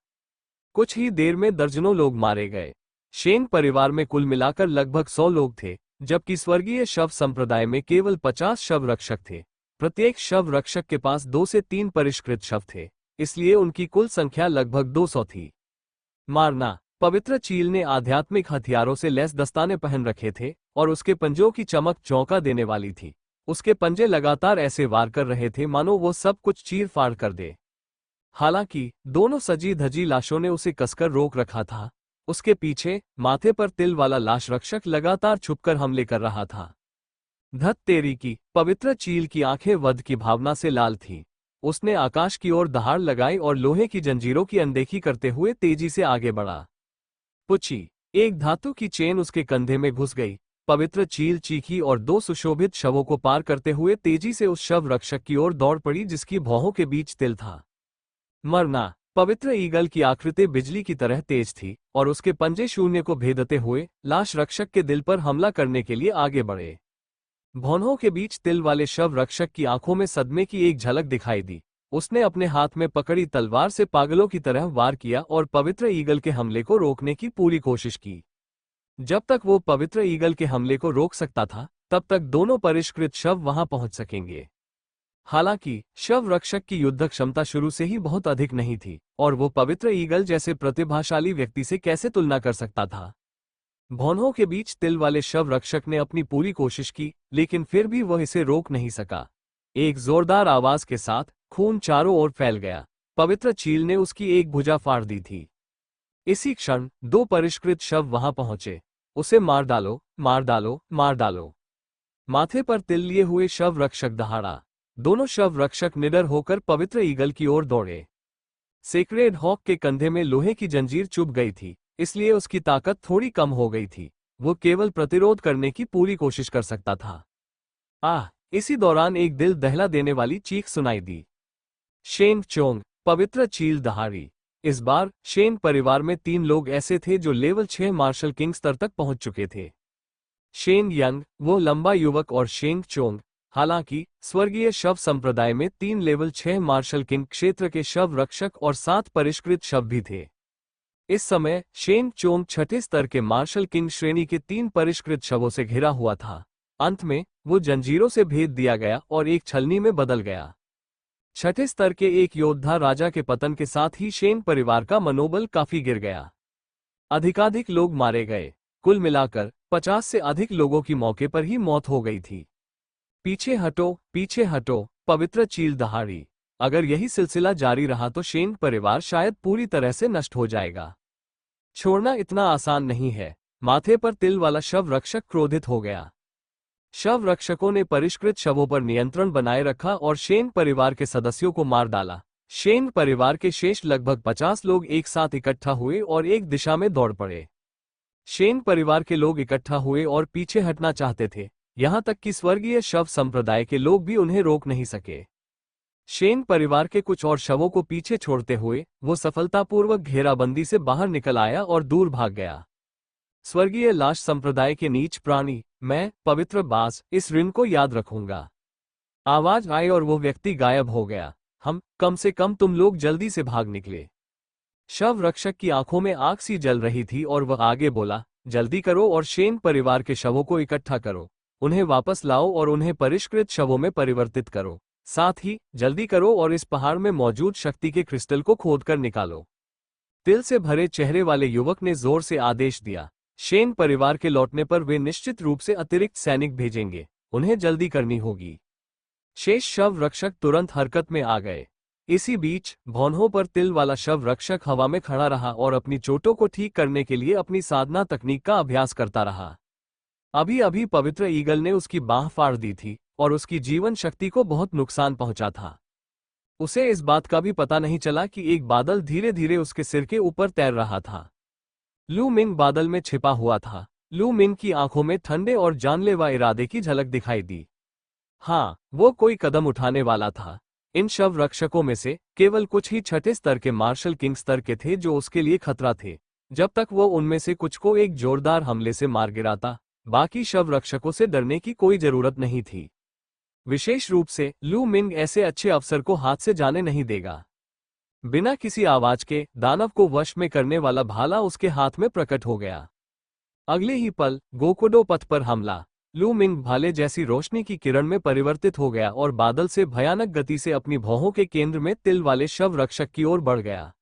कुछ ही देर में दर्जनों लोग मारे गए। शेन परिवार में कुल मिलाकर लगभग 100 लोग थे, जबकि स्वर्गीय शव संप्रदाय में केवल 50 शव रक्षक थे। प्रत्येक शव रक्षक के पास 2 से 3 परिष्कृत शव थे, इसलिए उनकी कुल संख्या लगभग 200 थी। मारना। पवित्र चील ने आध्यात्मिक हथियारों से लैस दस्ताने पहन रखे थे और उसके पंजों की चमक चौंका देने वाली थी। उसके पंजे लगातार ऐसे वार कर रहे थे मानो वो सब कुछ चीर फाड़ कर दे। हालांकि दोनों सजी धजी लाशों ने उसे कसकर रोक रखा था। उसके पीछे माथे पर तिल वाला लाश रक्षक लगातार छुपकर हमले कर रहा था। धत तेरी की। पवित्र चील की आंखें वध की भावना से लाल थीं। उसने आकाश की ओर दहाड़ लगाई और लोहे की जंजीरों की अनदेखी करते हुए तेजी से आगे बढ़ा। पुची। एक धातु की चेन उसके कंधे में घुस गई। पवित्र चील चीखी और 2 सुशोभित शवों को पार करते हुए तेजी से उस शव रक्षक की ओर दौड़ पड़ी जिसकी भौहों के बीच तिल था। मरना। पवित्र ईगल की आकृति बिजली की तरह तेज थी और उसके पंजे शून्य को भेदते हुए लाश रक्षक के दिल पर हमला करने के लिए आगे बढ़े। भौहों के बीच तिल वाले शव रक्षक की आंखों में सदमे की एक झलक दिखाई दी। उसने अपने हाथ में पकड़ी तलवार से पागलों की तरह वार किया और पवित्र ईगल के हमले को रोकने की पूरी कोशिश की। जब तक वो पवित्र ईगल के हमले को रोक सकता था, तब तक दोनों परिष्कृत शव वहां पहुंच सकेंगे। हालांकि शव रक्षक की युद्ध क्षमता शुरू से ही बहुत अधिक नहीं थी और वो पवित्र ईगल जैसे प्रतिभाशाली व्यक्ति से कैसे तुलना कर सकता था। भौहों के बीच तिल वाले शव रक्षक ने अपनी पूरी कोशिश की, लेकिन फिर भी वह इसे रोक नहीं सका। एक जोरदार आवाज के साथ खून चारों ओर फैल गया। पवित्र चील ने उसकी एक भुजा फाड़ दी थी। इसी क्षण 2 परिष्कृत शव वहां पहुंचे। उसे मार डालो, मार डालो, मार डालो। माथे पर तिल लिए हुए शव रक्षक दहाड़ा। दोनों शव रक्षक निडर होकर पवित्र ईगल की ओर दौड़े। सेक्रेड हॉक के कंधे में लोहे की जंजीर चुभ गई थी, इसलिए उसकी ताकत थोड़ी कम हो गई थी। वो केवल प्रतिरोध करने की पूरी कोशिश कर सकता था। आह! इसी दौरान एक दिल दहला देने वाली चीख सुनाई दी। शेन चोंग। पवित्र चील दहाड़ी। इस बार शेन परिवार में 3 लोग ऐसे थे जो लेवल 6 मार्शल किंग स्तर तक पहुंच चुके थे। शेन यंग, वो लंबा युवक, और शेंग चोंग। हालांकि स्वर्गीय शव संप्रदाय में 3 लेवल 6 मार्शल किंग क्षेत्र के शव रक्षक और 7 परिष्कृत शव भी थे। इस समय शेन चोंग 6ठे स्तर के मार्शल किंग श्रेणी के 3 परिष्कृत शवों से घिरा हुआ था। अंत में वो जंजीरों से भेद दिया गया और एक छलनी में बदल गया। 6ठे स्तर के एक योद्धा राजा के पतन के साथ ही शेन परिवार का मनोबल काफी गिर गया। अधिकाधिक लोग मारे गए। कुल मिलाकर 50 से अधिक लोगों की मौके पर ही मौत हो गई थी। पीछे हटो, पीछे हटो। पवित्र चील दहाड़ी। अगर यही सिलसिला जारी रहा तो शेन परिवार शायद पूरी तरह से नष्ट हो जाएगा। छोड़ना इतना आसान नहीं है। माथे पर तिल वाला शव रक्षक क्रोधित हो गया। शव रक्षकों ने परिष्कृत शवों पर नियंत्रण बनाए रखा और शेन परिवार के सदस्यों को मार डाला। शेन परिवार के शेष लगभग 50 लोग एक साथ इकट्ठा हुए और एक दिशा में दौड़ पड़े। शेन परिवार के लोग इकट्ठा हुए और पीछे हटना चाहते थे, यहां तक कि स्वर्गीय शव संप्रदाय के लोग भी उन्हें रोक नहीं सके। शेन परिवार के कुछ और शवों को पीछे छोड़ते हुए वो सफलतापूर्वक घेराबंदी से बाहर निकल आया और दूर भाग गया। स्वर्गीय लाश संप्रदाय के नीच प्राणी, मैं पवित्र बास, इस ऋण को याद रखूंगा। आवाज आई और वो व्यक्ति गायब हो गया। कम से कम तुम लोग जल्दी से भाग निकले। शव रक्षक की आंखों में आग सी जल रही थी और वह आगे बोला, जल्दी करो और शेन परिवार के शवों को इकट्ठा करो। उन्हें वापस लाओ और उन्हें परिष्कृत शवों में परिवर्तित करो। साथ ही जल्दी करो और इस पहाड़ में मौजूद शक्ति के क्रिस्टल को खोदकर निकालो। तिल से भरे चेहरे वाले युवक ने जोर से आदेश दिया। शेन परिवार के लौटने पर वे निश्चित रूप से अतिरिक्त सैनिक भेजेंगे। उन्हें जल्दी करनी होगी। शेष शव रक्षक तुरंत हरकत में आ गए। इसी बीच भौहों पर तिल वाला शव रक्षक हवा में खड़ा रहा और अपनी चोटों को ठीक करने के लिए अपनी साधना तकनीक का अभ्यास करता रहा। अभी अभी पवित्र ईगल ने उसकी बाह फाड़ दी थी और उसकी जीवन शक्ति को बहुत नुकसान पहुंचा था। उसे इस बात का भी पता नहीं चला कि एक बादल धीरे धीरे उसके सिर के ऊपर तैर रहा था। लू मिंग बादल में छिपा हुआ था। लू मिंग की आंखों में ठंडे और जानलेवा इरादे की झलक दिखाई दी। हाँ, वो कोई कदम उठाने वाला था। इन शव रक्षकों में से केवल कुछ ही 6ठे स्तर के मार्शल किंग स्तर के थे जो उसके लिए खतरा थे। जब तक वो उनमें से कुछ को एक जोरदार हमले से मार गिराता, बाकी शव रक्षकों से डरने की कोई जरूरत नहीं थी। विशेष रूप से लू मिंग ऐसे अच्छे अफसर को हाथ से जाने नहीं देगा। बिना किसी आवाज के दानव को वश में करने वाला भाला उसके हाथ में प्रकट हो गया। अगले ही पल गोकुडो पथ पर हमला। लू मिंग भाले जैसी रोशनी की किरण में परिवर्तित हो गया और बादल से भयानक गति से अपनी भौहों के केंद्र में तिल वाले शव रक्षक की ओर बढ़ गया।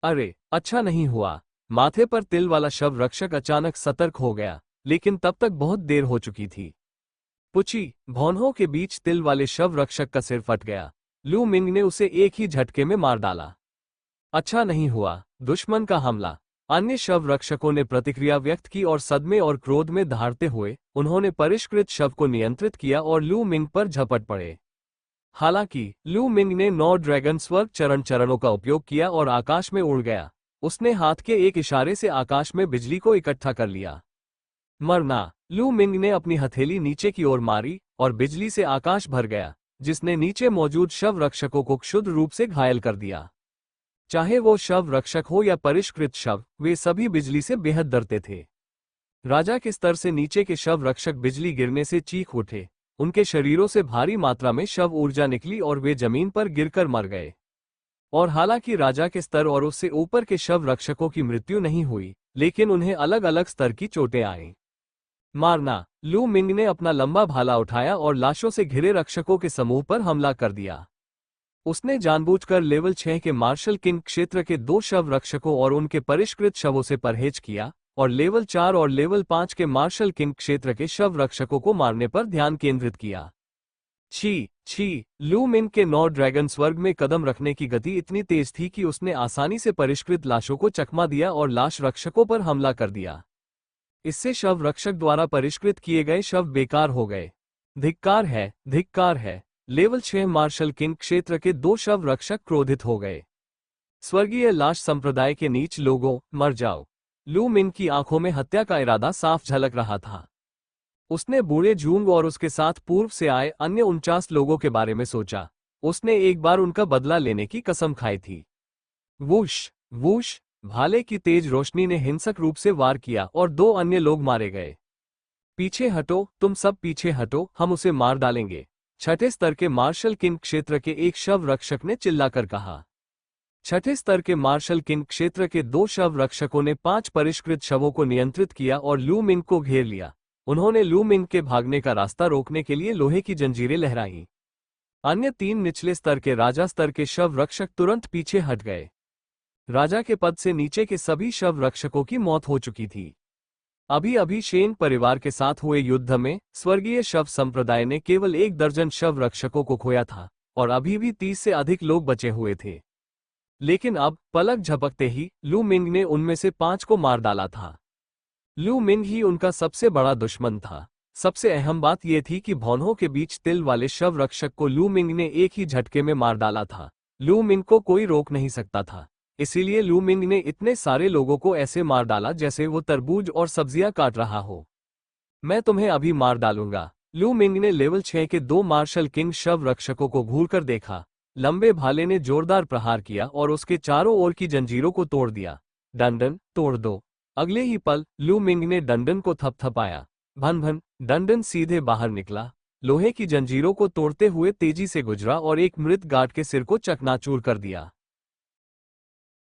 अरे, अच्छा नहीं हुआ। माथे पर तिल वाला शव रक्षक अचानक सतर्क हो गया, लेकिन तब तक बहुत देर हो चुकी थी। पुची भौहों के बीच तिल वाले शव रक्षक का सिर फट गया। लू मिंग ने उसे एक ही झटके में मार डाला। अच्छा नहीं हुआ। दुश्मन का हमला। अन्य शव रक्षकों ने प्रतिक्रिया व्यक्त की और सदमे और क्रोध में दहाड़ते हुए उन्होंने परिष्कृत शव को नियंत्रित किया और लू मिंग पर झपट पड़े। हालांकि लू मिंग ने 9 ड्रैगन स्वर्ग चरणों का उपयोग किया और आकाश में उड़ गया। उसने हाथ के एक इशारे से आकाश में बिजली को इकट्ठा कर लिया। मरना। लू मिंग ने अपनी हथेली नीचे की ओर मारी और बिजली से आकाश भर गया, जिसने नीचे मौजूद शव रक्षकों को क्षुद्र रूप से घायल कर दिया। चाहे वो शव रक्षक हो या परिष्कृत शव, वे सभी बिजली से बेहद डरते थे। राजा के स्तर से नीचे के शव रक्षक बिजली गिरने से चीख उठे। उनके शरीरों से भारी मात्रा में शव ऊर्जा निकली और वे जमीन पर गिरकर मर गए। और हालांकि राजा के स्तर और उससे ऊपर के शव रक्षकों की मृत्यु नहीं हुई, लेकिन उन्हें अलग अलग स्तर की चोटें आईं। मारना। लू मिंग ने अपना लंबा भाला उठाया और लाशों से घिरे रक्षकों के समूह पर हमला कर दिया। उसने जानबूझकर लेवल 6 के मार्शल किंग क्षेत्र के 2 शव रक्षकों और उनके परिष्कृत शवों से परहेज किया और लेवल 4 और लेवल 5 के मार्शल किंग क्षेत्र के शव रक्षकों को मारने पर ध्यान केंद्रित किया। छी, लू मिंग के 9 ड्रैगन स्वर्ग में कदम रखने की गति इतनी तेज थी कि उसने आसानी से परिष्कृत लाशों को चकमा दिया और लाश रक्षकों पर हमला कर दिया। इससे शव रक्षक द्वारा परिष्कृत किए गए शव बेकार हो गए। धिक्कार है, धिक्कार है। लेवल 6 मार्शल किंग क्षेत्र के 2 शव रक्षक क्रोधित हो गए। स्वर्गीय लाश संप्रदाय के नीच लोगों, मर जाओ। लू मिंग की आंखों में हत्या का इरादा साफ झलक रहा था। उसने बूढ़े जूंग और उसके साथ पूर्व से आए अन्य 49 लोगों के बारे में सोचा। उसने एक बार उनका बदला लेने की कसम खाई थी। वूश वूश, भाले की तेज रोशनी ने हिंसक रूप से वार किया और 2 अन्य लोग मारे गए। पीछे हटो, तुम सब पीछे हटो, हम उसे मार डालेंगे, 6ठे स्तर के मार्शल किंग क्षेत्र के एक शव रक्षक ने चिल्लाकर कहा। 6ठे स्तर के मार्शल किंग क्षेत्र के 2 शव रक्षकों ने 5 परिष्कृत शवों को नियंत्रित किया और लू मिंग को घेर लिया। उन्होंने लू मिंग के भागने का रास्ता रोकने के लिए लोहे की जंजीरें लहराईं। अन्य 3 निचले स्तर के राजा स्तर के शव रक्षक तुरंत पीछे हट गए। राजा के पद से नीचे के सभी शव रक्षकों की मौत हो चुकी थी। अभी अभी शेन परिवार के साथ हुए युद्ध में स्वर्गीय शव संप्रदाय ने केवल 1 दर्जन शव रक्षकों को खोया था और अभी भी 30 से अधिक लोग बचे हुए थे। लेकिन अब पलक झपकते ही लू मिंग ने उनमें से 5 को मार डाला था। लू मिंग ही उनका सबसे बड़ा दुश्मन था। सबसे अहम बात यह थी कि भौहों के बीच तिल वाले शव रक्षक को लू मिंग ने एक ही झटके में मार डाला था। लू मिंग को कोई रोक नहीं सकता था, इसीलिए लू मिंग ने इतने सारे लोगों को ऐसे मार डाला जैसे वो तरबूज और सब्जियां काट रहा हो। मैं तुम्हें अभी मार डालूंगा। लू मिंग ने लेवल 6 के 2 मार्शल किंग शव रक्षकों को घूरकर देखा। लंबे भाले ने जोरदार प्रहार किया और उसके चारों ओर की जंजीरों को तोड़ दिया। डंडन तोड़ दो। अगले ही पल लू मिंग ने डंडन को थपथपाया। भन भन, डंडन सीधे बाहर निकला, लोहे की जंजीरों को तोड़ते हुए तेजी से गुजरा और एक मृत गार्ड के सिर को चकनाचूर कर दिया।